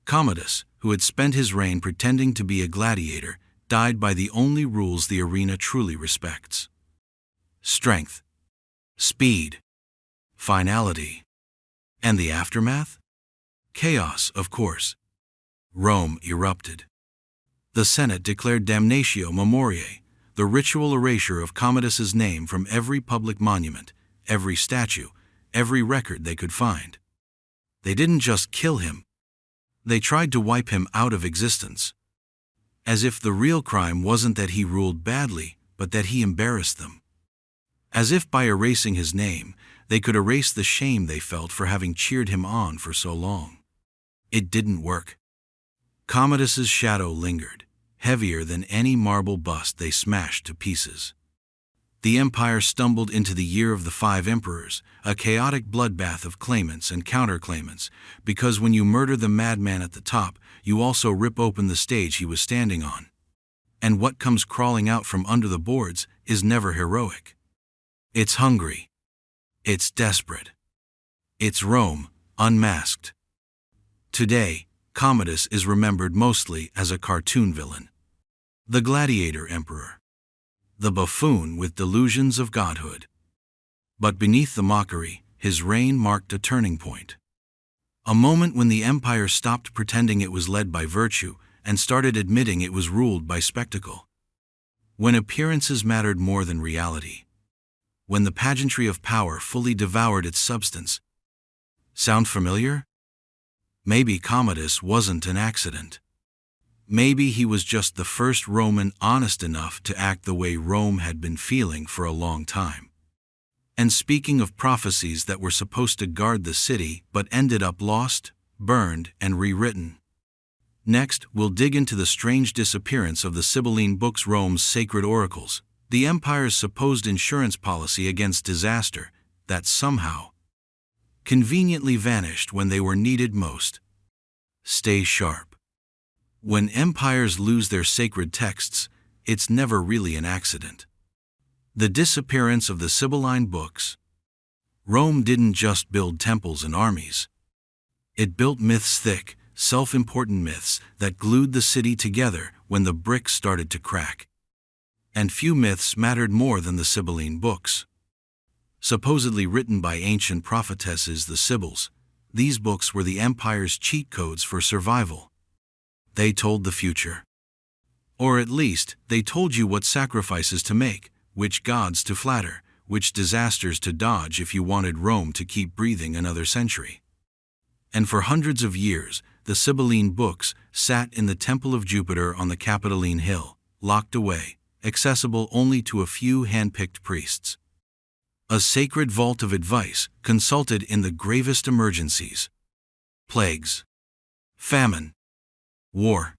Commodus, who had spent his reign pretending to be a gladiator, died by the only rules the arena truly respects. Strength. Speed. Finality. And the aftermath? Chaos, of course. Rome erupted. The Senate declared damnatio memoriae, the ritual erasure of Commodus's name from every public monument, every statue, every record they could find. They didn't just kill him. They tried to wipe him out of existence. As if the real crime wasn't that he ruled badly, but that he embarrassed them. As if by erasing his name, they could erase the shame they felt for having cheered him on for so long. It didn't work. Commodus's shadow lingered, heavier than any marble bust they smashed to pieces. The empire stumbled into the year of the 5 emperors, a chaotic bloodbath of claimants and counterclaimants, because when you murder the madman at the top, you also rip open the stage he was standing on. And what comes crawling out from under the boards is never heroic. It's hungry. It's desperate. It's Rome, unmasked. Today, Commodus is remembered mostly as a cartoon villain. The gladiator emperor. The buffoon with delusions of godhood. But beneath the mockery, his reign marked a turning point. A moment when the empire stopped pretending it was led by virtue and started admitting it was ruled by spectacle. When appearances mattered more than reality. When the pageantry of power fully devoured its substance. Sound familiar? Maybe Commodus wasn't an accident. Maybe he was just the first Roman honest enough to act the way Rome had been feeling for a long time. And speaking of prophecies that were supposed to guard the city but ended up lost, burned, and rewritten. Next, we'll dig into the strange disappearance of the Sibylline books, Rome's sacred oracles, the empire's supposed insurance policy against disaster that somehow conveniently vanished when they were needed most. Stay sharp. When empires lose their sacred texts, it's never really an accident. The disappearance of the Sibylline books. Rome didn't just build temples and armies. It built myths, thick, self-important myths that glued the city together when the bricks started to crack. And few myths mattered more than the Sibylline books. Supposedly written by ancient prophetesses, the Sibyls, these books were the empire's cheat codes for survival. They told the future. Or at least, they told you what sacrifices to make, which gods to flatter, which disasters to dodge if you wanted Rome to keep breathing another century. And for hundreds of years, the Sibylline books sat in the Temple of Jupiter on the Capitoline Hill, locked away, accessible only to a few hand-picked priests. A sacred vault of advice consulted in the gravest emergencies. Plagues, famine, war.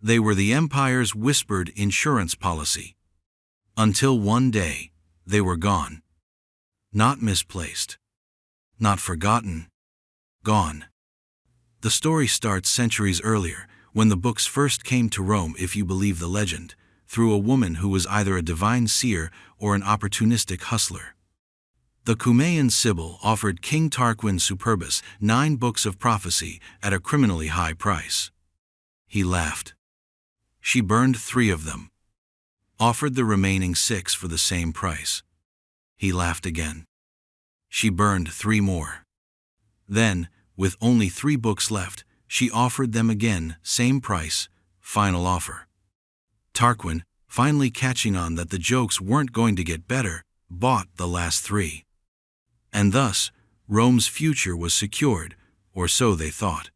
They were the empire's whispered insurance policy. Until one day, they were gone. Not misplaced. Not forgotten. Gone. The story starts centuries earlier, when the books first came to Rome, if you believe the legend, through a woman who was either a divine seer or an opportunistic hustler. The Cumaean Sibyl offered King Tarquin Superbus 9 books of prophecy at a criminally high price. He laughed. She burned 3 of them. Offered the remaining 6 for the same price. He laughed again. She burned 3 more. Then, with only 3 books left, she offered them again, same price, final offer. Tarquin, finally catching on that the jokes weren't going to get better, bought the last 3. And thus, Rome's future was secured, or so they thought.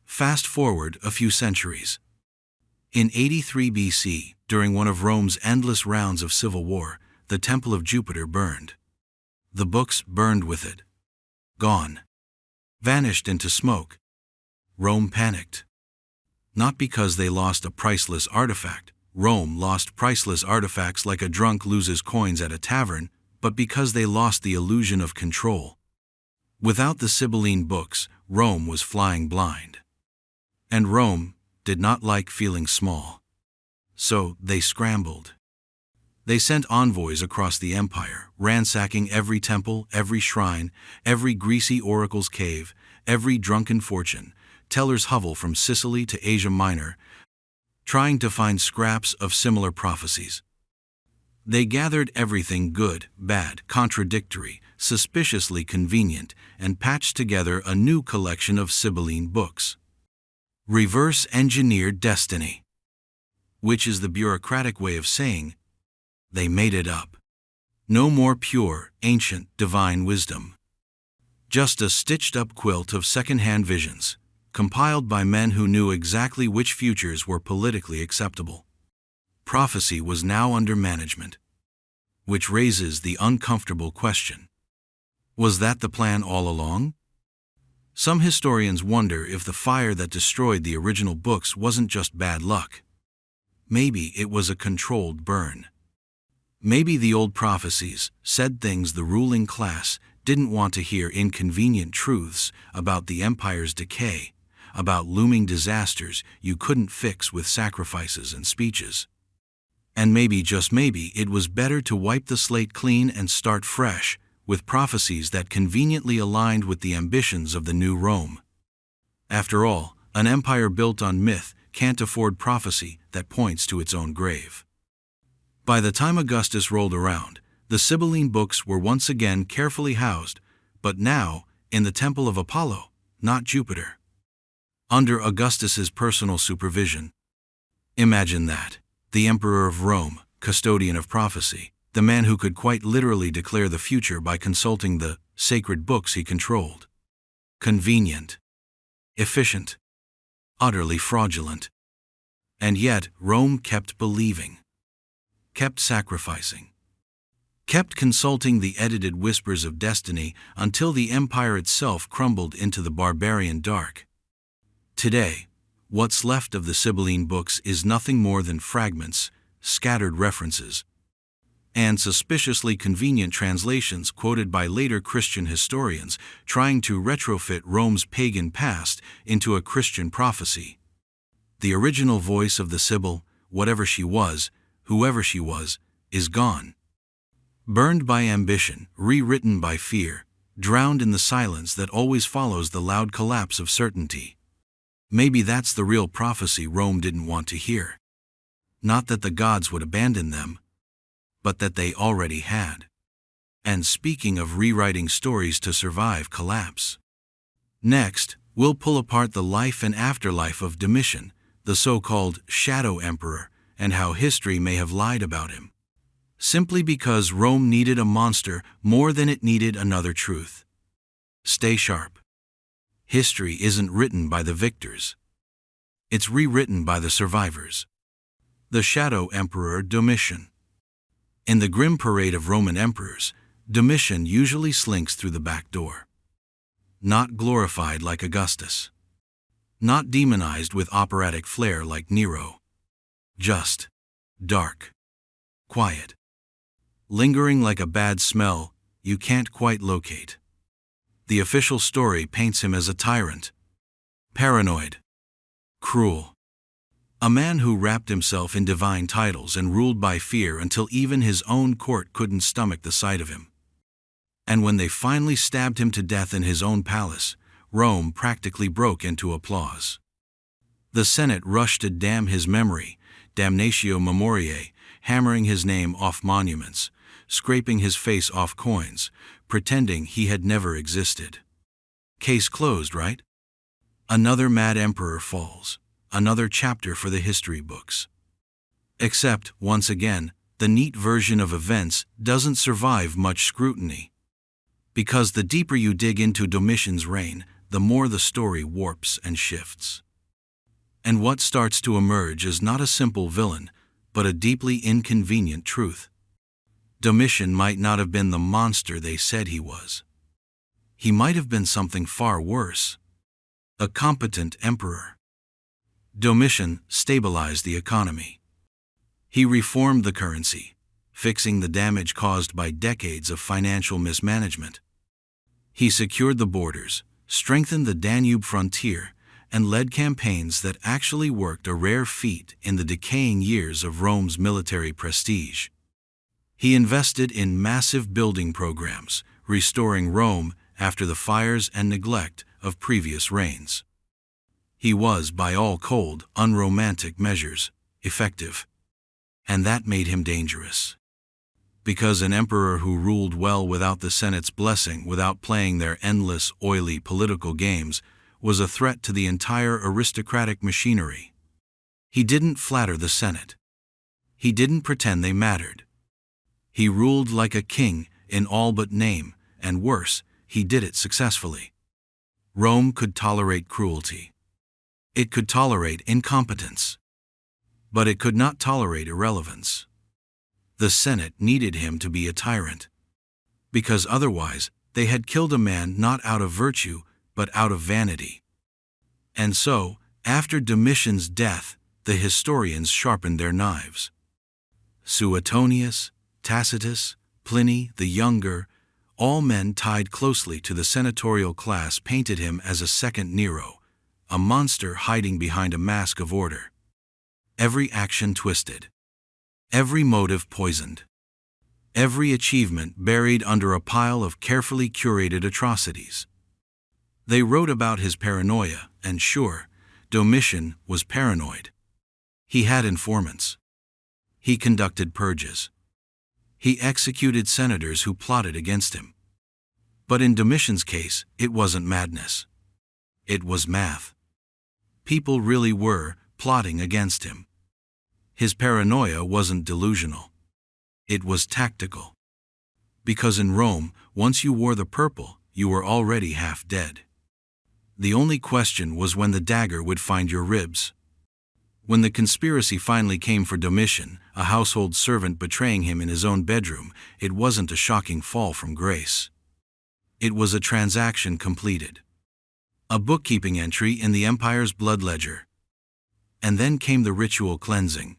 Fast forward a few centuries. In 83 BC, during one of Rome's endless rounds of civil war, the Temple of Jupiter burned. The books burned with it. Gone. Vanished into smoke. Rome panicked. Not because they lost a priceless artifact. Rome lost priceless artifacts like a drunk loses coins at a tavern, but because they lost the illusion of control. Without the Sibylline books, Rome was flying blind. And Rome did not like feeling small. So they scrambled. They sent envoys across the empire, ransacking every temple, every shrine, every greasy oracle's cave, every drunken fortune teller's hovel from Sicily to Asia Minor, trying to find scraps of similar prophecies. They gathered everything good, bad, contradictory, suspiciously convenient, and patched together a new collection of Sibylline books. Reverse-engineered destiny. Which is the bureaucratic way of saying, they made it up. No more pure, ancient, divine wisdom. Just a stitched-up quilt of second-hand visions, compiled by men who knew exactly which futures were politically acceptable. Prophecy was now under management. Which raises the uncomfortable question. Was that the plan all along? Some historians wonder if the fire that destroyed the original books wasn't just bad luck. Maybe it was a controlled burn. Maybe the old prophecies said things the ruling class didn't want to hear, inconvenient truths about the empire's decay, about looming disasters you couldn't fix with sacrifices and speeches. And maybe, just maybe, it was better to wipe the slate clean and start fresh, with prophecies that conveniently aligned with the ambitions of the new Rome. After all, an empire built on myth can't afford prophecy that points to its own grave. By the time Augustus rolled around, the Sibylline books were once again carefully housed, but now in the Temple of Apollo, not Jupiter. Under Augustus's personal supervision. Imagine that, the Emperor of Rome, custodian of prophecy, the man who could quite literally declare the future by consulting the sacred books he controlled. Convenient. Efficient. Utterly fraudulent. And yet Rome kept believing. Kept sacrificing. Kept consulting the edited whispers of destiny until the empire itself crumbled into the barbarian dark. Today, what's left of the Sibylline books is nothing more than fragments, scattered references, and suspiciously convenient translations quoted by later Christian historians trying to retrofit Rome's pagan past into a Christian prophecy. The original voice of the Sibyl, whatever she was, whoever she was, is gone. Burned by ambition, rewritten by fear, drowned in the silence that always follows the loud collapse of certainty. Maybe that's the real prophecy Rome didn't want to hear. Not that the gods would abandon them, but that they already had. And speaking of rewriting stories to survive collapse. Next, we'll pull apart the life and afterlife of Domitian, the so-called Shadow Emperor, and how history may have lied about him. Simply because Rome needed a monster more than it needed another truth. Stay sharp. History isn't written by the victors. It's rewritten by the survivors. The Shadow Emperor Domitian. In the grim parade of Roman emperors, Domitian usually slinks through the back door. Not glorified like Augustus. Not demonized with operatic flair like Nero. Just dark, quiet, lingering like a bad smell you can't quite locate. The official story paints him as a tyrant, paranoid, cruel, a man who wrapped himself in divine titles and ruled by fear until even his own court couldn't stomach the sight of him. And when they finally stabbed him to death in his own palace, Rome practically broke into applause. The Senate rushed to damn his memory, damnatio memoriae, hammering his name off monuments, scraping his face off coins, pretending he had never existed. Case closed, right? Another mad emperor falls, another chapter for the history books. Except, once again, the neat version of events doesn't survive much scrutiny. Because the deeper you dig into Domitian's reign, the more the story warps and shifts. And what starts to emerge is not a simple villain, but a deeply inconvenient truth. Domitian might not have been the monster they said he was. He might have been something far worse. A competent emperor. Domitian stabilized the economy. He reformed the currency, fixing the damage caused by decades of financial mismanagement. He secured the borders, strengthened the Danube frontier, and led campaigns that actually worked, a rare feat in the decaying years of Rome's military prestige. He invested in massive building programs, restoring Rome after the fires and neglect of previous reigns. He was, by all cold, unromantic measures, effective. And that made him dangerous. Because an emperor who ruled well without the Senate's blessing, without playing their endless, oily political games, was a threat to the entire aristocratic machinery. He didn't flatter the Senate. He didn't pretend they mattered. He ruled like a king in all but name, and worse, he did it successfully. Rome could tolerate cruelty. It could tolerate incompetence. But it could not tolerate irrelevance. The Senate needed him to be a tyrant. Because otherwise, they had killed a man not out of virtue, but out of vanity. And so, after Domitian's death, the historians sharpened their knives. Suetonius, Tacitus, Pliny the Younger, all men tied closely to the senatorial class, painted him as a second Nero, a monster hiding behind a mask of order. Every action twisted. Every motive poisoned. Every achievement buried under a pile of carefully curated atrocities. They wrote about his paranoia, and sure, Domitian was paranoid. He had informants. He conducted purges. He executed senators who plotted against him. But in Domitian's case, it wasn't madness. It was math. People really were plotting against him. His paranoia wasn't delusional. It was tactical. Because in Rome, once you wore the purple, you were already half dead. The only question was when the dagger would find your ribs. When the conspiracy finally came for Domitian, a household servant betraying him in his own bedroom, it wasn't a shocking fall from grace. It was a transaction completed. A bookkeeping entry in the empire's blood ledger. And then came the ritual cleansing.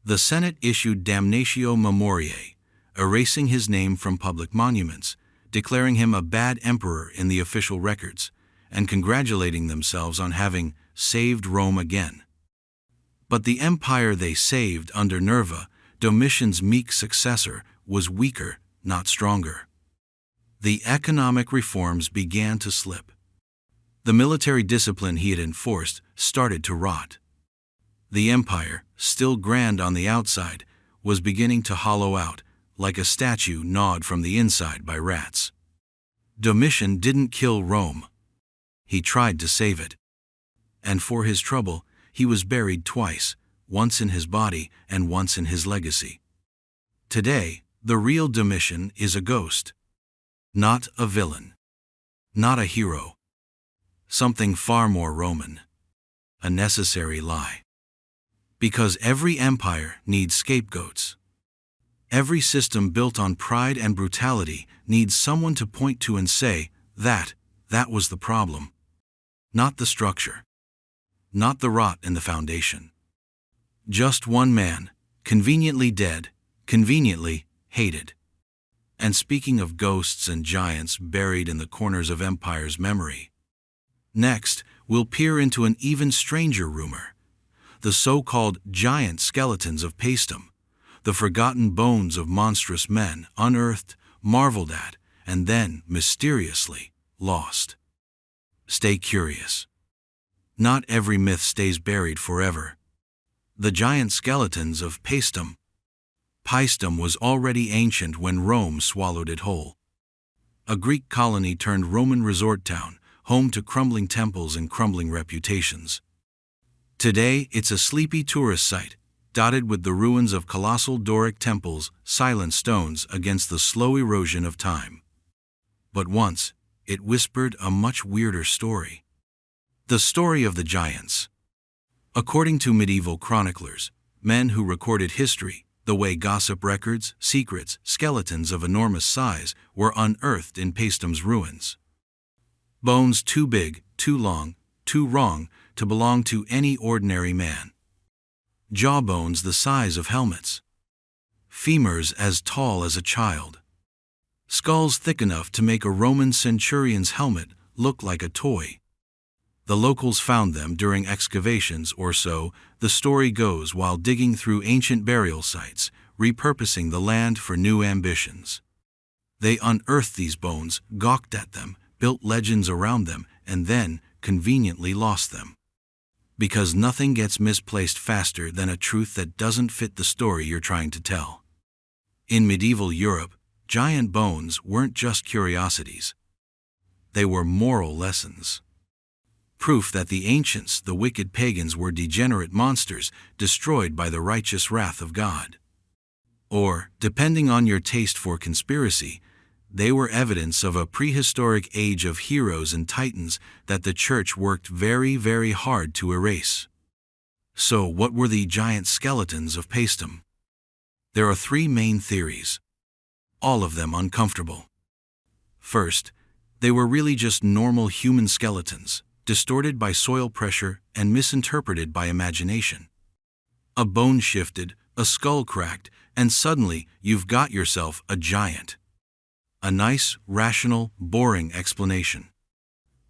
The Senate issued damnatio memoriae, erasing his name from public monuments, declaring him a bad emperor in the official records, and congratulating themselves on having saved Rome again. But the empire they saved under Nerva, Domitian's meek successor, was weaker, not stronger. The economic reforms began to slip. The military discipline he had enforced started to rot. The empire, still grand on the outside, was beginning to hollow out, like a statue gnawed from the inside by rats. Domitian didn't kill Rome. He tried to save it. And for his trouble, he was buried twice, once in his body and once in his legacy. Today, the real Domitian is a ghost. Not a villain. Not a hero. something far more Roman. A necessary lie. Because every empire needs scapegoats. Every system built on pride and brutality needs someone to point to and say, that was the problem. Not the structure. Not the rot in the foundation. Just one man, conveniently dead, conveniently hated. And speaking of ghosts and giants buried in the corners of empire's memory, next, we'll peer into an even stranger rumor. The so-called giant skeletons of Paestum, the forgotten bones of monstrous men unearthed, marveled at, and then, mysteriously, lost. Stay curious. Not every myth stays buried forever. The giant skeletons of Paestum. Paestum was already ancient when Rome swallowed it whole. A Greek colony turned Roman resort town, home to crumbling temples and crumbling reputations. Today, it's a sleepy tourist site, dotted with the ruins of colossal Doric temples, silent stones against the slow erosion of time. But once, it whispered a much weirder story. The story of the giants. According to medieval chroniclers, men who recorded history, the way gossip records, secrets, skeletons of enormous size were unearthed in Paestum's ruins. Bones too big, too long, too wrong to belong to any ordinary man. Jawbones the size of helmets. Femurs as tall as a child. Skulls thick enough to make a Roman centurion's helmet look like a toy. The locals found them during excavations, or so the story goes, while digging through ancient burial sites, repurposing the land for new ambitions. They unearthed these bones, gawked at them, built legends around them, and then conveniently lost them. Because nothing gets misplaced faster than a truth that doesn't fit the story you're trying to tell. In medieval Europe, giant bones weren't just curiosities. They were moral lessons. Proof that the ancients, the wicked pagans, were degenerate monsters destroyed by the righteous wrath of God. Or, depending on your taste for conspiracy, they were evidence of a prehistoric age of heroes and titans that the church worked very, very hard to erase. So what were the giant skeletons of Paestum? There are three main theories. All of them uncomfortable. First, they were really just normal human skeletons, distorted by soil pressure and misinterpreted by imagination. A bone shifted, a skull cracked, and suddenly you've got yourself a giant. A nice, rational, boring explanation.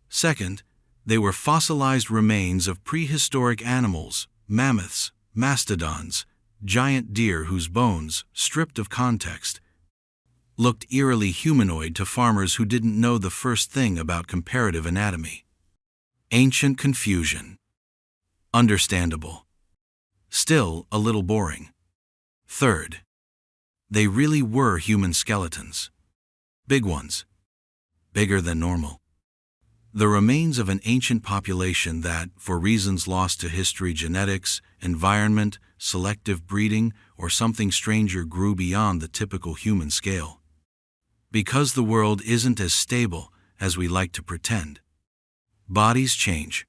Second, they were fossilized remains of prehistoric animals, mammoths, mastodons, giant deer whose bones, stripped of context, looked eerily humanoid to farmers who didn't know the first thing about comparative anatomy. Ancient confusion. Understandable. Still a little boring. Third, they really were human skeletons. Big ones. Bigger than normal. The remains of an ancient population that, for reasons lost to history, genetics, environment, selective breeding, or something stranger, grew beyond the typical human scale. Because the world isn't as stable as we like to pretend. Bodies change.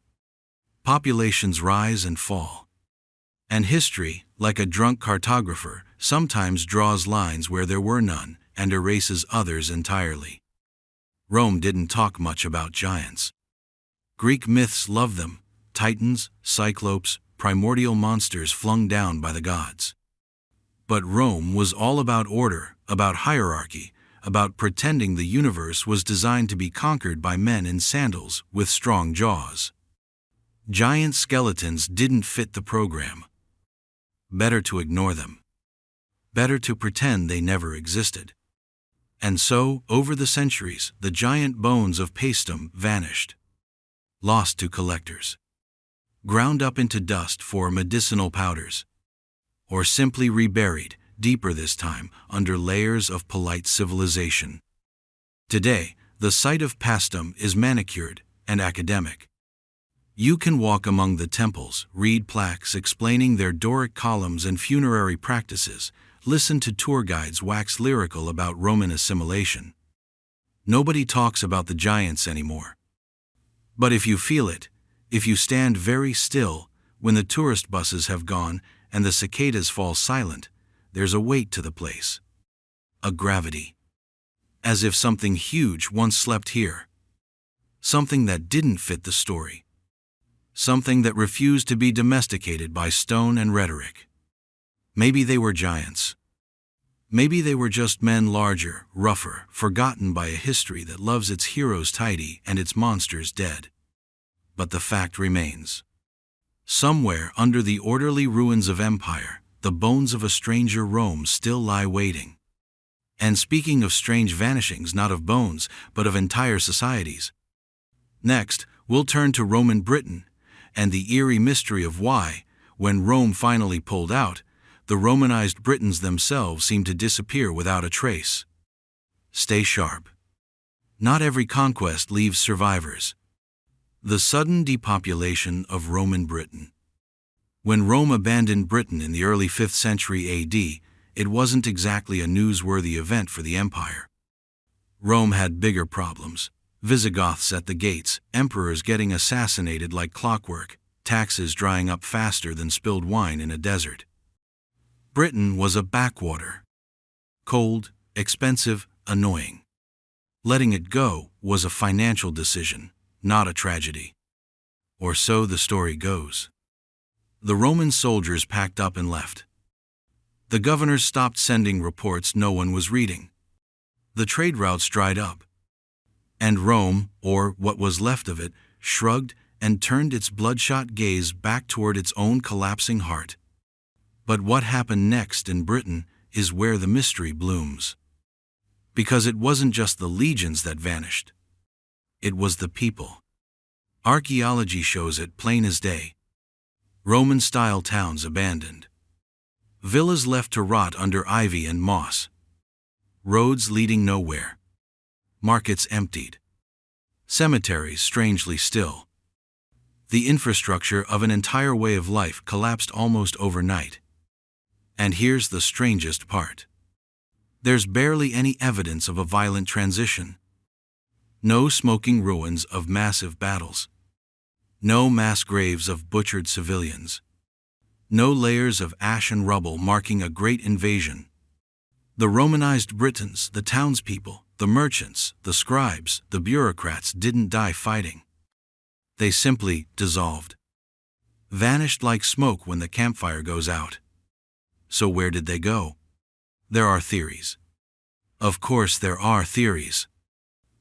Populations rise and fall. And history, like a drunk cartographer, sometimes draws lines where there were none and erases others entirely. Rome didn't talk much about giants. Greek myths loved them, titans, cyclopes, primordial monsters flung down by the gods. But Rome was all about order, about hierarchy, about pretending the universe was designed to be conquered by men in sandals with strong jaws. Giant skeletons didn't fit the program. Better to ignore them. Better to pretend they never existed. And so, over the centuries, the giant bones of Paestum vanished. Lost to collectors. Ground up into dust for medicinal powders. Or simply reburied, deeper this time, under layers of polite civilization. Today, the site of Paestum is manicured and academic. You can walk among the temples, read plaques explaining their Doric columns and funerary practices, listen to tour guides wax lyrical about Roman assimilation. Nobody talks about the giants anymore. But if you feel it, if you stand very still, when the tourist buses have gone and the cicadas fall silent, there's a weight to the place. A gravity. As if something huge once slept here. Something that didn't fit the story. Something that refused to be domesticated by stone and rhetoric. Maybe they were giants. Maybe they were just men larger, rougher, forgotten by a history that loves its heroes tidy and its monsters dead. But the fact remains. Somewhere under the orderly ruins of empire, the bones of a stranger Rome still lie waiting. And speaking of strange vanishings, not of bones, but of entire societies. Next, we'll turn to Roman Britain, and the eerie mystery of why, when Rome finally pulled out, the Romanized Britons themselves seemed to disappear without a trace. Stay sharp. Not every conquest leaves survivors. The sudden depopulation of Roman Britain. When Rome abandoned Britain in the early 5th century AD, it wasn't exactly a newsworthy event for the empire. Rome had bigger problems. Visigoths at the gates, emperors getting assassinated like clockwork, taxes drying up faster than spilled wine in a desert. Britain was a backwater. Cold, expensive, annoying. Letting it go was a financial decision, not a tragedy. Or so the story goes. The Roman soldiers packed up and left. The governors stopped sending reports no one was reading. The trade routes dried up. And Rome, or what was left of it, shrugged and turned its bloodshot gaze back toward its own collapsing heart. But what happened next in Britain is where the mystery blooms. Because it wasn't just the legions that vanished. It was the people. Archaeology shows it plain as day. Roman-style towns abandoned. Villas left to rot under ivy and moss. Roads leading nowhere. Markets emptied. Cemeteries strangely still. The infrastructure of an entire way of life collapsed almost overnight. And here's the strangest part. There's barely any evidence of a violent transition. No smoking ruins of massive battles. No mass graves of butchered civilians. No layers of ash and rubble marking a great invasion. The Romanized Britons, the townspeople, the merchants, the scribes, the bureaucrats didn't die fighting. They simply dissolved. Vanished like smoke when the campfire goes out. So where did they go? There are theories. Of course there are theories.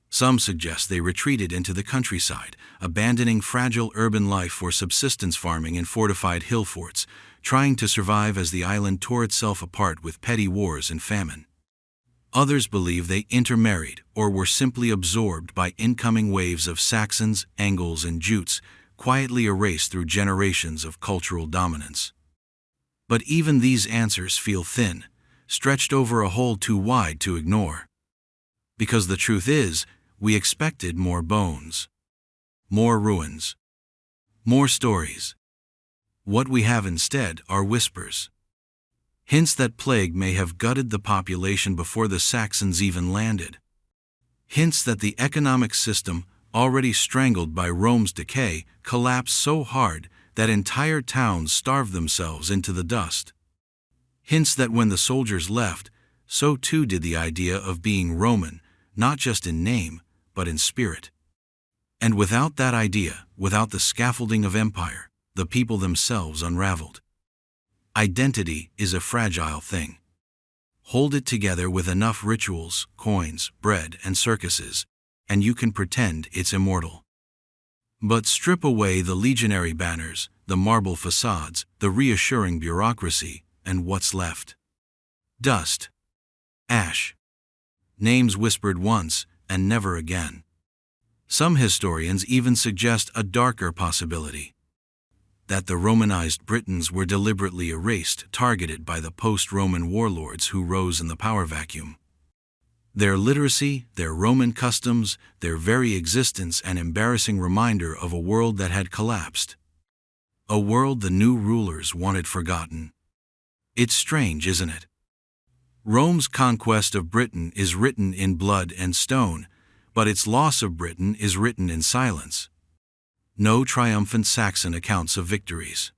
Some suggest they retreated into the countryside, abandoning fragile urban life for subsistence farming in fortified hill forts, trying to survive as the island tore itself apart with petty wars and famine. Others believe they intermarried or were simply absorbed by incoming waves of Saxons, Angles, and Jutes, quietly erased through generations of cultural dominance. But even these answers feel thin, stretched over a hole too wide to ignore. Because the truth is, we expected more bones. More ruins. More stories. What we have instead are whispers. Hints that plague may have gutted the population before the Saxons even landed. Hints that the economic system, already strangled by Rome's decay, collapsed so hard that entire towns starved themselves into the dust. Hints that when the soldiers left, so too did the idea of being Roman, not just in name, but in spirit. And without that idea, without the scaffolding of empire, the people themselves unraveled. Identity is a fragile thing. Hold it together with enough rituals, coins, bread, and circuses, and you can pretend it's immortal. But strip away the legionary banners, the marble facades, the reassuring bureaucracy, and what's left? Dust. Ash. Names whispered once, and never again. Some historians even suggest a darker possibility. That the Romanized Britons were deliberately erased, targeted by the post-Roman warlords who rose in the power vacuum. Their literacy, their Roman customs, their very existence an embarrassing reminder of a world that had collapsed. A world the new rulers wanted forgotten. It's strange, isn't it? Rome's conquest of Britain is written in blood and stone, but its loss of Britain is written in silence. No triumphant Saxon accounts of victories.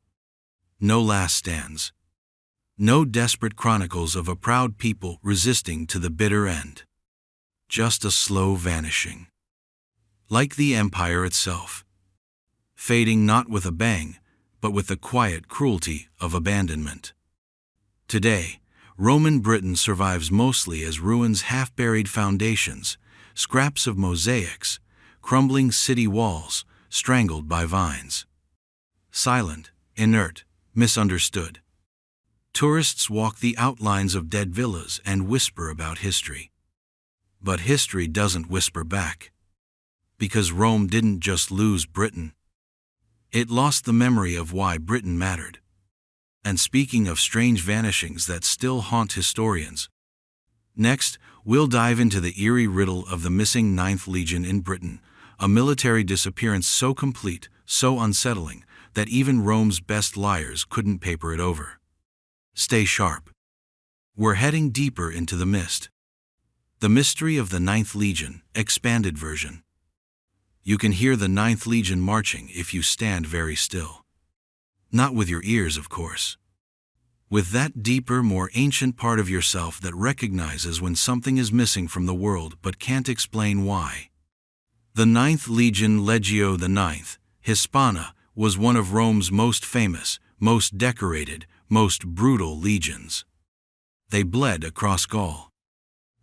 No last stands. No desperate chronicles of a proud people resisting to the bitter end. Just a slow vanishing. Like the empire itself. Fading not with a bang, but with the quiet cruelty of abandonment. Today, Roman Britain survives mostly as ruins, half-buried foundations, scraps of mosaics, crumbling city walls, strangled by vines. Silent, inert, misunderstood. Tourists walk the outlines of dead villas and whisper about history. But history doesn't whisper back. Because Rome didn't just lose Britain. It lost the memory of why Britain mattered. And speaking of strange vanishings that still haunt historians, next, we'll dive into the eerie riddle of the missing 9th Legion in Britain, a military disappearance so complete, so unsettling, that even Rome's best liars couldn't paper it over. Stay sharp. We're heading deeper into the mist. The mystery of the 9th Legion, expanded version. You can hear the 9th Legion marching if you stand very still. Not with your ears, of course. With that deeper, more ancient part of yourself that recognizes when something is missing from the world but can't explain why. The 9th Legion, Legio IX, Hispana, was one of Rome's most famous, most decorated, most brutal legions. They bled across Gaul.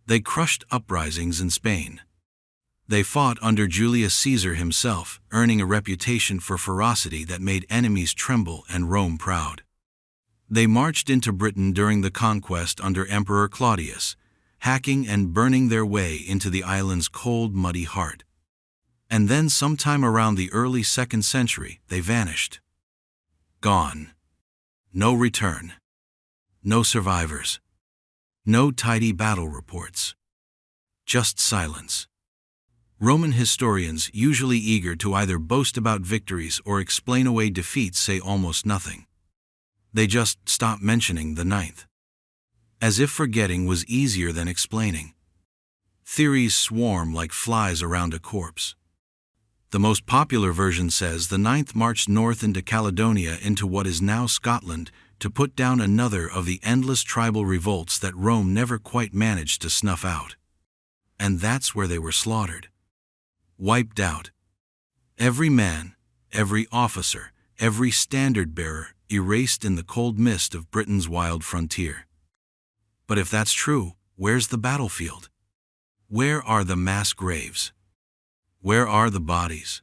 They crushed uprisings in Spain. They fought under Julius Caesar himself, earning a reputation for ferocity that made enemies tremble and Rome proud. They marched into Britain during the conquest under Emperor Claudius, hacking and burning their way into the island's cold, muddy heart. And then sometime around the early 2nd century, they vanished. Gone. No return. No survivors. No tidy battle reports. Just silence. Roman historians, usually eager to either boast about victories or explain away defeats, say almost nothing. They just stop mentioning the 9th. As if forgetting was easier than explaining. Theories swarm like flies around a corpse. The most popular version says the 9th marched north into Caledonia, into what is now Scotland, to put down another of the endless tribal revolts that Rome never quite managed to snuff out. And that's where they were slaughtered. Wiped out. Every man, every officer, every standard-bearer erased in the cold mist of Britain's wild frontier. But if that's true, where's the battlefield? Where are the mass graves? Where are the bodies?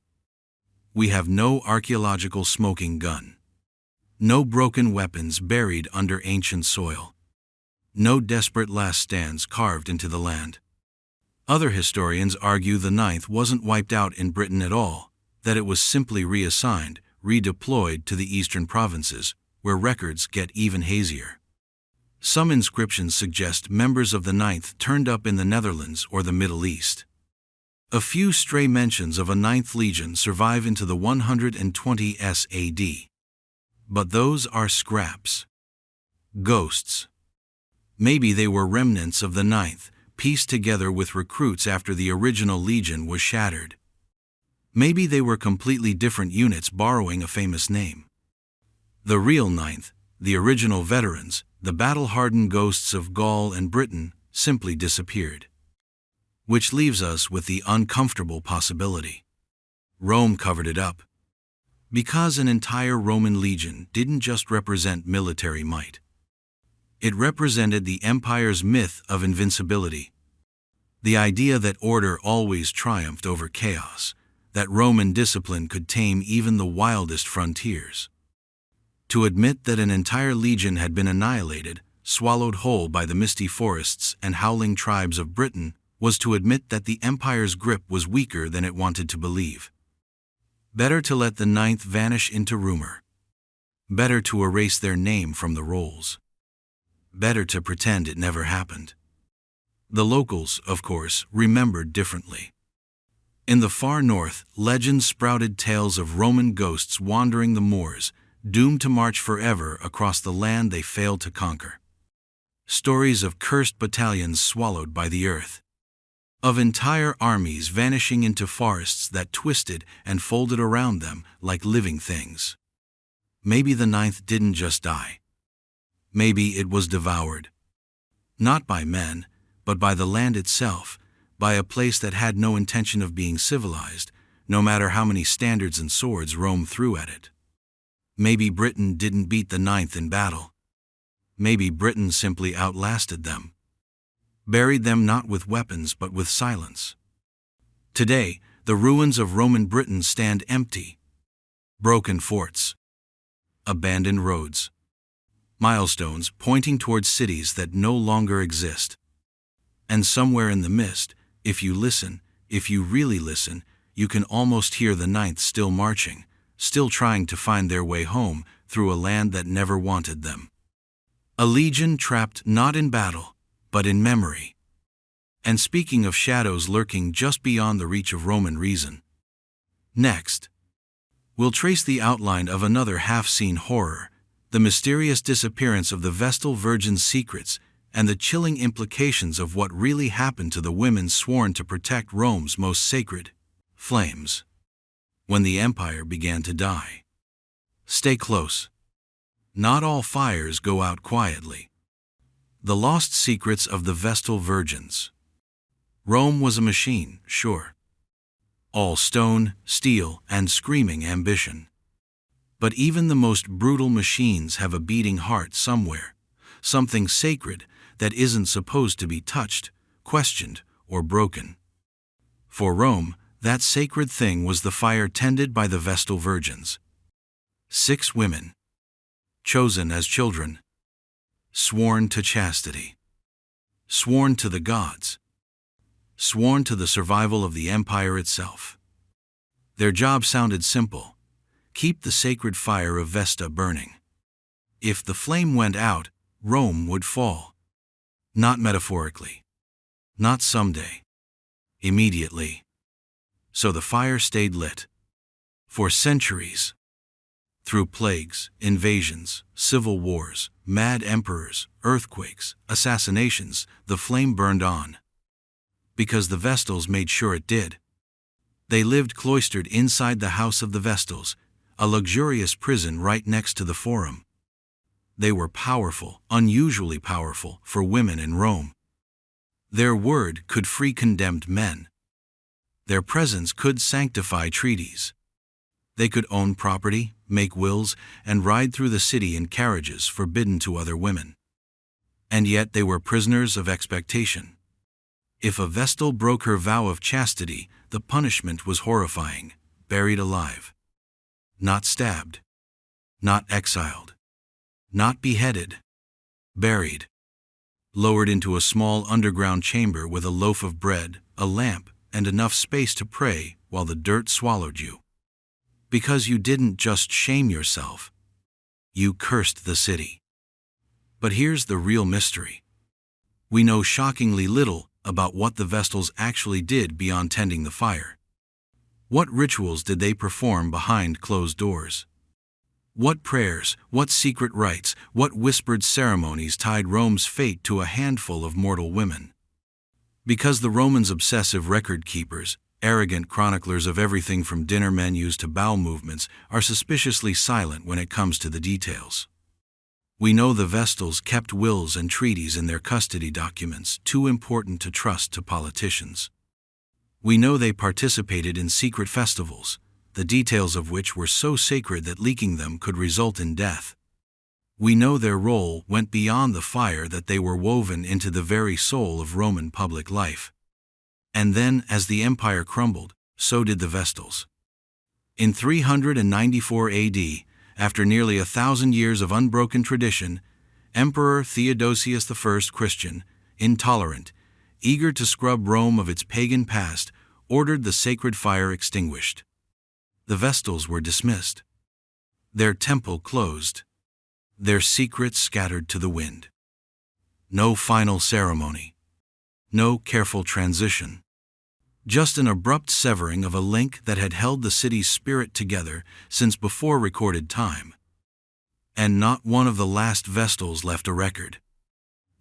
We have no archaeological smoking gun. No broken weapons buried under ancient soil. No desperate last stands carved into the land. Other historians argue the 9th wasn't wiped out in Britain at all, that it was simply reassigned, redeployed to the eastern provinces, where records get even hazier. Some inscriptions suggest members of the 9th turned up in the Netherlands or the Middle East. A few stray mentions of a 9th Legion survive into the 120s AD. But those are scraps. Ghosts. Maybe they were remnants of the 9th, pieced together with recruits after the original legion was shattered. Maybe they were completely different units borrowing a famous name. The real 9th, the original veterans, the battle-hardened ghosts of Gaul and Britain, simply disappeared. Which leaves us with the uncomfortable possibility. Rome covered it up. Because an entire Roman legion didn't just represent military might. It represented the empire's myth of invincibility. The idea that order always triumphed over chaos, that Roman discipline could tame even the wildest frontiers. To admit that an entire legion had been annihilated, swallowed whole by the misty forests and howling tribes of Britain, was to admit that the empire's grip was weaker than it wanted to believe. Better to let the 9th vanish into rumor. Better to erase their name from the rolls. Better to pretend it never happened. The locals, of course, remembered differently. In the far north, legends sprouted tales of Roman ghosts wandering the moors, doomed to march forever across the land they failed to conquer. Stories of cursed battalions swallowed by the earth. of entire armies vanishing into forests that twisted and folded around them like living things. Maybe the ninth didn't just die. Maybe it was devoured. Not by men, but by the land itself, by a place that had no intention of being civilized, no matter how many standards and swords Rome threw at it. Maybe Britain didn't beat the ninth in battle. Maybe Britain simply outlasted them. Buried them not with weapons but with silence. Today, the ruins of Roman Britain stand empty. Broken forts. Abandoned roads. Milestones pointing towards cities that no longer exist. And somewhere in the mist, if you listen, if you really listen, you can almost hear the ninth still marching, still trying to find their way home through a land that never wanted them. A legion trapped not in battle, but in memory. And speaking of shadows lurking just beyond the reach of Roman reason. Next, we'll trace the outline of another half-seen horror, the mysterious disappearance of the Vestal Virgin's secrets and the chilling implications of what really happened to the women sworn to protect Rome's most sacred flames when the empire began to die. Stay close. Not all fires go out quietly. The lost secrets of the Vestal Virgins. Rome was a machine, sure. All stone, steel, and screaming ambition. But even the most brutal machines have a beating heart somewhere, something sacred that isn't supposed to be touched, questioned, or broken. For Rome, that sacred thing was the fire tended by the Vestal Virgins. 6 women. Chosen as children. Sworn to chastity. Sworn to the gods. Sworn to the survival of the empire itself. Their job sounded simple. Keep the sacred fire of Vesta burning. If the flame went out, Rome would fall. Not metaphorically. Not someday. Immediately. So the fire stayed lit. For centuries. Through plagues, invasions, civil wars, mad emperors, earthquakes, assassinations, the flame burned on. Because the Vestals made sure it did. They lived cloistered inside the House of the Vestals, a luxurious prison right next to the Forum. They were powerful, unusually powerful, for women in Rome. Their word could free condemned men. Their presence could sanctify treaties. They could own property, make wills, and ride through the city in carriages forbidden to other women. And yet they were prisoners of expectation. If a Vestal broke her vow of chastity, the punishment was horrifying: buried alive. Not stabbed. Not exiled. Not beheaded. Buried. Lowered into a small underground chamber with a loaf of bread, a lamp, and enough space to pray while the dirt swallowed you. Because you didn't just shame yourself. You cursed the city. But here's the real mystery. We know shockingly little about what the Vestals actually did beyond tending the fire. What rituals did they perform behind closed doors? What prayers, what secret rites, what whispered ceremonies tied Rome's fate to a handful of mortal women? Because the Romans' obsessive record keepers, arrogant chroniclers of everything from dinner menus to bowel movements, are suspiciously silent when it comes to the details. We know the Vestals kept wills and treaties in their custody documents, too important to trust to politicians. We know they participated in secret festivals, the details of which were so sacred that leaking them could result in death. We know their role went beyond the fire, that they were woven into the very soul of Roman public life. And then, as the empire crumbled, so did the Vestals. In 394 AD, after nearly 1,000 years of unbroken tradition, Emperor Theodosius I, Christian, intolerant, eager to scrub Rome of its pagan past, ordered the sacred fire extinguished. The Vestals were dismissed. Their temple closed. Their secrets scattered to the wind. No final ceremony. No careful transition. Just an abrupt severing of a link that had held the city's spirit together since before recorded time. And not one of the last Vestals left a record.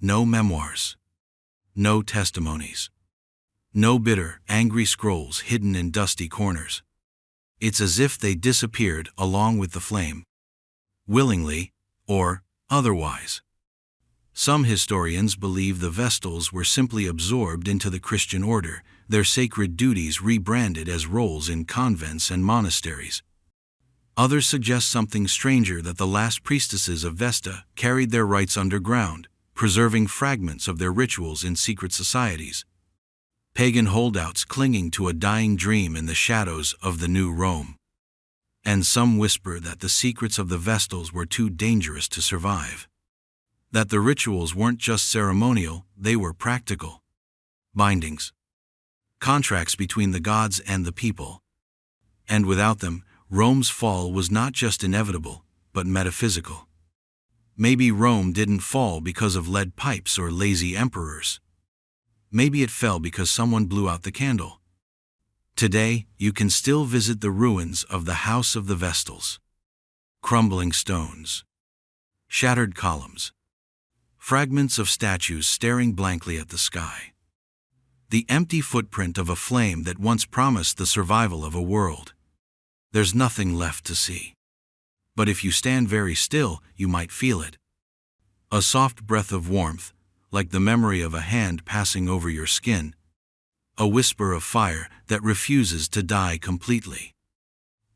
No memoirs. No testimonies. No bitter, angry scrolls hidden in dusty corners. It's as if they disappeared along with the flame, willingly or otherwise. Some historians believe the Vestals were simply absorbed into the Christian order, their sacred duties rebranded as roles in convents and monasteries. Others suggest something stranger, that the last priestesses of Vesta carried their rites underground, preserving fragments of their rituals in secret societies. Pagan holdouts clinging to a dying dream in the shadows of the new Rome. And some whisper that the secrets of the Vestals were too dangerous to survive. That the rituals weren't just ceremonial, they were practical. Bindings. Contracts between the gods and the people. And without them, Rome's fall was not just inevitable, but metaphysical. Maybe Rome didn't fall because of lead pipes or lazy emperors. Maybe it fell because someone blew out the candle. Today, you can still visit the ruins of the House of the Vestals. Crumbling stones. Shattered columns. Fragments of statues staring blankly at the sky. The empty footprint of a flame that once promised the survival of a world. There's nothing left to see. But if you stand very still, you might feel it. A soft breath of warmth, like the memory of a hand passing over your skin. A whisper of fire that refuses to die completely.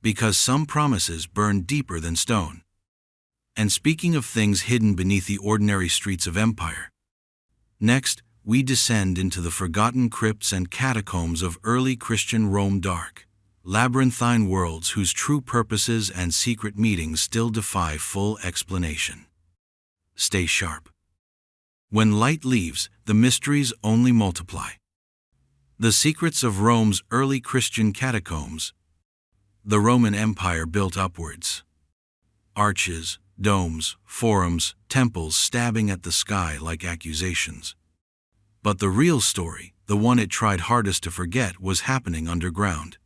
Because some promises burn deeper than stone. And speaking of things hidden beneath the ordinary streets of empire. Next, we descend into the forgotten crypts and catacombs of early Christian Rome, dark, labyrinthine worlds whose true purposes and secret meanings still defy full explanation. Stay sharp. When light leaves, the mysteries only multiply. The secrets of Rome's early Christian catacombs. The Roman Empire built upwards. Arches, domes, forums, temples stabbing at the sky like accusations. But the real story, the one it tried hardest to forget, was happening underground.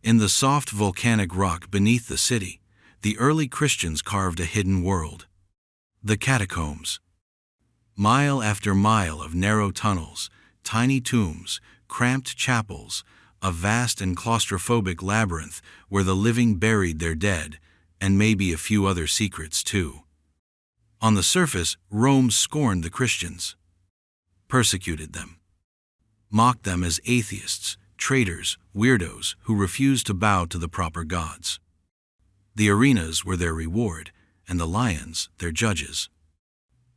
In the soft volcanic rock beneath the city, the early Christians carved a hidden world. The catacombs. Mile after mile of narrow tunnels, tiny tombs, cramped chapels, a vast and claustrophobic labyrinth where the living buried their dead, and maybe a few other secrets too. On the surface, Rome scorned the Christians, persecuted them, mocked them as atheists, traitors, weirdos who refused to bow to the proper gods. The arenas were their reward, and the lions their judges.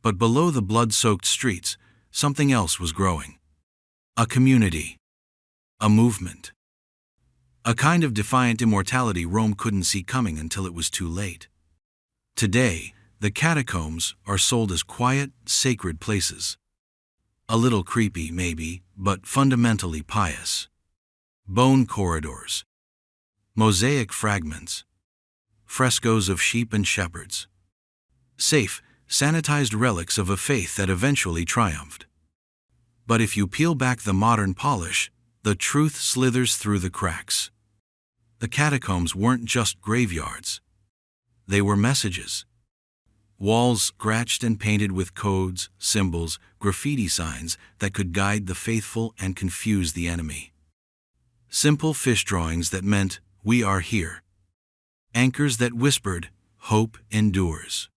But below the blood-soaked streets, something else was growing. A community. A movement. A kind of defiant immortality Rome couldn't see coming until it was too late. Today, the catacombs are sold as quiet, sacred places. A little creepy, maybe, but fundamentally pious. Bone corridors. Mosaic fragments. Frescoes of sheep and shepherds. Safe, sanitized relics of a faith that eventually triumphed. But if you peel back the modern polish, the truth slithers through the cracks. The catacombs weren't just graveyards. They were messages. Walls scratched and painted with codes, symbols, graffiti signs that could guide the faithful and confuse the enemy. Simple fish drawings that meant, "We are here." Anchors that whispered, "Hope endures."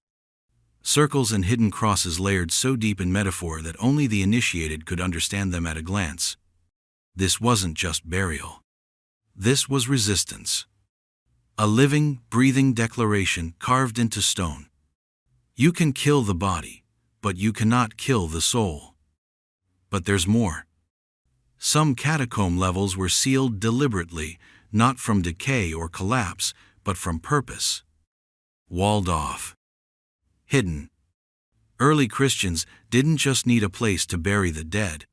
Circles and hidden crosses layered so deep in metaphor that only the initiated could understand them at a glance. This wasn't just burial. This was resistance. A living, breathing declaration carved into stone. You can kill the body, but you cannot kill the soul. But there's more. Some catacomb levels were sealed deliberately, not from decay or collapse, but from purpose. Walled off. Hidden. Early Christians didn't just need a place to bury the dead.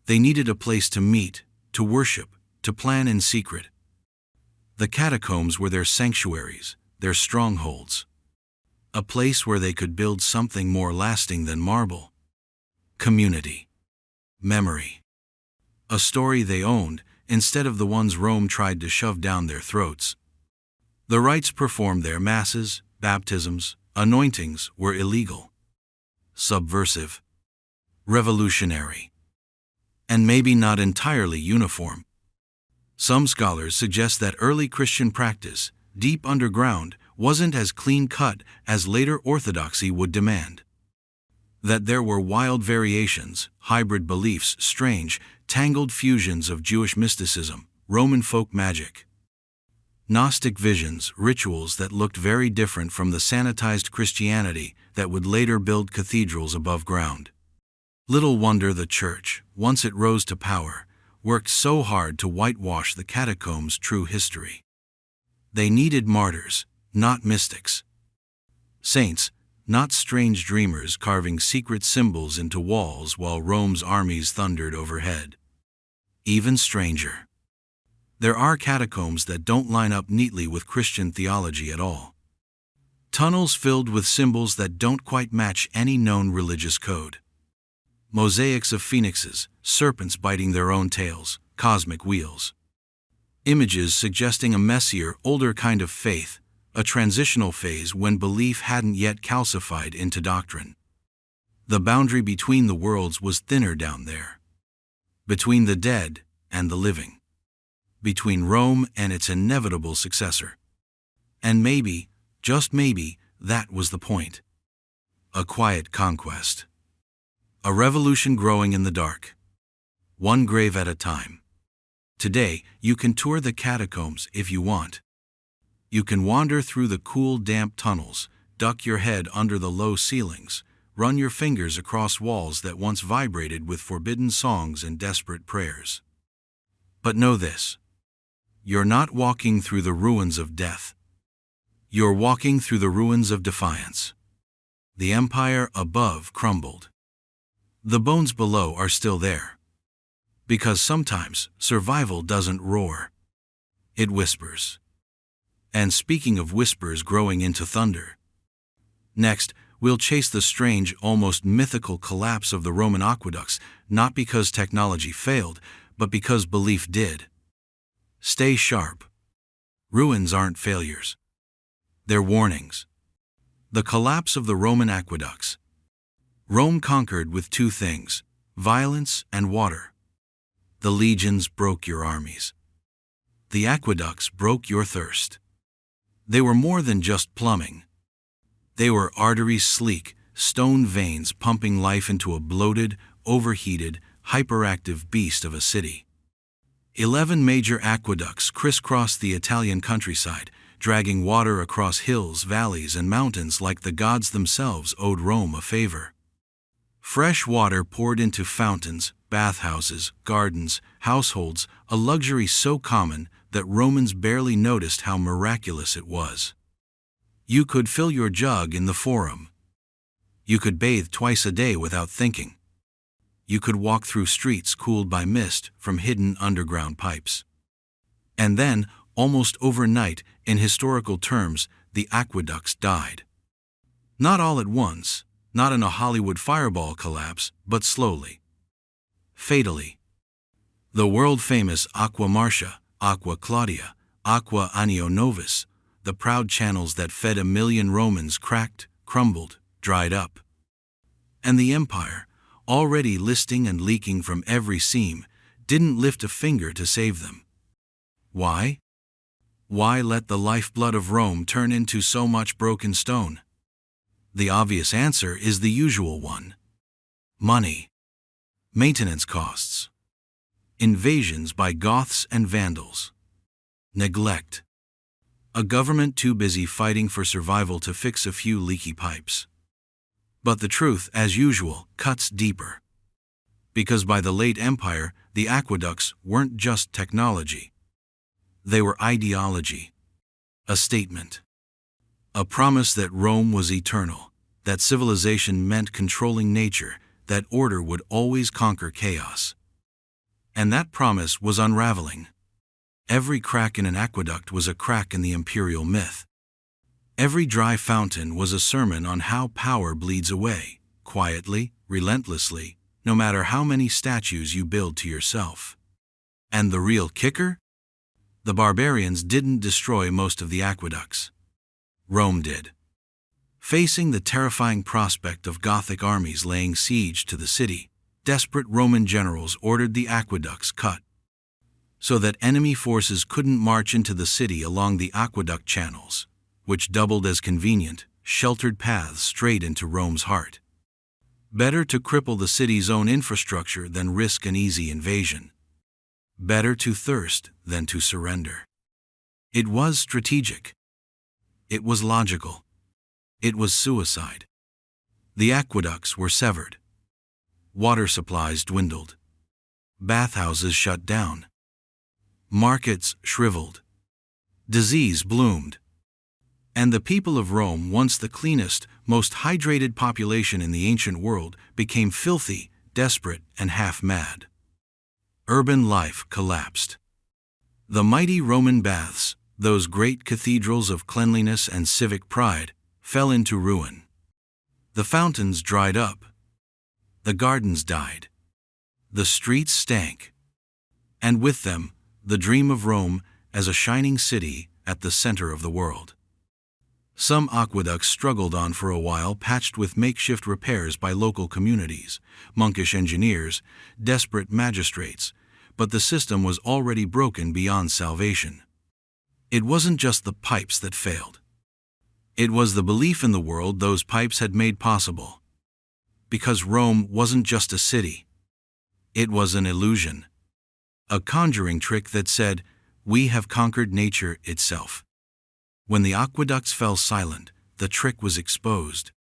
They needed a place to meet, to worship, to plan in secret. The catacombs were their sanctuaries, their strongholds. A place where they could build something more lasting than marble. Community. Memory. A story they owned, instead of the ones Rome tried to shove down their throats. The rites performed there, masses, baptisms, anointings, were illegal. Subversive. Revolutionary. and maybe not entirely uniform. Some scholars suggest that early Christian practice, deep underground, wasn't as clean-cut as later orthodoxy would demand. That there were wild variations, hybrid beliefs, strange, tangled fusions of Jewish mysticism, Roman folk magic, Gnostic visions, rituals that looked very different from the sanitized Christianity that would later build cathedrals above ground. Little wonder the Church, once it rose to power, worked so hard to whitewash the catacombs' true history. They needed martyrs, not mystics. Saints, not strange dreamers carving secret symbols into walls while Rome's armies thundered overhead. Even stranger. There are catacombs that don't line up neatly with Christian theology at all. Tunnels filled with symbols that don't quite match any known religious code. Mosaics of phoenixes, serpents biting their own tails, cosmic wheels. Images suggesting a messier, older kind of faith, a transitional phase when belief hadn't yet calcified into doctrine. The boundary between the worlds was thinner down there. Between the dead and the living. Between Rome and its inevitable successor. And maybe, just maybe, that was the point. A quiet conquest. A revolution growing in the dark. One grave at a time. Today, you can tour the catacombs if you want. You can wander through the cool, damp tunnels, duck your head under the low ceilings, run your fingers across walls that once vibrated with forbidden songs and desperate prayers. But know this. You're not walking through the ruins of death. You're walking through the ruins of defiance. The empire above crumbled. The bones below are still there. Because sometimes survival doesn't roar. It whispers. And speaking of whispers growing into thunder. Next, we'll chase the strange, almost mythical collapse of the Roman aqueducts, not because technology failed, but because belief did. Stay sharp. Ruins aren't failures. They're warnings. The collapse of the Roman aqueducts. Rome conquered with two things, violence and water. The legions broke your armies. The aqueducts broke your thirst. They were more than just plumbing. They were arteries sleek, stone veins pumping life into a bloated, overheated, hyperactive beast of a city. 11 major aqueducts crisscrossed the Italian countryside, dragging water across hills, valleys, and mountains like the gods themselves owed Rome a favor. Fresh water poured into fountains, bathhouses, gardens, households, a luxury so common that Romans barely noticed how miraculous it was. You could fill your jug in the Forum. You could bathe twice a day without thinking. You could walk through streets cooled by mist from hidden underground pipes. And then, almost overnight, in historical terms, the aqueducts died. Not all at once, not in a Hollywood fireball collapse, but slowly. Fatally. The world-famous Aqua Marcia, Aqua Claudia, Aqua Anio Novus, the proud channels that fed 1 million Romans cracked, crumbled, dried up. And the empire, already listing and leaking from every seam, didn't lift a finger to save them. Why? Why let the lifeblood of Rome turn into so much broken stone? The obvious answer is the usual one. Money. Maintenance costs. Invasions by Goths and Vandals. Neglect. A government too busy fighting for survival to fix a few leaky pipes. But the truth, as usual, cuts deeper. Because by the late Empire, the aqueducts weren't just technology. They were ideology. A statement. A promise that Rome was eternal, that civilization meant controlling nature, that order would always conquer chaos. And that promise was unraveling. Every crack in an aqueduct was a crack in the imperial myth. Every dry fountain was a sermon on how power bleeds away, quietly, relentlessly, no matter how many statues you build to yourself. And the real kicker? The barbarians didn't destroy most of the aqueducts. Rome did. Facing the terrifying prospect of Gothic armies laying siege to the city, desperate Roman generals ordered the aqueducts cut so that enemy forces couldn't march into the city along the aqueduct channels, which doubled as convenient, sheltered paths straight into Rome's heart. Better to cripple the city's own infrastructure than risk an easy invasion. Better to thirst than to surrender. It was strategic. It was logical. It was suicide. The aqueducts were severed. Water supplies dwindled. Bathhouses shut down. Markets shriveled. Disease bloomed. And the people of Rome, once the cleanest, most hydrated population in the ancient world, became filthy, desperate, and half-mad. Urban life collapsed. The mighty Roman baths, those great cathedrals of cleanliness and civic pride, fell into ruin. The fountains dried up. The gardens died. The streets stank. And with them, the dream of Rome as a shining city at the center of the world. Some aqueducts struggled on for a while, patched with makeshift repairs by local communities, monkish engineers, desperate magistrates, but the system was already broken beyond salvation. It wasn't just the pipes that failed. It was the belief in the world those pipes had made possible. Because Rome wasn't just a city. It was an illusion. A conjuring trick that said, "We have conquered nature itself." When the aqueducts fell silent, the trick was exposed.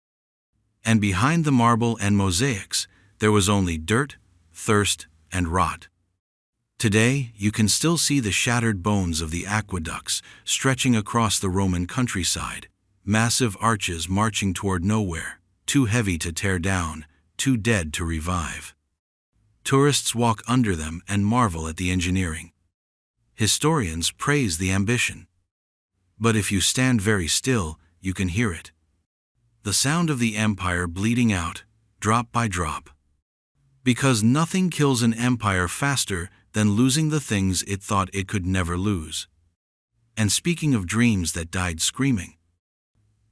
And behind the marble and mosaics, there was only dirt, thirst, and rot. Today, you can still see the shattered bones of the aqueducts stretching across the Roman countryside, massive arches marching toward nowhere, too heavy to tear down, too dead to revive. Tourists walk under them and marvel at the engineering. Historians praise the ambition. But if you stand very still, you can hear it. The sound of the empire bleeding out, drop by drop. Because nothing kills an empire faster than losing the things it thought it could never lose. And speaking of dreams that died screaming.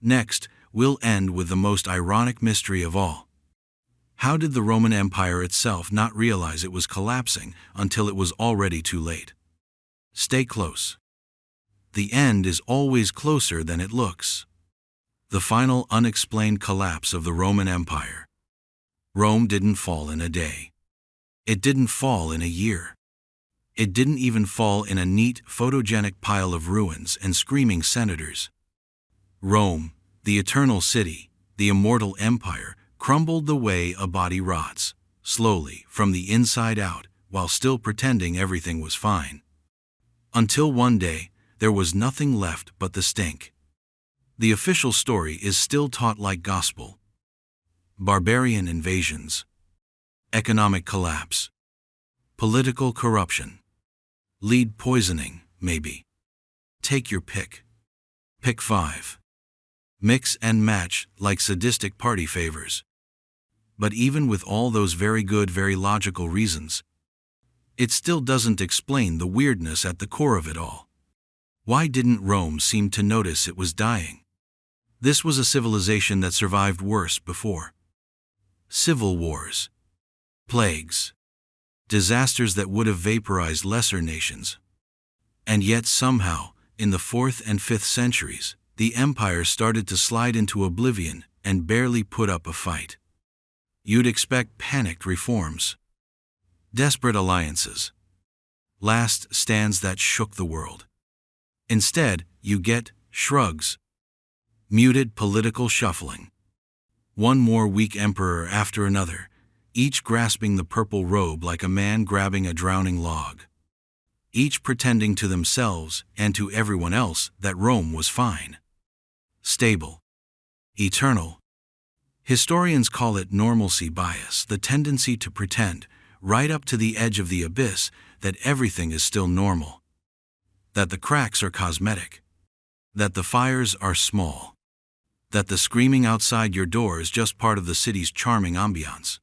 Next, we'll end with the most ironic mystery of all. How did the Roman Empire itself not realize it was collapsing until it was already too late? Stay close. The end is always closer than it looks. The final unexplained collapse of the Roman Empire. Rome didn't fall in a day. It didn't fall in a year. It didn't even fall in a neat, photogenic pile of ruins and screaming senators. Rome, the eternal city, the immortal empire, crumbled the way a body rots, slowly, from the inside out, while still pretending everything was fine. Until one day, there was nothing left but the stink. The official story is still taught like gospel. Barbarian invasions. Economic collapse. Political corruption. Lead poisoning, maybe. Take your pick. Pick 5. Mix and match like sadistic party favors. But even with all those very good, very logical reasons, it still doesn't explain the weirdness at the core of it all. Why didn't Rome seem to notice it was dying? This was a civilization that survived worse before. Civil wars. Plagues. Disasters that would have vaporized lesser nations. And yet somehow, in the 4th and 5th centuries, the empire started to slide into oblivion and barely put up a fight. You'd expect panicked reforms. Desperate alliances. Last stands that shook the world. Instead, you get shrugs. Muted political shuffling. One more weak emperor after another, each grasping the purple robe like a man grabbing a drowning log. Each pretending to themselves and to everyone else that Rome was fine. Stable. Eternal. Historians call it normalcy bias, the tendency to pretend, right up to the edge of the abyss, that everything is still normal. That the cracks are cosmetic. That the fires are small. That the screaming outside your door is just part of the city's charming ambiance.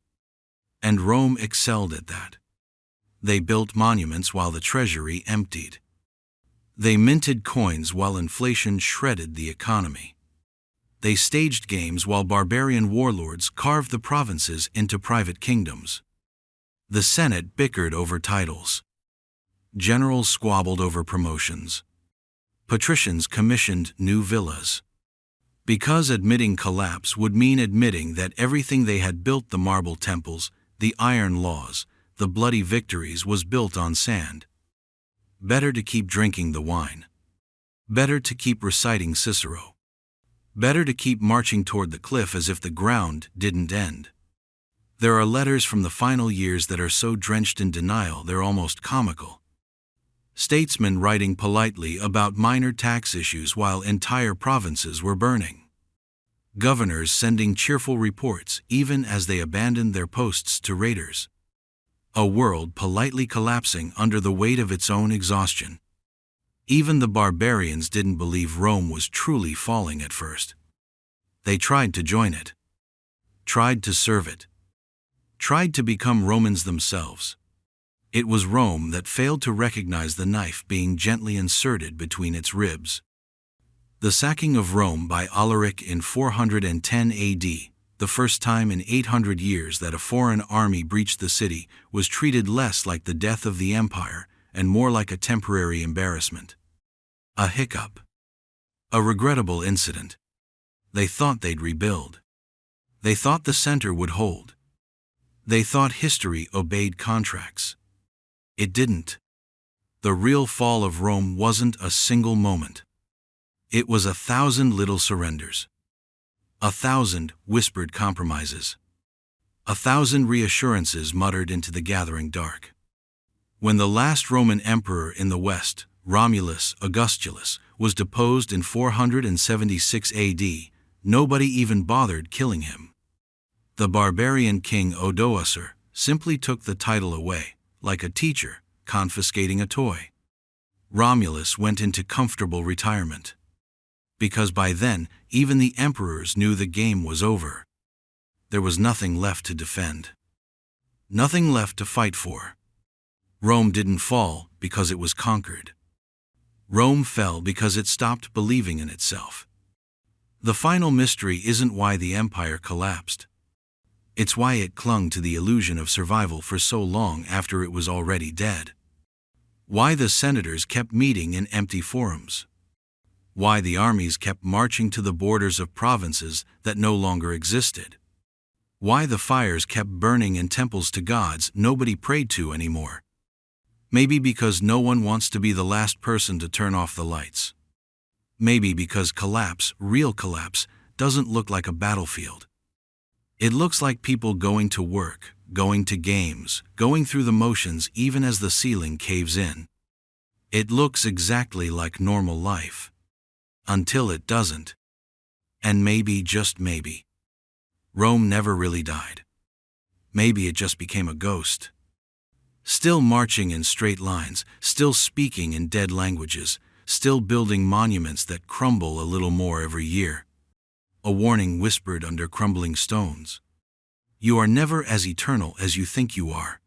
And Rome excelled at that. They built monuments while the treasury emptied. They minted coins while inflation shredded the economy. They staged games while barbarian warlords carved the provinces into private kingdoms. The Senate bickered over titles. Generals squabbled over promotions. Patricians commissioned new villas. Because admitting collapse would mean admitting that everything they had built, the marble temples, the iron laws, the bloody victories, was built on sand. Better to keep drinking the wine. Better to keep reciting Cicero. Better to keep marching toward the cliff as if the ground didn't end. There are letters from the final years that are so drenched in denial they're almost comical. Statesmen writing politely about minor tax issues while entire provinces were burning. Governors sending cheerful reports even as they abandoned their posts to raiders. A world politely collapsing under the weight of its own exhaustion. Even the barbarians didn't believe Rome was truly falling at first. They tried to join it. Tried to serve it. Tried to become Romans themselves. It was Rome that failed to recognize the knife being gently inserted between its ribs. The sacking of Rome by Alaric in 410 AD, the first time in 800 years that a foreign army breached the city, was treated less like the death of the empire and more like a temporary embarrassment. A hiccup. A regrettable incident. They thought they'd rebuild. They thought the center would hold. They thought history obeyed contracts. It didn't. The real fall of Rome wasn't a single moment. It was 1,000 little surrenders. 1,000 whispered compromises. 1,000 reassurances muttered into the gathering dark. When the last Roman emperor in the West, Romulus Augustulus, was deposed in 476 AD, nobody even bothered killing him. The barbarian king Odoacer simply took the title away, like a teacher confiscating a toy. Romulus went into comfortable retirement. Because by then, even the emperors knew the game was over. There was nothing left to defend. Nothing left to fight for. Rome didn't fall because it was conquered. Rome fell because it stopped believing in itself. The final mystery isn't why the empire collapsed. It's why it clung to the illusion of survival for so long after it was already dead. Why the senators kept meeting in empty forums. Why the armies kept marching to the borders of provinces that no longer existed. Why the fires kept burning in temples to gods nobody prayed to anymore. Maybe because no one wants to be the last person to turn off the lights. Maybe because collapse, real collapse, doesn't look like a battlefield. It looks like people going to work, going to games, going through the motions even as the ceiling caves in. It looks exactly like normal life. Until it doesn't. And maybe, just maybe, Rome never really died. Maybe it just became a ghost. Still marching in straight lines, still speaking in dead languages, still building monuments that crumble a little more every year. A warning whispered under crumbling stones. You are never as eternal as you think you are.